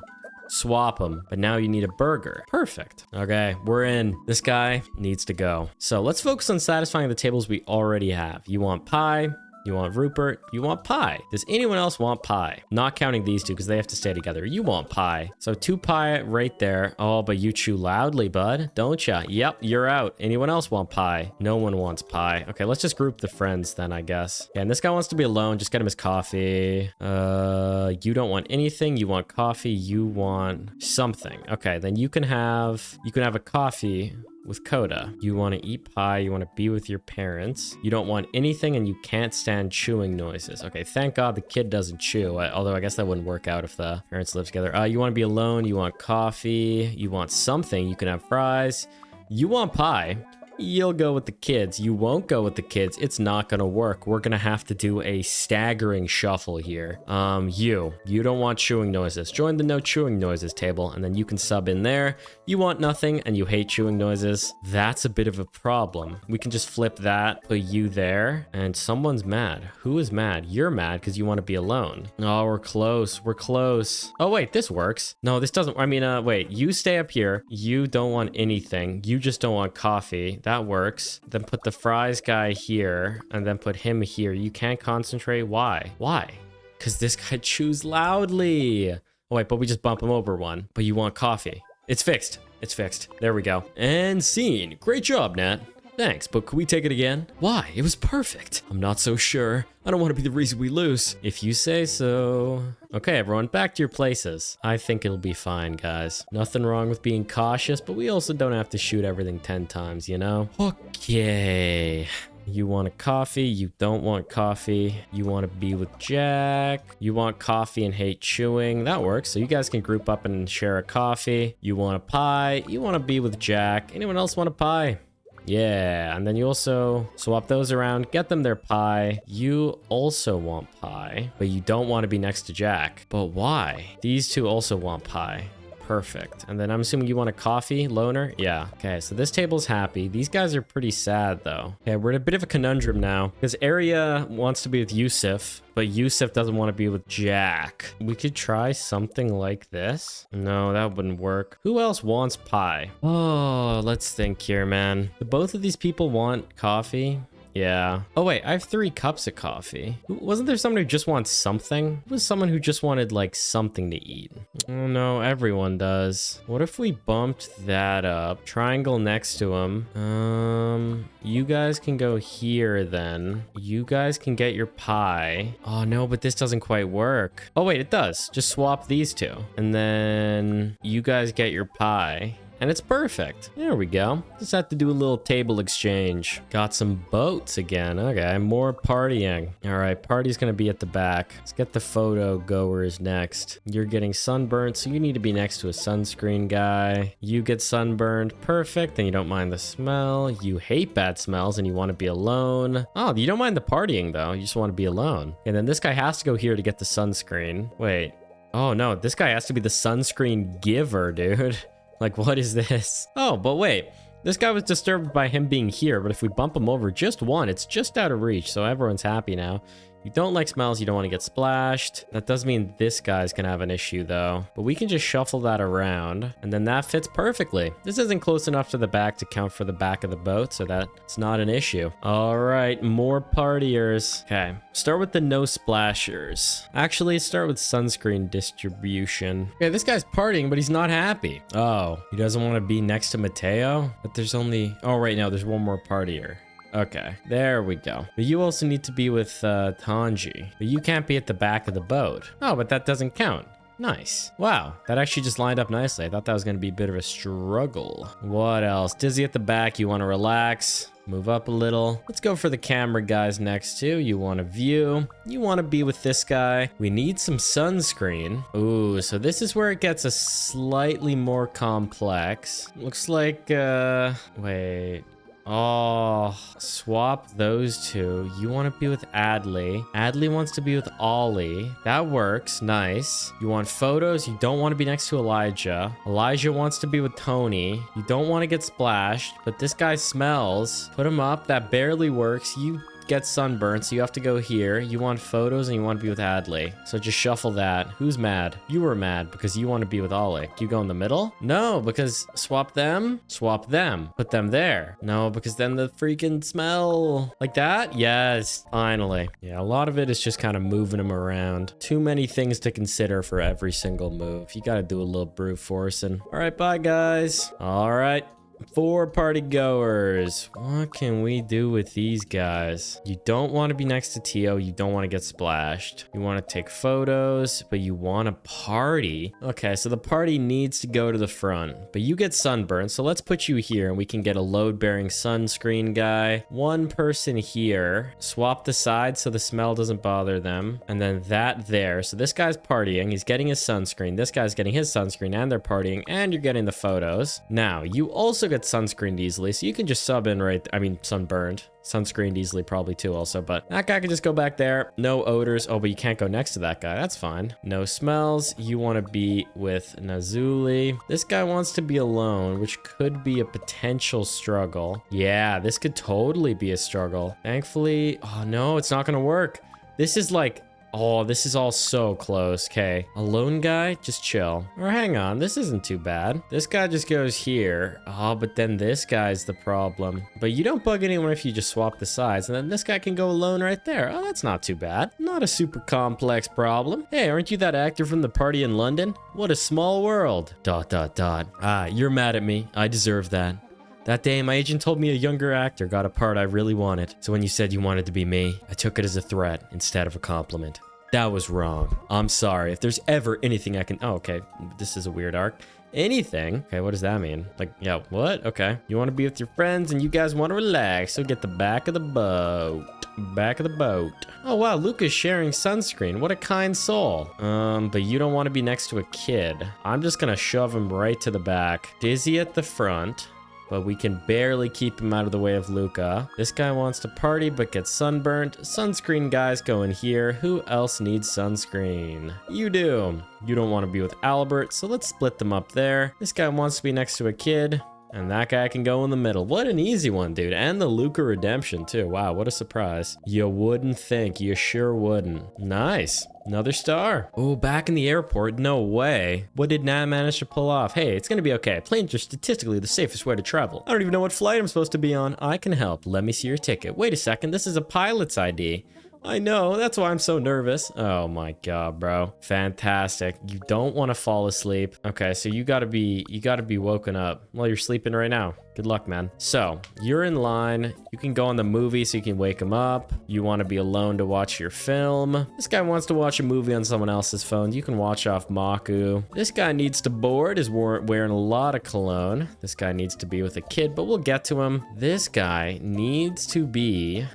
Swap them, but now you need a burger. Perfect. Okay, we're in. This guy needs to go. So let's focus on satisfying the tables we already have. You want pie. You want Rupert, you want pie. Does anyone else want pie? Not counting these two because they have to stay together. You want pie. So 2 pie right there. Oh, but you chew loudly, bud, don't ya? Yep, you're out. Anyone else want pie? No one wants pie. Okay, let's just group the friends then, I guess. Yeah, and this guy wants to be alone. Just get him his coffee. You don't want anything. You want coffee. You want something. Okay, then you can have a coffee with Coda. You want to eat pie, you want to be with your parents. You don't want anything and you can't stand chewing noises. Okay, thank God the kid doesn't chew, although I guess that wouldn't work out if the parents live together. You want to be alone, you want coffee, you want something, you can have fries. You want pie. You'll go with the kids. You won't go with the kids. It's not gonna work. We're gonna have to do a staggering shuffle here. You don't want chewing noises. Join the no chewing noises table, and then you can sub in there. You want nothing, and you hate chewing noises. That's a bit of a problem. We can just flip that, put you there, and someone's mad. Who is mad? You're mad because you want to be alone. Oh, we're close. We're close. Oh, wait, this works. No, this doesn't. I mean, wait, you stay up here. You don't want anything. You just don't want coffee. That works. Then put the fries guy here and then put him here. You can't concentrate. Why? Why? Because this guy chews loudly. Oh, wait, but we just bump him over one. But you want coffee. It's fixed. It's fixed. There we go. And scene. Great job, Nat. Thanks, but could we take it again? Why? It was perfect. I'm not so sure. I don't want to be the reason we lose. If you say so. Okay, everyone, back to your places. I think it'll be fine, guys. Nothing wrong with being cautious, but we also don't have to shoot everything 10 times, you know? Okay. You want a coffee, you don't want coffee. You want to be with Jack. You want coffee and hate chewing. That works. So you guys can group up and share a coffee. You want a pie. You want to be with Jack. Anyone else want a pie? Yeah, and then you also swap those around, get them their pie. You also want pie, but you don't want to be next to Jack. But why? These two also want pie. Perfect. And then I'm assuming you want a coffee, loner? Yeah. Okay, so this table's happy. These guys are pretty sad, though. Okay, we're in a bit of a conundrum now, because Arya wants to be with Yusuf, but Yusuf doesn't want to be with Jack. We could try something like this. No, that wouldn't work. Who else wants pie? Oh, let's think here, man. Do both of these people want coffee? Yeah. Oh, wait, I have 3 cups of coffee. Wasn't there someone who just wants something? It was someone who just wanted, like, something to eat. Oh, no, everyone does. What if we bumped that up? Triangle next to him. You guys can go here, then. You guys can get your pie. Oh, no, but this doesn't quite work. Oh, wait, it does. Just swap these two. And then you guys get your pie. And it's perfect. There we go. Just have to do a little table exchange. Got some boats again. Okay, more partying. All right, party's gonna be at the back. Let's get the photo goers next. You're getting sunburned, so you need to be next to a sunscreen guy. You get sunburned. Perfect. And you don't mind the smell. You hate bad smells and you want to be alone. Oh, you don't mind the partying, though. You just want to be alone. And then this guy has to go here to get the sunscreen. Wait. Oh, no. This guy has to be the sunscreen giver, dude. Like, what is this? Oh, but wait. This guy was disturbed by him being here, but if we bump him over just one, it's just out of reach, so everyone's happy now. You don't like smells, you don't want to get splashed. That does mean this guy's gonna have an issue though. But we can just shuffle that around and then that fits perfectly. This isn't close enough to the back to count for the back of the boat, so that's not an issue. All right, more partiers. Okay, start with the no splashers. Actually, start with sunscreen distribution. Okay, this guy's partying, but he's not happy. Oh, he doesn't want to be next to Mateo? But there's only... Oh, right now, there's one more partier. Okay, there we go. But you also need to be with Tanji. But you can't be at the back of the boat. Oh, but that doesn't count. Nice. Wow, that actually just lined up nicely. I thought that was going to be a bit of a struggle. What else? Dizzy at the back, you want to relax. Move up a little. Let's go for the camera guys next to. You want to view. You want to be with this guy. We need some sunscreen. Ooh, so this is where it gets a slightly more complex. Looks like, wait. Oh, swap those two. You want to be with Adley. Adley wants to be with Ollie. That works. Nice. You want photos. You don't want to be next to Elijah. Elijah wants to be with Tony. You don't want to get splashed, but this guy smells. Put him up. That barely works. You get sunburned, so you have to go here. You want photos and you want to be with Adley. So just shuffle that. Who's mad? You were mad because you want to be with Ollie. Do you go in the middle? No, because swap them. Swap them. Put them there. No, because then the freaking smell. Like that? Yes. Finally. Yeah, a lot of it is just kind of moving them around. Too many things to consider for every single move. You got to do a little brute forcing. All right, bye guys. All right. 4 party goers. What can we do with these guys? You don't want to be next to Tio. You don't want to get splashed. You want to take photos, but you want to party. Okay, so the party needs to go to the front, but you get sunburned. So let's put you here and we can get a load-bearing sunscreen guy. One person here. Swap the sides so the smell doesn't bother them. And then that there. So this guy's partying. He's getting his sunscreen. This guy's getting his sunscreen and they're partying and you're getting the photos. Now, you also get sunscreened easily, so you can just sub in sunburned. Sunscreened easily probably too also, but that guy can just go back there. No odors. Oh, but you can't go next to that guy. That's fine. No smells. You want to be with Nazuli. This guy wants to be alone, which could be a potential struggle. Yeah, this could totally be a struggle. Thankfully, oh no, it's not gonna work. This is like... Oh, this is all so close. Okay, a lone guy, just chill. Or hang on, this isn't too bad. This guy just goes here. Oh, but then this guy's the problem. But you don't bug anyone if you just swap the sides. And then this guy can go alone right there. Oh, that's not too bad. Not a super complex problem. Hey, aren't you that actor from the party in London? What a small world. ... Ah, you're mad at me. I deserve that. That day, my agent told me a younger actor got a part I really wanted. So when you said you wanted to be me, I took it as a threat instead of a compliment. That was wrong. I'm sorry. If there's ever anything I can... Oh, okay. This is a weird arc. Anything? Okay, what does that mean? Like, yeah, what? Okay. You want to be with your friends and you guys want to relax, so get the back of the boat. Back of the boat. Oh, wow. Luca's sharing sunscreen. What a kind soul. But you don't want to be next to a kid. I'm just going to shove him right to the back. Dizzy at the front. But we can barely keep him out of the way of Luca. This guy wants to party but gets sunburnt. Sunscreen guys go in here. Who else needs sunscreen? You do. You don't want to be with Albert, so let's split them up there. This guy wants to be next to a kid. And that guy can go in the middle. What an easy one, dude. And the Luca redemption, too. Wow, what a surprise. You wouldn't think. You sure wouldn't. Nice. Another star. Oh, back in the airport. No way. What did Nat manage to pull off? Hey, it's gonna be okay. Planes are statistically the safest way to travel. I don't even know what flight I'm supposed to be on. I can help. Let me see your ticket. Wait a second. This is a pilot's ID. I know, that's why I'm so nervous. Oh my god, bro. Fantastic. You don't want to fall asleep. Okay, so you gotta be woken up. Well, you're sleeping right now. Good luck, man. So, you're in line. You can go on the movie so you can wake him up. You want to be alone to watch your film. This guy wants to watch a movie on someone else's phone. You can watch off Maku. This guy needs to board, is wearing a lot of cologne. This guy needs to be with a kid, but we'll get to him. This guy needs to be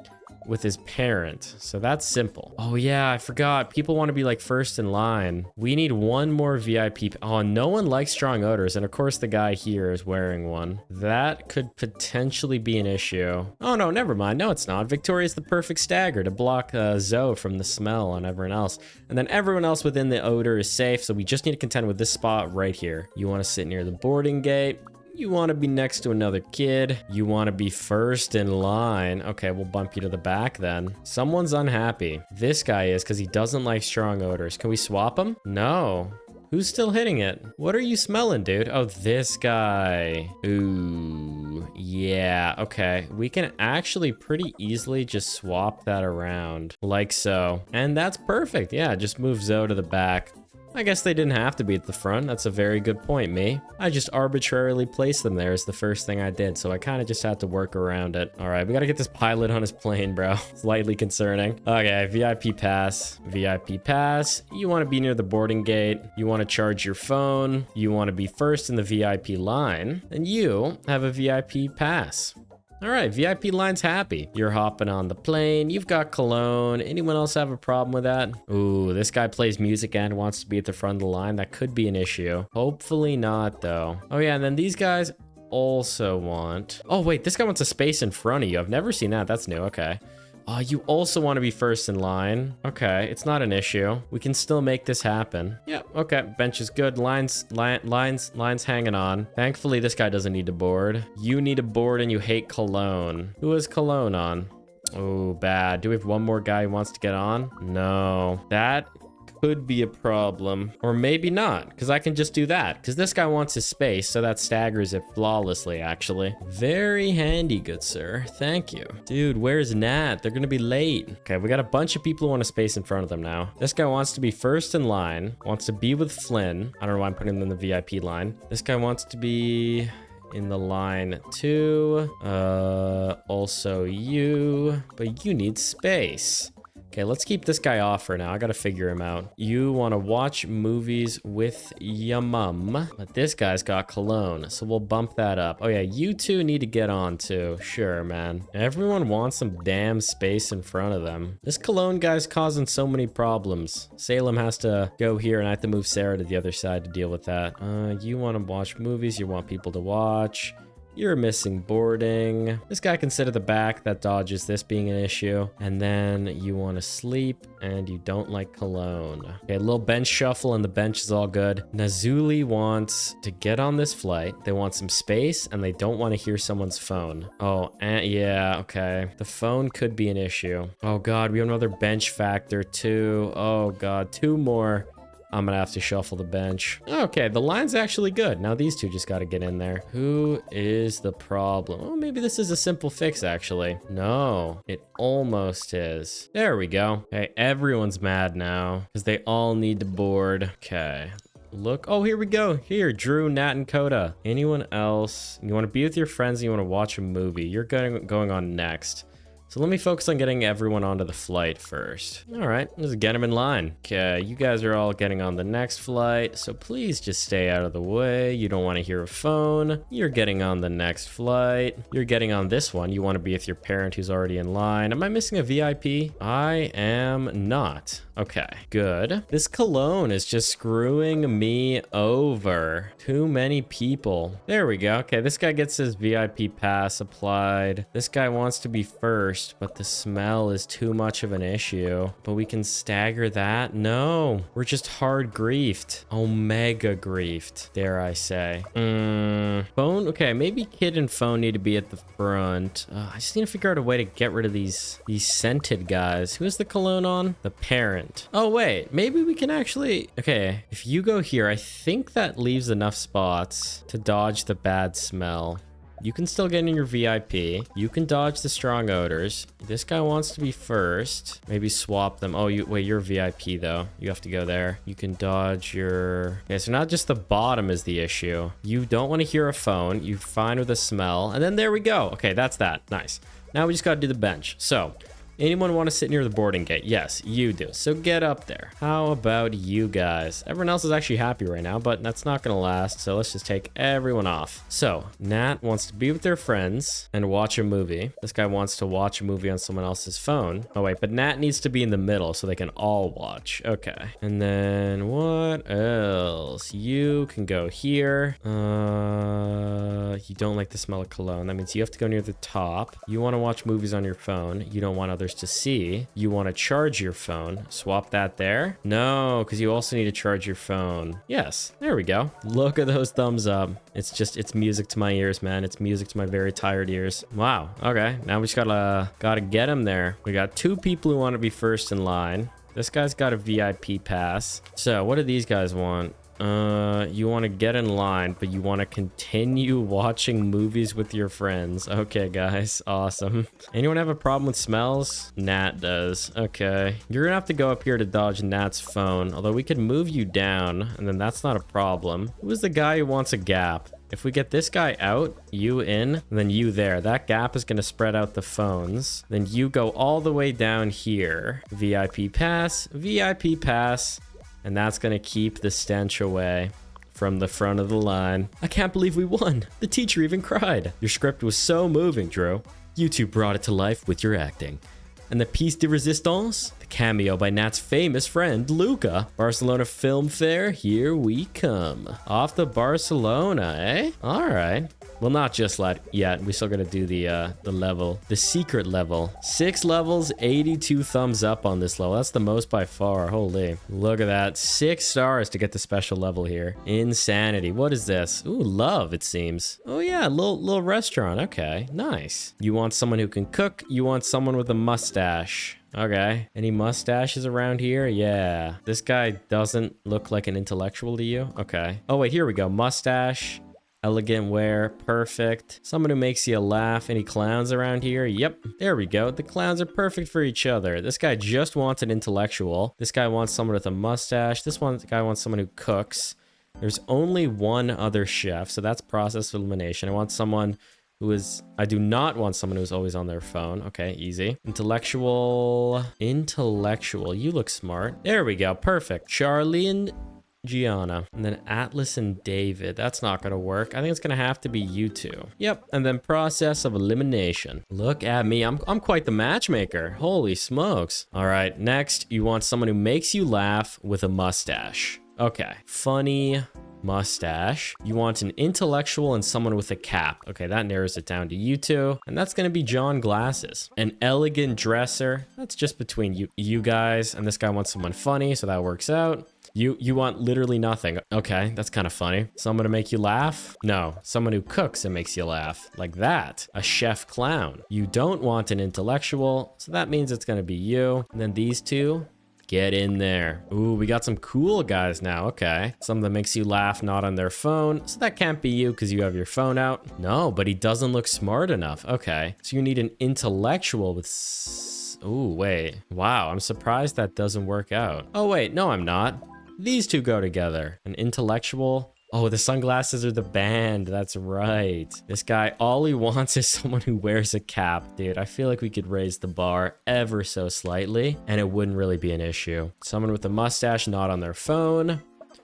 with his parent, so that's simple. Oh yeah, I forgot. People want to be like first in line. We need one more VIP. Oh, no one likes strong odors, and of course the guy here is wearing one. That could potentially be an issue. Oh no, never mind. No, it's not. Victoria's the perfect stagger to block Zoe from the smell on everyone else, and then everyone else within the odor is safe. So we just need to contend with this spot right here. You want to sit near the boarding gate. You want to be next to another kid. You want to be first in line. Okay, we'll bump you to the back then. Someone's unhappy. This guy is because he doesn't like strong odors. Can we swap him? No. Who's still hitting it? What are you smelling, dude? Oh, this guy. Ooh, yeah, okay. We can actually pretty easily just swap that around like so. And that's perfect. Yeah, just move Zoe to the back. I guess they didn't have to be at the front. That's a very good point, me. I just arbitrarily placed them there as the first thing I did, so I kind of just had to work around it. All right, we got to get this pilot on his plane, bro. Slightly concerning. Okay, VIP pass. VIP pass. You want to be near the boarding gate. You want to charge your phone. You want to be first in the VIP line. And you have a VIP pass. All right, VIP line's happy. You're hopping on the plane. You've got cologne. Anyone else have a problem with that? Ooh, this guy plays music and wants to be at the front of the line. That could be an issue. Hopefully not, though. Oh, yeah, and then these guys also want... Oh, wait, this guy wants a space in front of you. I've never seen that. That's new. Okay. You also want to be first in line. Okay, it's not an issue. We can still make this happen. Yeah, okay. Bench is good. Lines hanging on. Thankfully, this guy doesn't need to board. You need a board and you hate cologne. Who has cologne on? Oh, bad. Do we have one more guy who wants to get on? No. That could be a problem. Or maybe not, because I can just do that. Because this guy wants his space, so that staggers it flawlessly, actually. Very handy, good sir. Thank you. Dude, where's Nat? They're gonna be late. Okay, we got a bunch of people who want a space in front of them now. This guy wants to be first in line, wants to be with Flynn. I don't know why I'm putting him in the VIP line. This guy wants to be in the line too. Also you, but you need space. Okay, let's keep this guy off for now. I gotta figure him out. You want to watch movies with your mum, but this guy's got cologne, so we'll bump that up. Oh yeah, you two need to get on too. Sure, man. Everyone wants some damn space in front of them. This cologne guy's causing so many problems. Salem has to go here, and I have to move Sarah to the other side to deal with that. You want to watch movies. You want people to watch. You're missing boarding. This guy can sit at the back. That dodges this being an issue. And then you want to sleep and you don't like cologne. Okay, a little bench shuffle and the bench is all good. Nazuli wants to get on this flight. They want some space and they don't want to hear someone's phone. Oh, yeah, okay. The phone could be an issue. Oh God, we have another bench factor too. Oh God, two more. I'm gonna have to shuffle the bench. Okay, the line's actually good. Now these two just gotta get in there. Who is the problem? Oh, maybe this is a simple fix, actually. No, it almost is. There we go. Okay, everyone's mad now because they all need to board. Okay. Look, oh, here we go. Here, Drew, Nat, and Coda. Anyone else? You want to be with your friends and you want to watch a movie. You're going on next. So let me focus on getting everyone onto the flight first. All right, let's get them in line. Okay, you guys are all getting on the next flight, so please just stay out of the way. You don't want to hear a phone. You're getting on the next flight. You're getting on this one. You want to be with your parent who's already in line. Am I missing a VIP? I am not. Okay, good. This cologne is just screwing me over. Too many people. There we go. Okay, this guy gets his VIP pass applied. This guy wants to be first, but the smell is too much of an issue. But we can stagger that? No, we're just hard griefed. Omega griefed, dare I say. Phone? Okay, maybe kid and phone need to be at the front. I just need to figure out a way to get rid of these scented guys. Who is the cologne on? The parent. Oh, wait, maybe we can actually... Okay, if you go here, I think that leaves enough spots to dodge the bad smell. You can still get in your VIP. You can dodge the strong odors. This guy wants to be first. Maybe swap them. Oh, wait, you're VIP though. You have to go there. You can dodge your... Okay, so not just the bottom is the issue. You don't want to hear a phone. You're fine with the smell. And then there we go. Okay, that's that. Nice. Now we just got to do the bench. So... anyone want to sit near the boarding gate? Yes, you do. So get up there. How about you guys? Everyone else is actually happy right now, but that's not going to last. So let's just take everyone off. So Nat wants to be with their friends and watch a movie. This guy wants to watch a movie on someone else's phone. Oh, wait, but Nat needs to be in the middle so they can all watch. Okay. And then what else? You can go here. You don't like the smell of cologne. That means you have to go near the top. You want to watch movies on your phone. You don't want other others to see. You want to charge your phone. Swap that there. No, because you also need to charge your phone. Yes, there we go. Look at those thumbs up. It's music to my ears, man. It's music to my very tired ears. Wow. Okay, now we just gotta get him there. We got 2 people who want to be first in line. This guy's got a VIP pass. So what do these guys want? You want to get in line, but you want to continue watching movies with your friends. Okay, guys. Awesome. Anyone have a problem with smells? Nat does. Okay. You're gonna have to go up here to dodge Nat's phone, although we could move you down, and then that's not a problem. Who's the guy who wants a gap? If we get this guy out, you in, and then you there, that gap is going to spread out the phones. Then you go all the way down here. VIP pass, and that's going to keep the stench away from the front of the line. I can't believe we won. The teacher even cried. Your script was so moving, Drew. You two brought it to life with your acting. And the piece de resistance? The cameo by Nat's famous friend, Luca. Barcelona Film Fair, here we come. Off to Barcelona, eh? All right. Well, not just yet. We still gotta do the level, the secret level. 6 levels, 82 thumbs up on this level. That's the most by far. Holy, look at that. 6 stars to get the special level here. Insanity. What is this? Ooh, love, it seems. Oh yeah, little restaurant. Okay, nice. You want someone who can cook. You want someone with a mustache. Okay. Any mustaches around here? Yeah. This guy doesn't look like an intellectual to you? Okay. Oh wait, here we go. Mustache. Elegant wear, perfect. Someone who makes you laugh. Any clowns around here? Yep, there we go. The clowns are perfect for each other. This guy just wants an intellectual. This guy wants someone with a mustache. This guy wants someone who cooks. There's only one other chef, so that's process elimination. I want someone who is... I do not want someone who's always on their phone. Okay, easy. Intellectual. You look smart. There we go, perfect. Charlie and Gianna, and then Atlas and David. That's not gonna work. I think it's gonna have to be you two. Yep, and then process of elimination. Look at me, I'm quite the matchmaker. Holy smokes. All right, next, you want someone who makes you laugh with a mustache. Okay, funny mustache. You want an intellectual and someone with a cap. Okay, that narrows it down to you two, and that's gonna be John Glasses. An elegant dresser. That's just between you guys, and this guy wants someone funny, so that works out. You want literally nothing. Okay, that's kind of funny. Someone to make you laugh? No, someone who cooks and makes you laugh. Like that. A chef clown. You don't want an intellectual, so that means it's gonna be you. And then these two, get in there. Ooh, we got some cool guys now. Okay. Someone that makes you laugh, not on their phone. So that can't be you because you have your phone out. No, but he doesn't look smart enough. Okay. So you need an intellectual with... Ooh, wait. Wow, I'm surprised that doesn't work out. Oh, wait. No, I'm not. These two go together. An intellectual. Oh, the sunglasses are the band. That's right. This guy, all he wants is someone who wears a cap. Dude, I feel like we could raise the bar ever so slightly, and it wouldn't really be an issue. Someone with a mustache, not on their phone.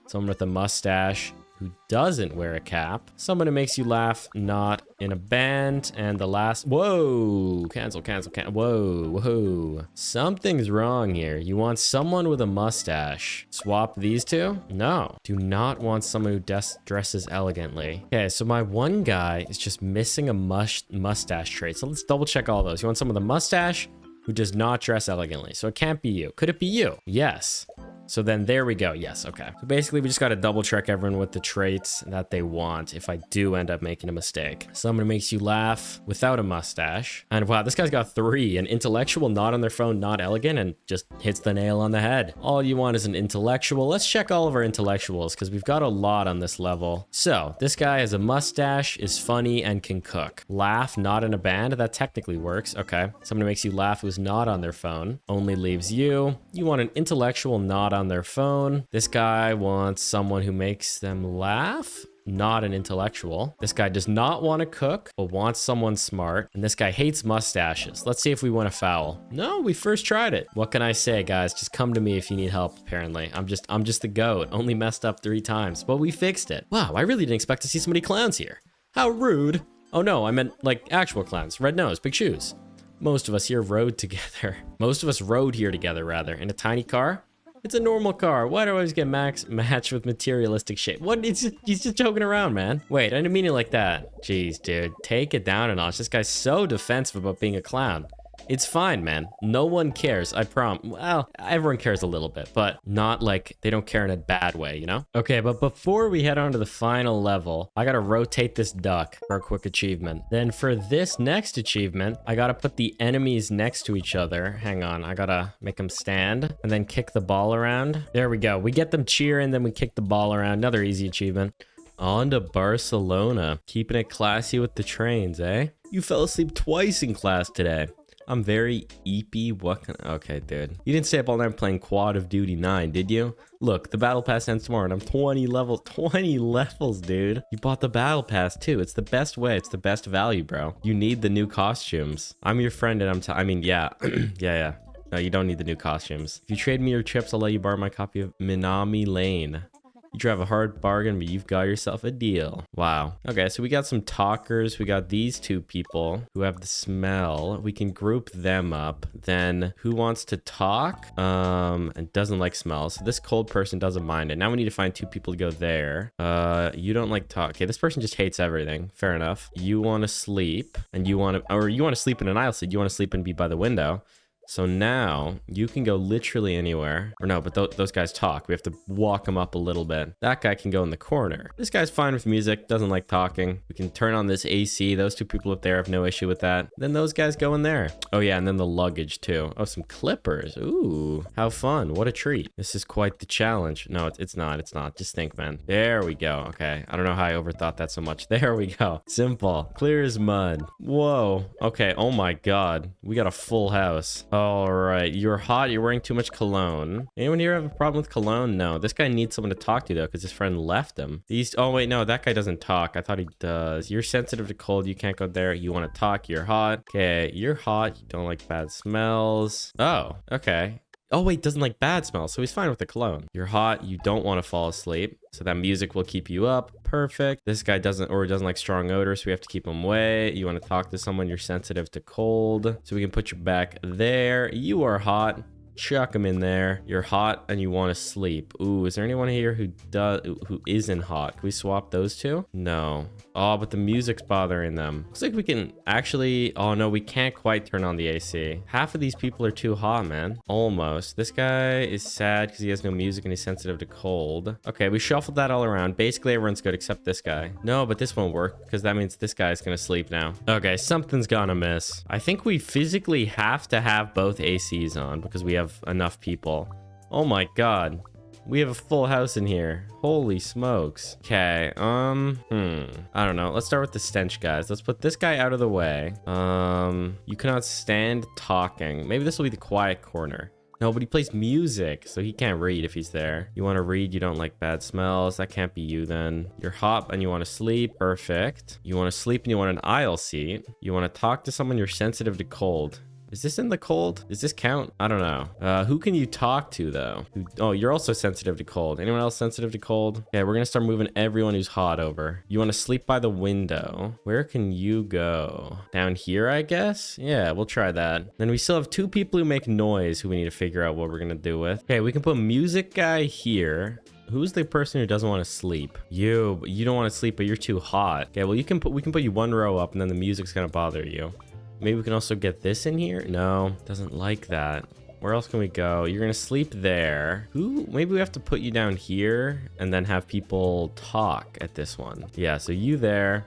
Someone with a mustache who doesn't wear a cap. Someone who makes you laugh, not in a band. And the last... Whoa! Cancel. Whoa. Something's wrong here. You want someone with a mustache. Swap these two? No. Do not want someone who dresses elegantly. Okay, so my one guy is just missing a mustache trait. So let's double check all those. You want someone with a mustache who does not dress elegantly. So it can't be you. Could it be you? Yes. So then there we go. Yes, okay. So basically we just got to double check everyone with the traits that they want if I do end up making a mistake. Someone who makes you laugh without a mustache. And wow, this guy's got 3. An intellectual, not on their phone, not elegant, and just hits the nail on the head. All you want is an intellectual. Let's check all of our intellectuals because we've got a lot on this level. So this guy has a mustache, is funny, and can cook. Laugh, not in a band. That technically works. Okay. Someone who makes you laugh who's not on their phone. Only leaves you. You want an intellectual, not on their phone. This guy wants someone who makes them laugh, not an intellectual. This guy does not want to cook, but wants someone smart. And this guy hates mustaches. Let's see if we win a foul. No, we first tried it. What can I say, guys? Just come to me if you need help, apparently. I'm just the goat. Only messed up 3 times, but we fixed it. Wow, I really didn't expect to see so many clowns here. How rude. Oh no, I meant like actual clowns. Red nose, big shoes. Most of us here rode together. Most of us rode here together, rather. In a tiny car? It's a normal car. Why do I always get matched with materialistic shit? What? He's just joking around, man. Wait, I didn't mean it like that. Jeez, dude. Take it down a notch. This guy's so defensive about being a clown. It's fine, man. No one cares. I promise. Well, everyone cares a little bit, but not like they don't care in a bad way, you know? Okay, but before we head on to the final level, I gotta rotate this duck for a quick achievement. Then for this next achievement, I gotta put the enemies next to each other. Hang on, I gotta make them stand and then kick the ball around. There we go. We get them cheering, then we kick the ball around. Another easy achievement. On to Barcelona. Keeping it classy with the trains, eh? You fell asleep twice in class today. I'm very eepy. What can... Okay, dude. You didn't stay up all night playing Quad of Duty 9, did you? Look, the battle pass ends tomorrow and I'm 20 levels. 20 levels, dude. You bought the battle pass too. It's the best way. It's the best value, bro. You need the new costumes. I'm your friend and I mean, yeah. yeah. No, you don't need the new costumes. If you trade me your chips, I'll let you borrow my copy of Minami Lane. You drive a hard bargain, but you've got yourself a deal. Wow. Okay, so we got some talkers. We got these two people who have the smell. We can group them up. Then who wants to talk? And doesn't like smell. So this cold person doesn't mind it. Now we need to find two people to go there. You don't like talk. Okay, this person just hates everything. Fair enough. You want to sleep and you want to sleep in an aisle seat. You want to sleep and be by the window. So now you can go literally anywhere. Or no, but those guys talk. We have to walk them up a little bit. That guy can go in the corner. This guy's fine with music, doesn't like talking. We can turn on this AC. Those two people up there have no issue with that. Then those guys go in there. Oh yeah, and then the luggage too. Oh, some clippers. Ooh, how fun. What a treat. This is quite the challenge. No, it's not. It's not. Just think, man. There we go. Okay. I don't know how I overthought that so much. There we go. Simple. Clear as mud. Whoa. Okay. Oh my God. We got a full house. All right, you're hot. You're wearing too much cologne. Anyone here have a problem with cologne? No. This guy needs someone to talk to though, because his friend left him. Oh wait, no, that guy doesn't talk. I thought he does. You're sensitive to cold. You can't go there. You want to talk. You're hot. Okay, you're hot. You don't like bad smells. Oh, okay. Oh wait, doesn't like bad smells, so he's fine with the cologne. You're hot, you don't want to fall asleep, so that music will keep you up. Perfect. This guy doesn't like strong odors, so we have to keep him away. You want to talk to someone, you're sensitive to cold, so we can put you back there. You are hot. Chuck him in there. You're hot and you want to sleep. Ooh, is there anyone here who isn't hot? Can we swap those two? No. Oh, but the music's bothering them. Looks like we can actually... Oh, no, we can't quite turn on the AC. Half of these people are too hot, man. Almost. This guy is sad because he has no music and he's sensitive to cold. Okay, we shuffled that all around. Basically, everyone's good except this guy. No, but this won't work because that means this guy's going to sleep now. Okay, something's gonna miss. I think we physically have to have both ACs on because we have enough people. Oh my God. We have a full house in here. Holy smokes. Okay, I don't know. Let's start with the stench guys. Let's put this guy out of the way. You cannot stand talking. Maybe this will be the quiet corner. No, but he plays music, so he can't read if he's there. You want to read, you don't like bad smells. That can't be you then. You're hot and you want to sleep. Perfect. You want to sleep and you want an aisle seat. You want to talk to someone, you're sensitive to cold. Is this in the cold? Does this count? I don't know. Who can you talk to though? Oh, you're also sensitive to cold. Anyone else sensitive to cold? Okay, we're gonna start moving everyone who's hot over. You want to sleep by the window. Where can you go? Down here, I guess? Yeah, we'll try that. Then we still have two people who make noise who we need to figure out what we're gonna do with. Okay, we can put music guy here. Who's the person who doesn't want to sleep? You don't want to sleep, but you're too hot. Okay, well we can put you one row up and then the music's gonna bother you. Maybe we can also get this in here? No, doesn't like that. Where else can we go? You're gonna sleep there. Maybe we have to put you down here and then have people talk at this one. Yeah, so you there.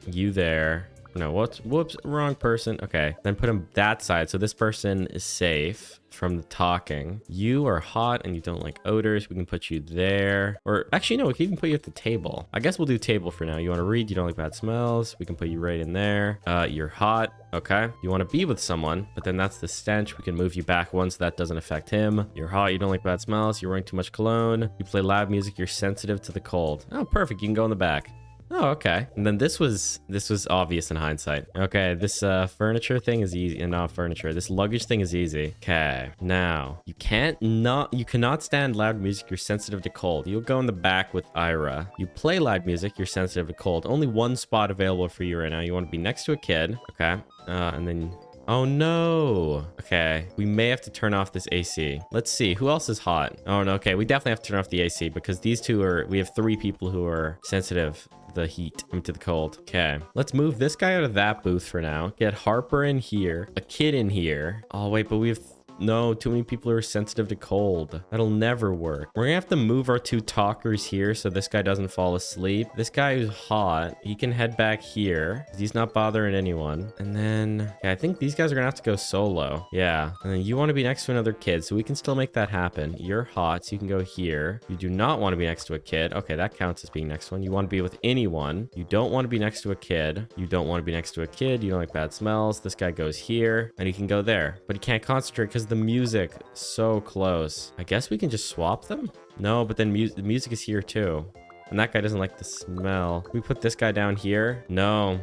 No, whoops, wrong person. Okay, then put him that side. So this person is safe from the talking. You are hot and you don't like odors. We can put you there. Or actually, no, we can even put you at the table. I guess we'll do table for now. You want to read, you don't like bad smells. We can put you right in there. You're hot. Okay. You want to be with someone, but then that's the stench. We can move you back one so that doesn't affect him. You're hot. You don't like bad smells. You're wearing too much cologne. You play loud music. You're sensitive to the cold. Oh, perfect. You can go in the back. Oh, okay. And then this was obvious in hindsight. Okay, this furniture thing is easy. And not furniture. This luggage thing is easy. Okay. Now, you cannot stand loud music. You're sensitive to cold. You'll go in the back with Ira. You play loud music. You're sensitive to cold. Only one spot available for you right now. You want to be next to a kid. Okay. And then Oh no. Okay, we may have to turn off this AC. Let's see, who else is hot? Oh no, okay, we definitely have to turn off the AC because these two are, we have 3 people who are sensitive to the heat, to the cold. Okay, let's move this guy out of that booth for now. Get Harper in here, a kid in here. Oh wait, but we have no, too many people are sensitive to cold. That'll never work. We're gonna have to move our 2 talkers here so this guy doesn't fall asleep. This guy who's hot, he can head back here. He's not bothering anyone. And then, yeah, I think these guys are gonna have to go solo. Yeah, and then you want to be next to another kid, so we can still make that happen. You're hot, so you can go here. You do not want to be next to a kid. Okay, that counts as being next to one. You want to be with anyone. You don't want to be next to a kid. You don't want to be next to a kid. You don't like bad smells. This guy goes here, and he can go there. But he can't concentrate because the music so close. I guess we can just swap them. No, but then the music is here too, and that guy doesn't like the smell. We put this guy down here. No.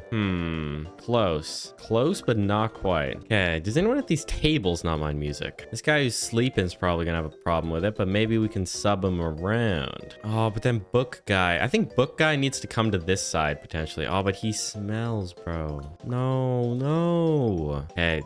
Close but not quite. Okay, does anyone at these tables not mind music? This guy who's sleeping is probably gonna have a problem with it, but maybe we can sub him around. Oh, but then book guy, I think book guy needs to come to this side potentially. Oh, but he smells, bro. No. Okay,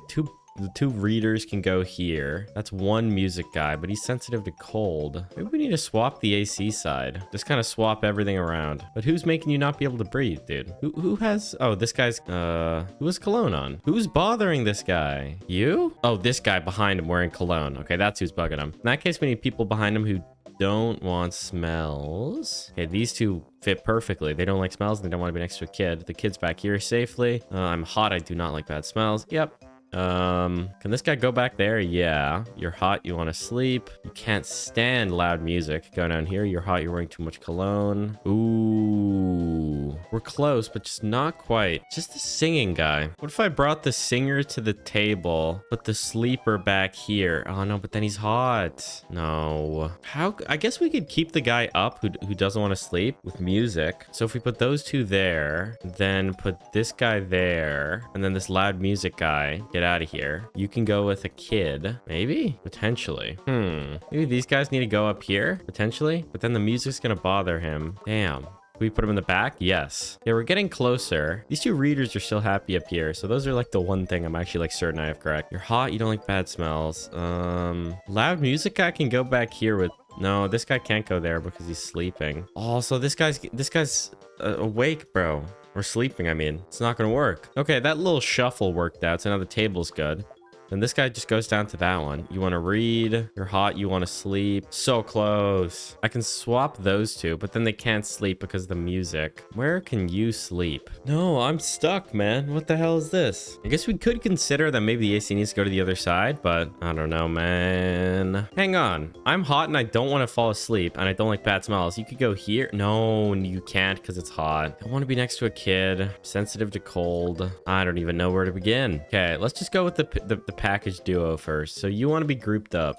the 2 readers can go here. That's 1 music guy, but he's sensitive to cold. Maybe we need to swap the AC side. Just kind of swap everything around. But who's making you not be able to breathe, dude? Who has... Oh, this guy's... Who has cologne on? Who's bothering this guy? You? Oh, this guy behind him wearing cologne. Okay, that's who's bugging him. In that case, we need people behind him who don't want smells. Okay, these 2 fit perfectly. They don't like smells and they don't want to be next to a kid. The kid's back here safely. I'm hot. I do not like bad smells. Yep. Can this guy go back there? Yeah. You're hot, you want to sleep. You can't stand loud music. Go down here. You're hot, you're wearing too much cologne. Ooh. We're close, but just not quite. Just the singing guy. What if I brought the singer to the table, put the sleeper back here? Oh no, but then he's hot. No. How? I guess we could keep the guy up who doesn't want to sleep with music. So if we put those 2 there, then put this guy there, and then this loud music guy, get out of here. You can go with a kid. Maybe? Potentially. Maybe these guys need to go up here, potentially. But then the music's gonna bother him. Damn. Can we put him in the back? Yes. Yeah, we're getting closer. These 2 readers are still happy up here. So those are like the one thing I'm actually like certain I have correct. You're hot, you don't like bad smells. Loud music guy can go back here with... No, this guy can't go there because he's sleeping. Oh, so this guy's awake, bro. Or sleeping, I mean. It's not gonna work. Okay, that little shuffle worked out, so now the table's good. Then this guy just goes down to that one. You want to read. You're hot. You want to sleep. So close. I can swap those 2, but then they can't sleep because of the music. Where can you sleep? No, I'm stuck, man. What the hell is this? I guess we could consider that maybe the AC needs to go to the other side, but I don't know, man. Hang on. I'm hot and I don't want to fall asleep, and I don't like bad smells. You could go here. No, you can't because it's hot. I want to be next to a kid. Sensitive to cold. I don't even know where to begin. Okay, let's just go with the package duo first. So you want to be grouped up.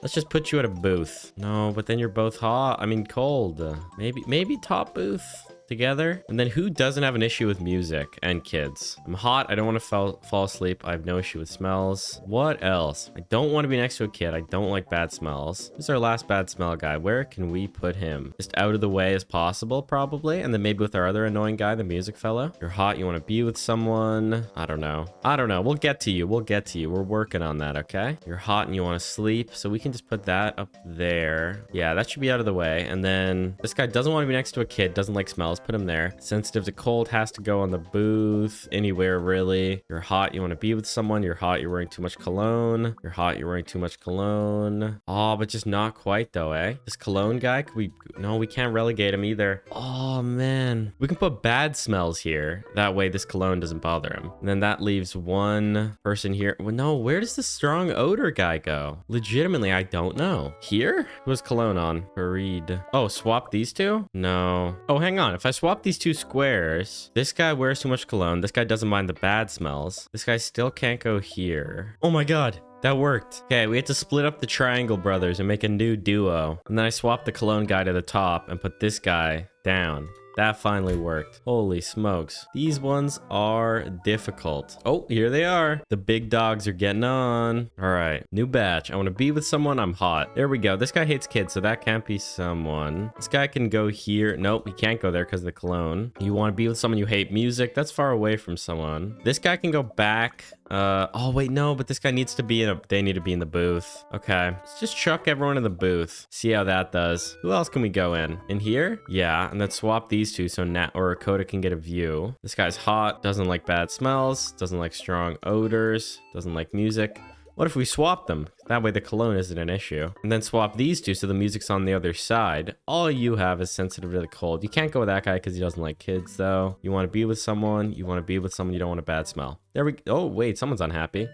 Let's just put you at a booth. No, but then you're both hot. I mean, cold. Maybe top booth together. And then who doesn't have an issue with music and kids? I'm hot. I don't want to fall asleep. I have no issue with smells. What else? I don't want to be next to a kid. I don't like bad smells. Who's our last bad smell guy? Where can we put him? Just out of the way as possible, probably. And then maybe with our other annoying guy, the music fellow. You're hot. You want to be with someone. I don't know. We'll get to you. We're working on that, okay? You're hot and you want to sleep. So we can just put that up there. Yeah, that should be out of the way. And then this guy doesn't want to be next to a kid. Doesn't like smells. Put him there. Sensitive to cold has to go on the booth. Anywhere, really. You're hot. You want to be with someone. You're hot. You're wearing too much cologne. You're hot. You're wearing too much cologne. Oh, but just not quite though, eh? This cologne guy, no, we can't relegate him either. Oh, man. We can put bad smells here. That way this cologne doesn't bother him. And then that leaves one person here. Well, no, where does the strong odor guy go? Legitimately, I don't know. Here? Who has cologne on? Fareed. Oh, swap these 2? No. Oh, hang on. If I swap these 2 squares, this guy wears too much cologne. This guy doesn't mind the bad smells. This guy still can't go here. Oh my god. That worked. Okay, we had to split up the Triangle Brothers and make a new duo. And then I swapped the cologne guy to the top and put this guy down. That finally worked. Holy smokes. These ones are difficult. Oh, here they are. The big dogs are getting on. All right, new batch. I want to be with someone. I'm hot. There we go. This guy hates kids, so that can't be someone. This guy can go here. Nope, he can't go there because of the cologne. You want to be with someone you hate music. That's far away from someone. This guy can go back Oh wait, no, but this guy needs to be they need to be in the booth. Okay, let's just chuck everyone in the booth. See how that does. Who else can we go in? In here? Yeah, and then swap these two so Nat or Coda can get a view. This guy's hot, doesn't like bad smells, doesn't like strong odors, doesn't like music. What if we swap them? That way the cologne isn't an issue. And then swap these two so the music's on the other side. All you have is sensitive to the cold. You can't go with that guy because he doesn't like kids though. You want to be with someone. You want to be with someone. You don't want a bad smell. There we go. Oh, wait, someone's unhappy.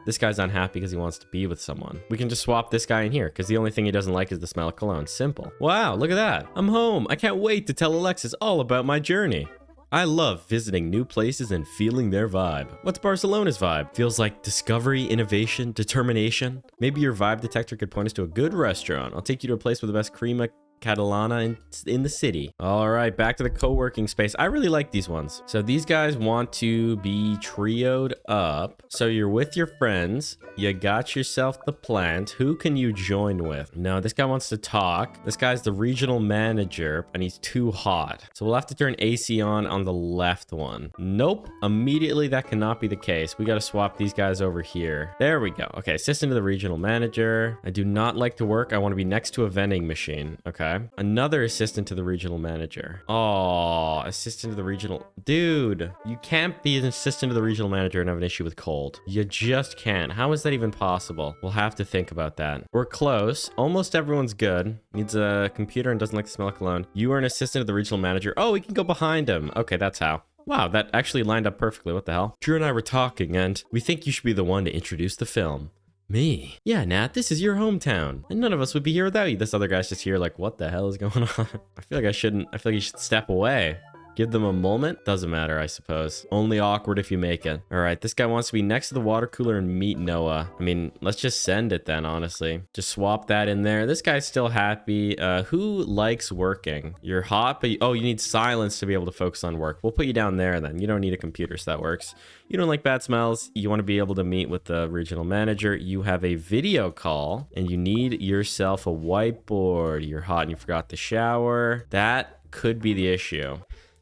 This guy's unhappy because he wants to be with someone. We can just swap this guy in here because the only thing he doesn't like is the smell of cologne. Simple. Wow, look at that. I'm home. I can't wait to tell Alexis all about my journey. I love visiting new places and feeling their vibe. What's Barcelona's vibe? Feels like discovery, innovation, determination. Maybe your vibe detector could point us to a good restaurant. I'll take you to a place with the best crema Catalana in the city. All right, back to the co-working space. I really like these ones. So these guys want to be trioed up. So you're with your friends. You got yourself the plant. Who can you join with? No, this guy wants to talk. This guy's the regional manager, and he's too hot. So we'll have to turn AC on the left one. Nope. Immediately, that cannot be the case. We got to swap these guys over here. There we go. Okay, assistant to the regional manager. I do not like to work. I want to be next to a vending machine. Okay. Another assistant to the regional manager. Oh, assistant to the regional... Dude, you can't be an assistant to the regional manager and have an issue with cold. You just can't. How is that even possible? We'll have to think about that. We're close. Almost everyone's good. Needs a computer and doesn't like the smell of cologne. You are an assistant to the regional manager. Oh, we can go behind him. Okay, that's how. Wow, that actually lined up perfectly. What the hell? Drew and I were talking, and we think you should be the one to introduce the film. Me? Yeah, Nat, this is your hometown. And none of us would be here without you. This other guy's just here like, what the hell is going on? I feel like you should step away. Give them a moment. Doesn't matter, I suppose. Only awkward if you make it. All right, this guy wants to be next to the water cooler and meet Noah. I mean, let's just send it then, honestly. Just swap that in there. This guy's still happy. Who likes working? You're hot, but you need silence to be able to focus on work. We'll put you down there then. You don't need a computer, so that works. You don't like bad smells. You want to be able to meet with the regional manager. You have a video call, and you need yourself a whiteboard. You're hot and you forgot the shower. That could be the issue.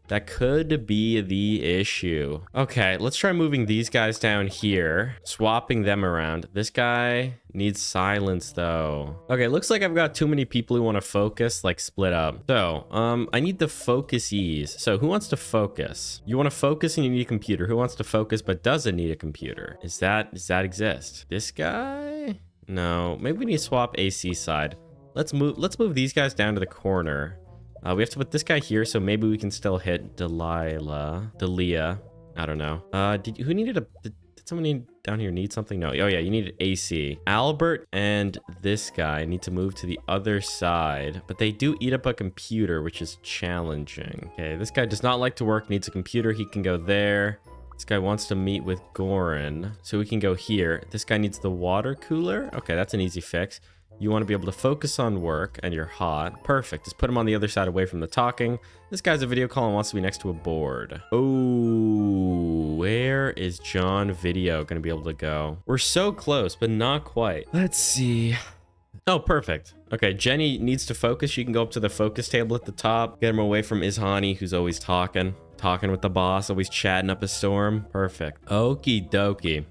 That could be the issue. Okay, let's try moving these guys down here, swapping them around. This guy needs silence though. Okay, looks like I've got too many people who want to focus, like split up. So, I need the focusees. So who wants to focus? You want to focus and you need a computer. Who wants to focus but doesn't need a computer? Does that exist? This guy? No, maybe we need to swap AC side. Let's move these guys down to the corner. We have to put this guy here, so maybe we can still hit Delia. I don't know. Who needed did someone down here need something? No. Oh yeah, you needed AC. Albert and this guy need to move to the other side, but they do eat up a computer, which is challenging. Okay, this guy does not like to work, needs a computer. He can go there. This guy wants to meet with Goran, so we can go here. This guy needs the water cooler. Okay, that's an easy fix. You want to be able to focus on work, and you're hot. Perfect. Just put him on the other side away from the talking. This guy's a video call and wants to be next to a board. Oh, where is John Video going to be able to go? We're so close, but not quite. Let's see. Oh, perfect. Okay, Jenny needs to focus. She can go up to the focus table at the top. Get him away from Izhani, who's always talking with the boss, always chatting up a storm. Perfect. Okie dokie.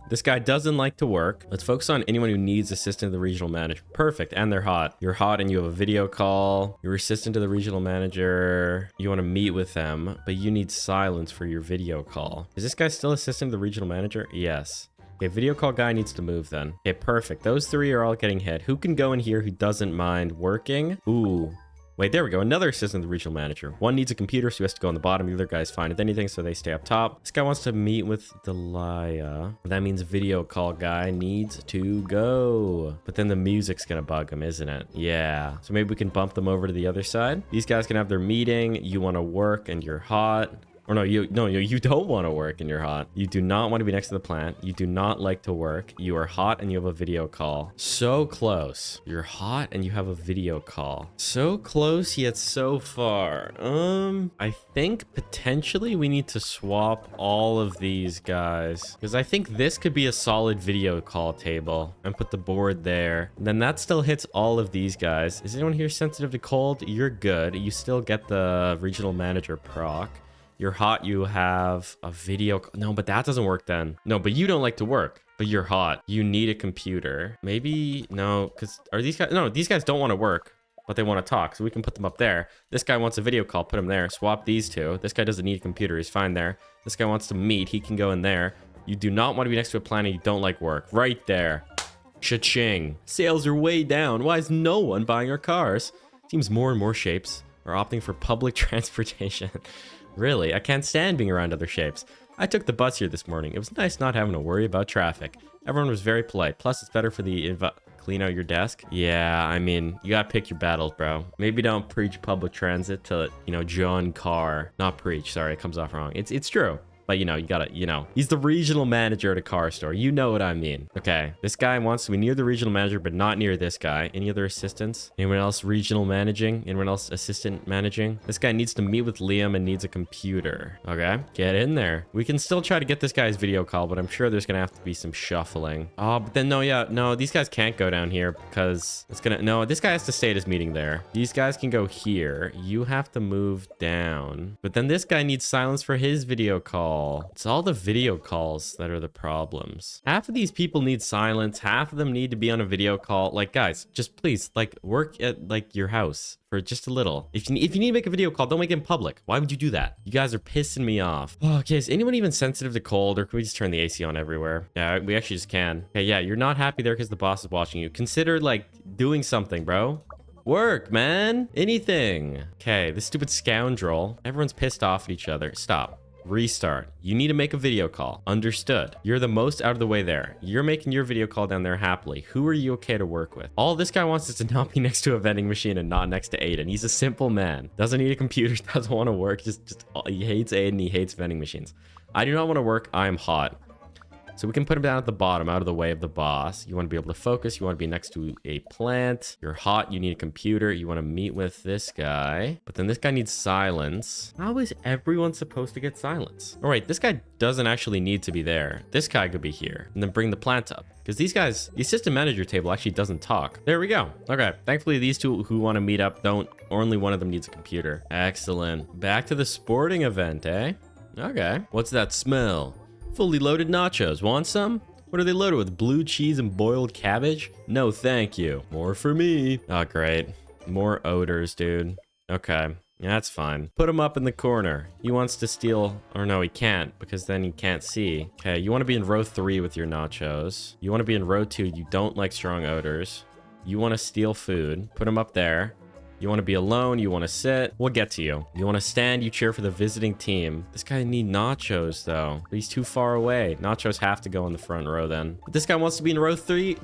This guy doesn't like to work. Let's focus on anyone who needs assistant to the regional manager. Perfect, and they're hot. You're hot and you have a video call. You're assistant to the regional manager. You want to meet with them, but you need silence for your video call. Is this guy still assistant to the regional manager? Yes. Okay, video call guy needs to move then. Okay, perfect. Those three are all getting hit. Who can go in here who doesn't mind working? Ooh. Wait, there we go. Another assistant to the regional manager. One needs a computer, so he has to go on the bottom. The other guy's fine with anything, so they stay up top. This guy wants to meet with Delia. That means video call guy needs to go. But then the music's gonna bug him, isn't it? Yeah. So maybe we can bump them over to the other side. These guys can have their meeting. You want to work and you're hot. Or no, you don't want to work and you're hot. You do not want to be next to the plant. You do not like to work. You are hot and you have a video call. So close. You're hot and you have a video call. So close yet so far. I think potentially we need to swap all of these guys, because I think this could be a solid video call table, and put the board there. And then that still hits all of these guys. Is anyone here sensitive to cold? You're good. You still get the regional manager proc. You're hot. You have a video. No, but that doesn't work then. No, but you don't like to work. But you're hot. You need a computer. Maybe, no, because are these guys? No, these guys don't want to work, but they want to talk. So we can put them up there. This guy wants a video call. Put him there. Swap these two. This guy doesn't need a computer. He's fine there. This guy wants to meet. He can go in there. You do not want to be next to a planet you don't like work. Right there. Cha-ching. Sales are way down. Why is no one buying our cars? Seems more and more shapes are opting for public transportation. Really, I can't stand being around other shapes. I took the bus here this morning. It was nice not having to worry about traffic. Everyone was very polite. Plus, it's better for the clean out your desk. Yeah, I mean, you gotta pick your battles, bro. Maybe don't preach public transit to, you know, John Carr. Not preach, sorry, it comes off wrong. It's true. But, you know, you gotta, you know, he's the regional manager at a car store. You know what I mean. Okay, this guy wants to be near the regional manager, but not near this guy. Any other assistants? Anyone else regional managing? Anyone else assistant managing? This guy needs to meet with Liam and needs a computer. Okay, get in there. We can still try to get this guy's video call, but I'm sure there's gonna have to be some shuffling. Oh, but then no, yeah, no, these guys can't go down here because it's gonna, no, this guy has to stay at his meeting there. These guys can go here. You have to move down. But then this guy needs silence for his video call. It's all the video calls that are the problems. Half of these people need silence. Half of them need to be on a video call. Like, guys, just please, like, work at, like, your house for just a little. If you need to make a video call, don't make it in public. Why would you do that? You guys are pissing me off. Oh, okay, is anyone even sensitive to cold, or can we just turn the AC on everywhere? Yeah, we actually just can. Okay, yeah, you're not happy there because the boss is watching you. Consider, like, doing something, bro. Work, man. Anything. Okay, this stupid scoundrel. Everyone's pissed off at each other. Stop. Restart. You need to make a video call. Understood. You're the most out of the way there. You're making your video call down there happily. Who are you okay to work with? All this guy wants is to not be next to a vending machine and not next to Aiden. He's a simple man. Doesn't need a computer. Doesn't want to work. Just he hates Aiden. He hates vending machines. I do not want to work. I am hot. So we can put him down at the bottom, out of the way of the boss. You want to be able to focus. You want to be next to a plant. You're hot. You need a computer. You want to meet with this guy. But then this guy needs silence. How is everyone supposed to get silence? All right, this guy doesn't actually need to be there. This guy could be here. And then bring the plant up. Because these guys, the assistant manager table actually doesn't talk. There we go. Okay, thankfully these two who want to meet up don't. Only one of them needs a computer. Excellent. Back to the sporting event, eh? Okay. What's that smell? Fully loaded nachos. Want some? What are they loaded with? Blue cheese and boiled cabbage? No, thank you. More for me. Oh, great. More odors, dude. Okay. Yeah, that's fine. Put him up in the corner. He wants to steal... Or no, he can't, because then he can't see. Okay, you want to be in row 3 with your nachos. You want to be in row 2. You don't like strong odors. You want to steal food. Put him up there. You want to be alone, you want to sit, we'll get to you. You want to stand, you cheer for the visiting team. This guy need nachos though. He's too far away. Nachos have to go in the front row then. But this guy wants to be in row 3.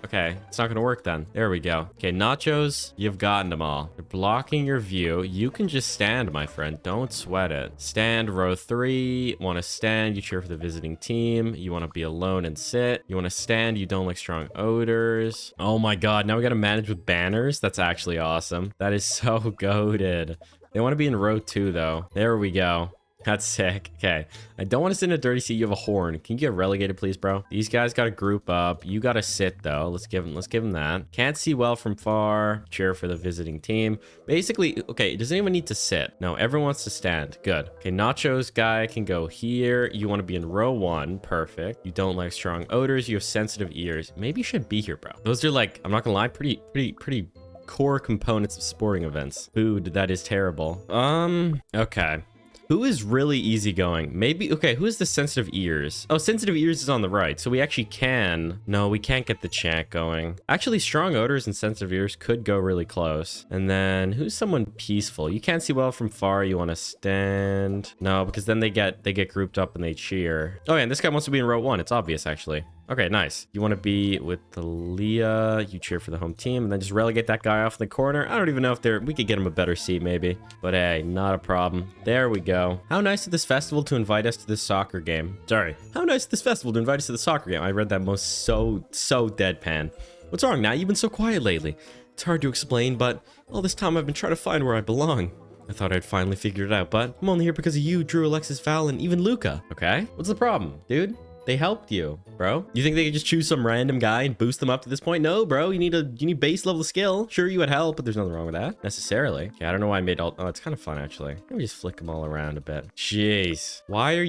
Okay, it's not gonna work then. There we go. Okay, nachos, you've gotten them all. They're blocking your view. You can just stand, my friend. Don't sweat it. Stand, row 3. Want to stand, you cheer for the visiting team. You want to be alone and sit. You want to stand, you don't like strong odors. Oh my god, now we gotta manage with banners? That's actually awesome. That is so goated. They want to be in row 2 though. There we go. That's sick. Okay. I don't want to sit in a dirty seat. You have a horn. Can you get relegated, please, bro? These guys got to group up. You got to sit, though. Let's give him that. Can't see well from far. Cheer for the visiting team. Basically, okay, does anyone need to sit? No, everyone wants to stand. Good. Okay, Nachos guy can go here. You want to be in row 1. Perfect. You don't like strong odors. You have sensitive ears. Maybe you should be here, bro. Those are like, I'm not gonna lie, pretty core components of sporting events. Food, that is terrible. Okay. Who is really easygoing? Maybe, okay, who is the sensitive ears? Oh, sensitive ears is on the right, so we actually can. No, we can't get the chant going. Actually, strong odors and sensitive ears could go really close. And then, who's someone peaceful? You can't see well from far, you want to stand. No, because then they get grouped up and they cheer. Oh yeah, and this guy wants to be in row 1, it's obvious actually. Okay, nice. You want to be with the Leah. You cheer for the home team, and then just relegate that guy off in the corner. I don't even know if we could get him a better seat, maybe. But hey, not a problem. There we go. How nice of this festival to invite us to this soccer game. Sorry. How nice of this festival to invite us to the soccer game. I read that most so deadpan. What's wrong now? You've been so quiet lately. It's hard to explain, but all this time I've been trying to find where I belong. I thought I'd finally figured it out, but I'm only here because of you, Drew, Alexis, Val, and even Luca. Okay? What's the problem, dude? They helped you, bro. You think they could just choose some random guy and boost them up to this point? No, bro. You need base level skill. Sure, you would help, but there's nothing wrong with that necessarily. Okay, I don't know why I made all. Oh, it's kind of fun actually. Let me just flick them all around a bit. Jeez, what are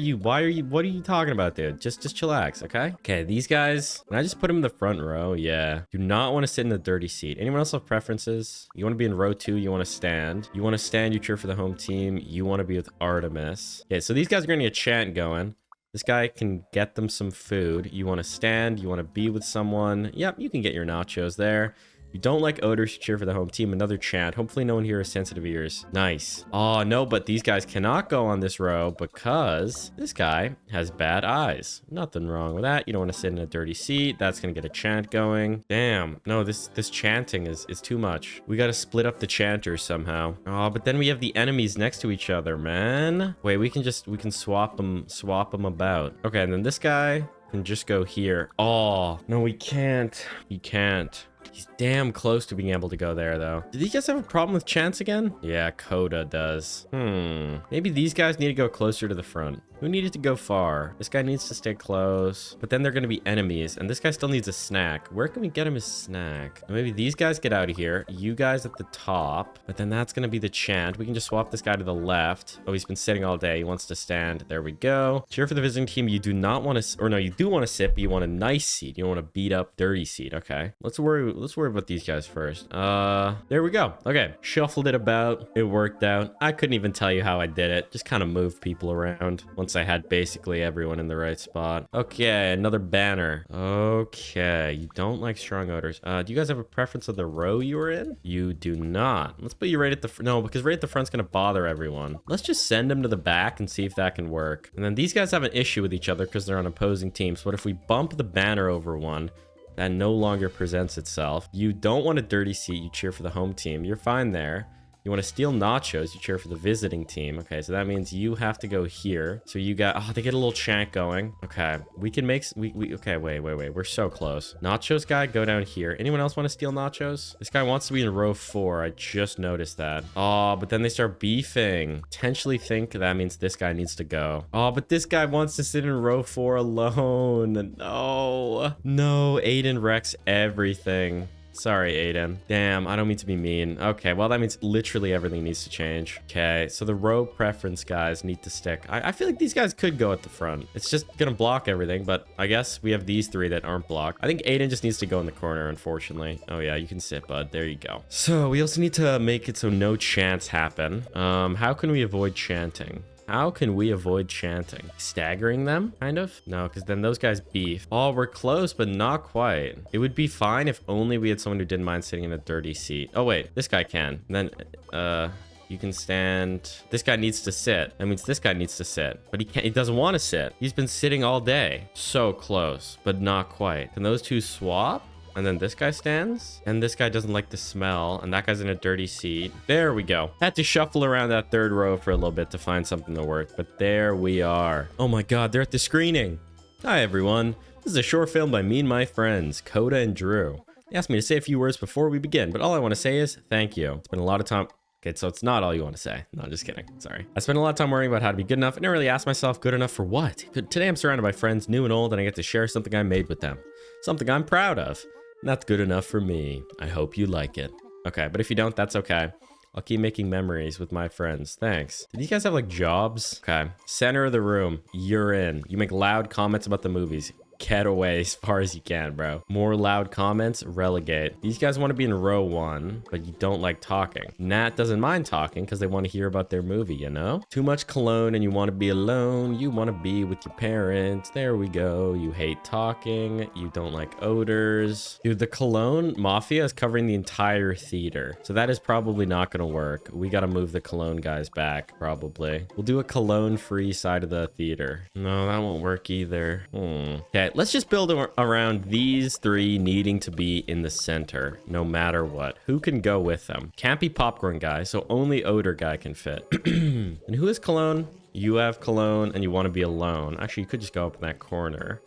you talking about, dude? Just chillax, okay? Okay, these guys. Can I just put them in the front row? Yeah. Do not want to sit in the dirty seat. Anyone else have preferences? You want to be in row 2? You want to stand? You want to stand? You cheer for the home team. You want to be with Artemis. Okay, so these guys are gonna get a chant going. This guy can get them some food. You want to stand. You want to be with someone. Yep, you can get your nachos there. You don't like odors, cheer for the home team. Another chant. Hopefully no one here has sensitive ears. Nice. Oh, no, but these guys cannot go on this row because this guy has bad eyes. Nothing wrong with that. You don't want to sit in a dirty seat. That's going to get a chant going. Damn. No, this chanting is too much. We got to split up the chanters somehow. Oh, but then we have the enemies next to each other, man. Wait, we can swap them about. Okay, and then this guy can just go here. Oh, no, we can't. He can't. He's damn close to being able to go there, though. Do these guys have a problem with chance again? Yeah, Coda does. Maybe these guys need to go closer to the front. Who needed to go far? This guy needs to stay close. But then they're going to be enemies. And this guy still needs a snack. Where can we get him his snack? Maybe these guys get out of here. You guys at the top. But then that's going to be the chant. We can just swap this guy to the left. Oh, he's been sitting all day. He wants to stand. There we go. Cheer for the visiting team. You do not want to... Or no, you do want to sit, but you want a nice seat. You don't want to beat up dirty seat. Okay. Let's worry about these guys first. There we go. Okay. Shuffled it about. It worked out. I couldn't even tell you how I did it. Just kind of moved people around. Once I had basically everyone in the right spot. Okay, another banner. Okay, you don't like strong odors. Do you guys have a preference of the row you were in? You do not. Let's put you right at the no, because right at the front's gonna bother everyone. Let's just send them to the back and see if that can work. And then these guys have an issue with each other because they're on opposing teams. But if we bump the banner over one, that no longer presents itself. You don't want a dirty seat. You cheer for the home team. You're fine there. You want to steal nachos, you cheer for the visiting team. Okay, so that means you have to go here. So you got, oh, they get a little chant going. Okay, we can make, okay, wait. We're so close. Nachos guy, go down here. Anyone else want to steal nachos? This guy wants to be in row 4. I just noticed that. Oh, but then they start beefing. Potentially think that means this guy needs to go. Oh, but this guy wants to sit in row 4 alone. No, Aiden wrecks everything. Sorry, Aiden. Damn, I don't mean to be mean. Okay, well, that means literally everything needs to change. Okay, so the row preference guys need to stick. I feel like these guys could go at the front. It's just gonna block everything, but I guess we have these 3 that aren't blocked. I think Aiden just needs to go in the corner, unfortunately. Oh, yeah, you can sit, bud. There you go. So we also need to make it so no chants happen. How can we avoid chanting? How can we avoid chanting? Staggering them, kind of? No, because then those guys beef. Oh, we're close, but not quite. It would be fine if only we had someone who didn't mind sitting in a dirty seat. Oh, wait, this guy can. And then, you can stand. This guy needs to sit. That means this guy needs to sit, but he can't. He doesn't want to sit. He's been sitting all day. So close, but not quite. Can those two swap? And then this guy stands, and this guy doesn't like the smell, and that guy's in a dirty seat. There we go. Had to shuffle around that 3rd row for a little bit to find something to work, but there we are. Oh my god, they're at the screening. Hi everyone. This is a short film by me and my friends, Coda and Drew. They asked me to say a few words before we begin, but all I want to say is thank you. It's been a lot of time. Okay, so it's not all you want to say. No, I'm just kidding. Sorry. I spent a lot of time worrying about how to be good enough. I never really asked myself good enough for what. But today I'm surrounded by friends new and old, and I get to share something I made with them. Something I'm proud of. Not good enough for me. I hope you like it. Okay, but if you don't, that's okay. I'll keep making memories with my friends. Thanks. Did you guys have like jobs? Okay. Center of the room. You're in. You make loud comments about the movies. Get away as far as you can, bro. More loud comments, relegate. These guys want to be in row 1, but you don't like talking. Nat doesn't mind talking because they want to hear about their movie, you know? Too much cologne and you want to be alone. You want to be with your parents. There we go. You hate talking. You don't like odors. Dude, the cologne mafia is covering the entire theater. So that is probably not going to work. We got to move the cologne guys back, probably. We'll do a cologne-free side of the theater. No, that won't work either. Okay. Let's just build around these 3 needing to be in the center, no matter what. Who can go with them? Can't be popcorn guy, so only odor guy can fit. And who is cologne? You have cologne and you want to be alone. Actually, you could just go up in that corner.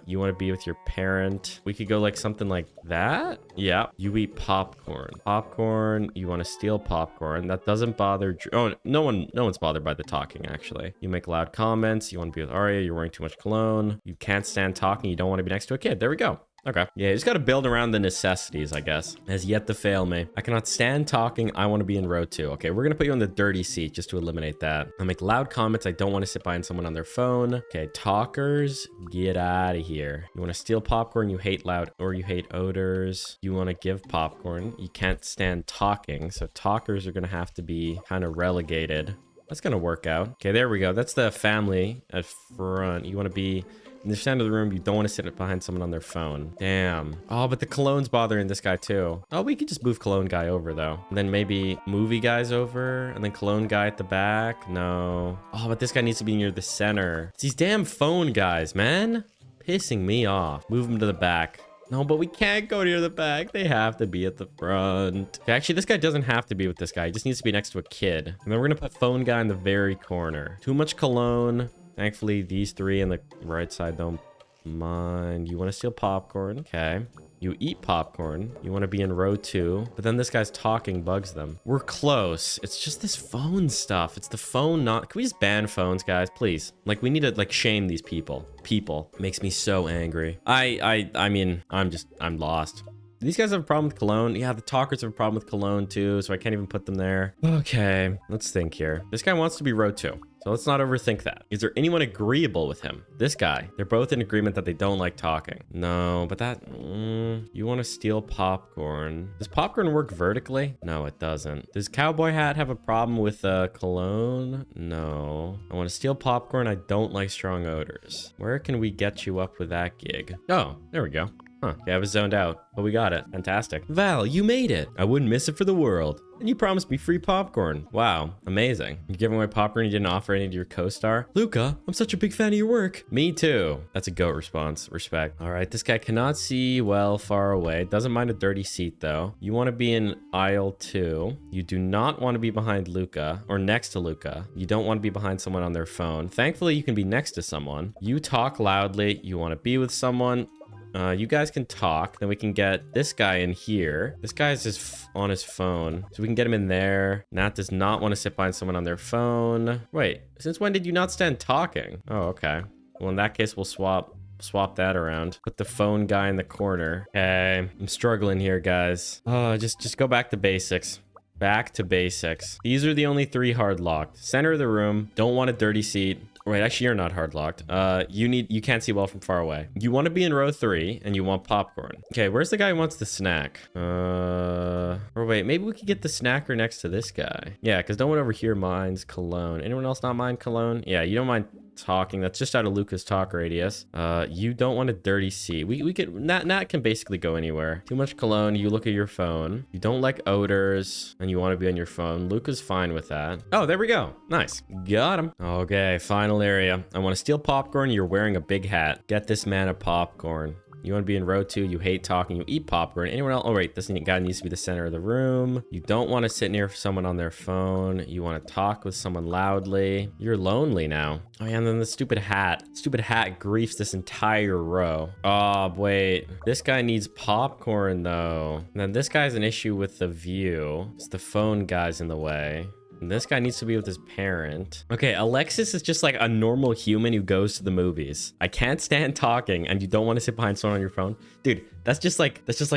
You want to be with your parent. We could go like something like that. Yeah. You eat popcorn. Popcorn. You want to steal popcorn. That doesn't bother. Oh, no one's bothered by the talking, actually. You make loud comments. You want to be with Arya. You're wearing too much cologne. You can't stand talking. You don't want to be next to a kid. There we go. Okay. Yeah, you just got to build around the necessities, I guess. Has yet to fail me. I cannot stand talking. I want to be in row 2. Okay, we're going to put you in the dirty seat just to eliminate that. I make loud comments. I don't want to sit behind someone on their phone. Okay, talkers, get out of here. You want to steal popcorn. You hate loud or you hate odors. You want to give popcorn. You can't stand talking. So talkers are going to have to be kind of relegated. That's going to work out. Okay, there we go. That's the family at front. You want to be in the center of the room. You don't want to sit behind someone on their phone. Damn. Oh, but the cologne's bothering this guy too. Oh, we could just move cologne guy over though. And then maybe movie guy's over and then cologne guy at the back. No. Oh, but this guy needs to be near the center. It's these damn phone guys, man. Pissing me off. Move them to the back. No, but we can't go near the back. They have to be at the front. Okay, actually, this guy doesn't have to be with this guy. He just needs to be next to a kid. And then we're going to put phone guy in the very corner. Too much cologne. Thankfully, these three on the right side don't mind. You want to steal popcorn. Okay. You eat popcorn. You want to be in row 2. But then this guy's talking bugs them. We're close. It's just this phone stuff. It's the phone not... Can we just ban phones, guys? Please. Like, we need to, like, shame these people. People. Makes me so angry. I mean, I'm lost. These guys have a problem with cologne. Yeah, the talkers have a problem with cologne too, so I can't even put them there. Okay, let's think here. This guy wants to be row 2. So let's not overthink that. Is there anyone agreeable with him? This guy. They're both in agreement that they don't like talking. No, but that... you want to steal popcorn. Does popcorn work vertically? No, it doesn't. Does Cowboy Hat have a problem with cologne? No. I want to steal popcorn. I don't like strong odors. Where can we get you up with that gig? Oh, there we go. Huh, yeah, I was zoned out, but we got it. Fantastic. Val, you made it. I wouldn't miss it for the world. And you promised me free popcorn. Wow, amazing. You're giving away popcorn you didn't offer any to your co-star? Luca, I'm such a big fan of your work. Me too. That's a goat response. Respect. All right, this guy cannot see well far away. Doesn't mind a dirty seat though. You want to be in aisle 2. You do not want to be behind Luca or next to Luca. You don't want to be behind someone on their phone. Thankfully, you can be next to someone. You talk loudly. You want to be with someone. You guys can talk. Then we can get this guy in here. This guy is just on his phone. So we can get him in there. Nat does not want to sit behind someone on their phone. Wait, since when did you not stand talking? Oh, okay. Well, in that case, we'll swap that around. Put the phone guy in the corner. Okay, I'm struggling here, guys. Oh, just go back to basics. Back to basics. These are the only 3 hard locked. Center of the room. Don't want a dirty seat. Wait, actually, you're not hard locked. You can't see well from far away. You want to be in row 3 and you want popcorn. Okay, where's the guy who wants the snack? Or wait, maybe we could get the snacker next to this guy. Yeah, because no one over here minds cologne. Anyone else not mind cologne? Yeah, you don't mind talking. That's just out of Luca's talk radius. You don't want a dirty seat. We could Nat can basically go anywhere. Too much cologne. You look at your phone. You don't like odors and you want to be on your phone. Luca's fine with that. Oh, there we go. Nice. Got him. Okay, final area. I want to steal popcorn. You're wearing a big hat. Get this man a popcorn. You want to be in row 2. You hate talking. You eat popcorn. Anyone else? Oh, wait. This guy needs to be the center of the room. You don't want to sit near someone on their phone. You want to talk with someone loudly. You're lonely now. Oh, yeah. And then the stupid hat. Stupid hat griefs this entire row. Oh, wait. This guy needs popcorn, though. And then this guy's an issue with the view. It's the phone guy's in the way. And this guy needs to be with his parent. Okay, Alexis is just like a normal human who goes to the movies. I can't stand talking and you don't want to sit behind someone on your phone. Dude, that's just like that's just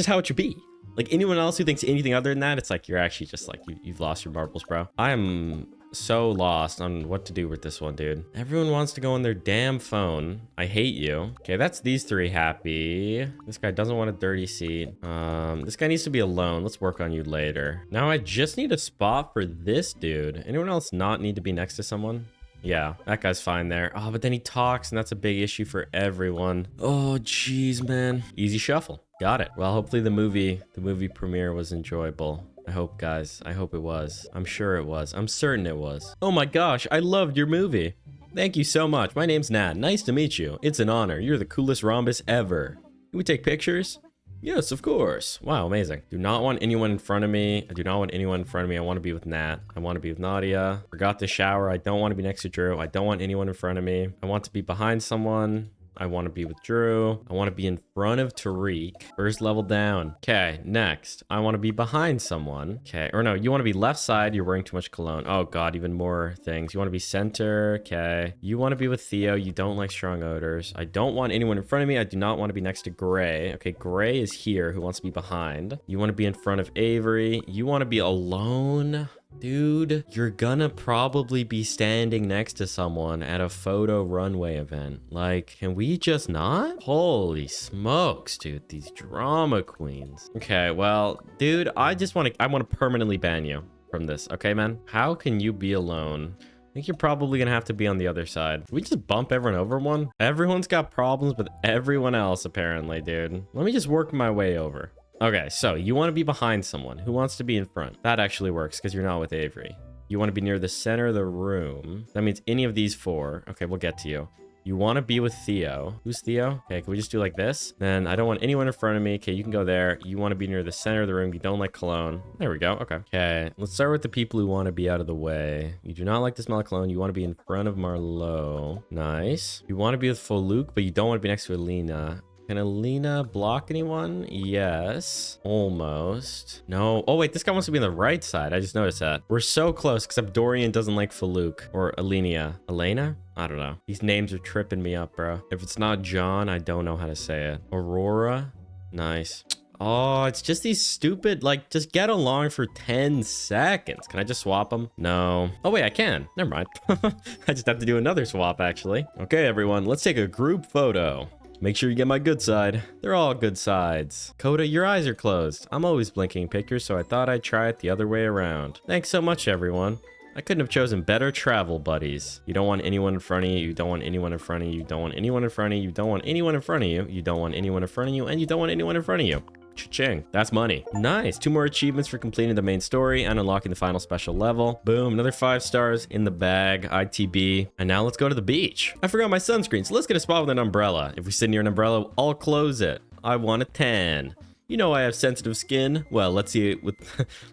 how it should be. Like anyone else who thinks anything other than that, it's like you're actually just like you've lost your marbles, bro. I am so lost on what to do with this one, dude. Everyone wants to go on their damn phone. I hate you. Okay, that's these 3 happy. This guy doesn't want a dirty seat. This guy needs to be alone. Let's work on you later. Now I just need a spot for this dude. Anyone else not need to be next to someone? Yeah, that guy's fine there. Oh, but then he talks and that's a big issue for everyone. Oh, jeez, man. Easy shuffle. Got it. Well, hopefully the movie premiere was enjoyable. I hope, guys. I hope it was. I'm sure it was. I'm certain it was. Oh my gosh, I loved your movie. Thank you so much. My name's Nat. Nice to meet you. It's an honor. You're the coolest rhombus ever. Can we take pictures? Yes, of course. Wow, amazing. Do not want anyone in front of me. I do not want anyone in front of me. I want to be with Nat. I want to be with Nadia. Forgot to shower. I don't want to be next to Drew. I don't want anyone in front of me. I want to be behind someone. I want to be with Drew. I want to be in front of Tariq. First level down. Okay, next. I want to be behind someone. Okay, or no, you want to be left side. You're wearing too much cologne. Oh God, even more things. You want to be center. Okay. You want to be with Theo. You don't like strong odors. I don't want anyone in front of me. I do not want to be next to Gray. Okay, Gray is here who wants to be behind. You want to be in front of Avery. You want to be alone. Dude, you're gonna probably be standing next to someone at a photo runway event. Like, can we just not? Holy smokes, dude, these drama queens. Okay, well, dude, I want to permanently ban you from this. Okay, man? How can you be alone? I think you're probably gonna have to be on the other side. Did we just bump everyone over one? Everyone's got problems with everyone else, apparently, dude. Let me just work my way over. Okay, so you want to be behind someone. Who wants to be in front? That actually works because you're not with Avery. You want to be near the center of the room. That means any of these four. Okay, we'll get to you. You want to be with Theo. Who's Theo? Okay, can we just do like this? Then I don't want anyone in front of me. Okay, you can go there. You want to be near the center of the room. You don't like cologne. There we go. Okay. Okay, let's start with the people who want to be out of the way. You do not like the smell of cologne. You want to be in front of Marlo. Nice. You want to be with Foluk, but you don't want to be next to Alina. Can Alina block anyone? Yes. Almost. No. Oh, wait. This guy wants to be on the right side. I just noticed that. We're so close, except Dorian doesn't like Faluk or Alenia. Elena? I don't know. These names are tripping me up, bro. If it's not John, I don't know how to say it. Aurora? Nice. Oh, it's just these stupid, like, just get along for 10 seconds. Can I just swap them? No. Oh, wait, I can. Never mind. I just have to do another swap, actually. Okay, everyone. Let's take a group photo. Make sure you get my good side. They're all good sides. Coda, your eyes are closed. I'm always blinking pictures, so I thought I'd try it the other way around. Thanks so much, everyone. I couldn't have chosen better travel buddies. You don't want anyone in front of you. You don't want anyone in front of you. You don't want anyone in front of you. You don't want anyone in front of you. You don't want anyone in front of you. And you don't want anyone in front of you. Cha-ching. That's money. Nice. 2 more achievements for completing the main story and unlocking the final special level. Boom. Another 5 stars in the bag. ITB. And now let's go to the beach. I forgot my sunscreen, so let's get a spot with an umbrella. If we sit near an umbrella, I'll close it. I want a tan. You know I have sensitive skin. Well, let's see with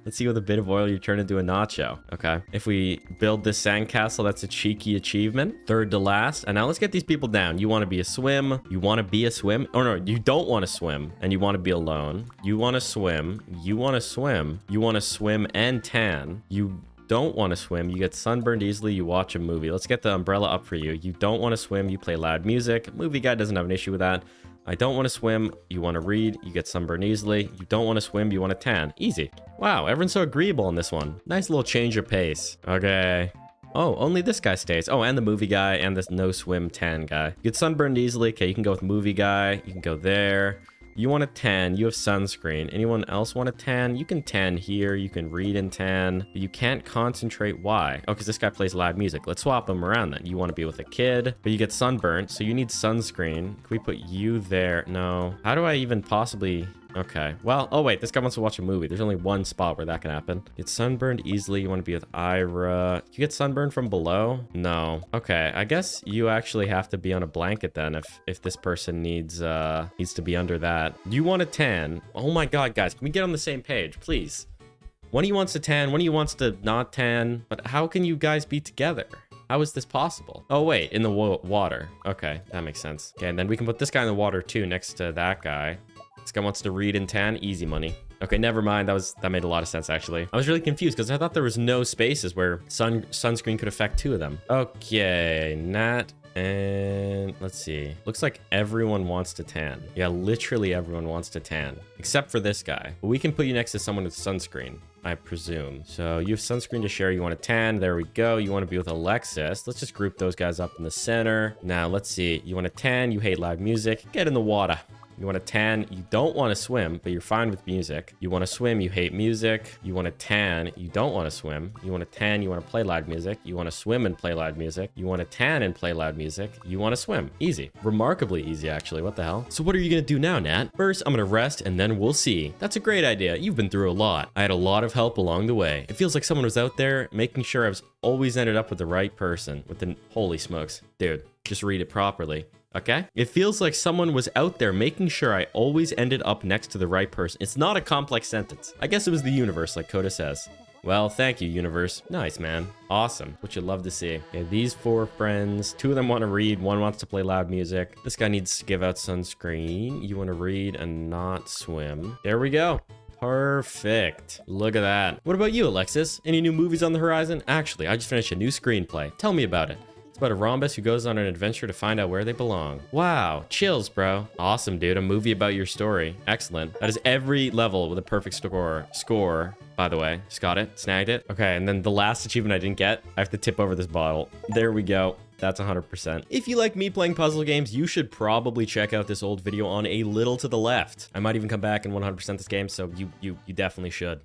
a bit of oil you turn into a nacho. Okay. If we build this sandcastle, that's a cheeky achievement. 3rd to last. And now let's get these people down. You want to be a swim. You want to be a swim. Oh no, you don't want to swim and you want to be alone. You want to swim. You want to swim. You want to swim and tan. You don't want to swim. You get sunburned easily. You watch a movie. Let's get the umbrella up for you. You don't want to swim. You play loud music. Movie guy doesn't have an issue with that. I don't want to swim. You want to read. You get sunburned easily. You don't want to swim. You want to tan. Easy. Wow, everyone's so agreeable on this one. Nice little change of pace. Okay. Oh, only this guy stays. Oh, and the movie guy and this no swim tan guy. You get sunburned easily. Okay, you can go with movie guy. You can go there. You want a tan. You have sunscreen. Anyone else want a tan? You can tan here. You can read and tan. But you can't concentrate. Why? Oh, because this guy plays loud music. Let's swap them around then. You want to be with a kid, but you get sunburnt, so you need sunscreen. Can we put you there? No. How do I even possibly... Okay. Well, oh wait, this guy wants to watch a movie. There's only one spot where that can happen. Get sunburned easily. You want to be with Ira. You get sunburned from below? No. Okay. I guess you actually have to be on a blanket then if this person needs to be under that. You want a tan? Oh my god, guys. Can we get on the same page, please? One of you wants to tan, one of you wants to not tan. But how can you guys be together? How is this possible? Oh, wait, in the water. Okay, that makes sense. Okay, and then we can put this guy in the water too, next to that guy. This guy wants to read and tan. Easy money. Okay, never mind. That made a lot of sense, actually. I was really confused because I thought there was no spaces where sunscreen could affect 2 of them. Okay, Nat. And let's see. Looks like everyone wants to tan. Yeah, literally everyone wants to tan. Except for this guy. But we can put you next to someone with sunscreen, I presume. So you have sunscreen to share. You want to tan. There we go. You want to be with Alexis. Let's just group those guys up in the center. Now, let's see. You want to tan. You hate loud music. Get in the water. You want to tan, you don't want to swim, but you're fine with music. You want to swim, you hate music. You want to tan, you don't want to swim. You want to tan, you want to play loud music. You want to swim and play loud music. You want to tan and play loud music. You want to swim. Easy. Remarkably easy, actually. What the hell? So what are you going to do now, Nat? First, I'm going to rest and then we'll see. That's a great idea. You've been through a lot. I had a lot of help along the way. It feels like someone was out there making sure I was always ended up with the right person. Holy smokes. Dude, just read it properly. okay? It feels like someone was out there making sure I always ended up next to the right person. It's not a complex sentence. I guess it was the universe, like Coda says. Well, thank you, universe. Nice, man. Awesome. What you love to see. Okay, these 4 friends. 2 of them want to read. 1 wants to play loud music. This guy needs to give out sunscreen. You want to read and not swim. There we go. Perfect. Look at that. What about you, Alexis? Any new movies on the horizon? Actually, I just finished a new screenplay. Tell me about it. It's about a rhombus who goes on an adventure to find out where they belong. Wow, chills, bro. Awesome, dude. A movie about your story. Excellent. That is every level with a perfect score, by the way. Just got it. Snagged it. Okay, and then the last achievement I didn't get, I have to tip over this bottle. There we go. That's 100%. If you like me playing puzzle games, you should probably check out this old video on A Little to the Left. I might even come back and 100% this game, so you definitely should.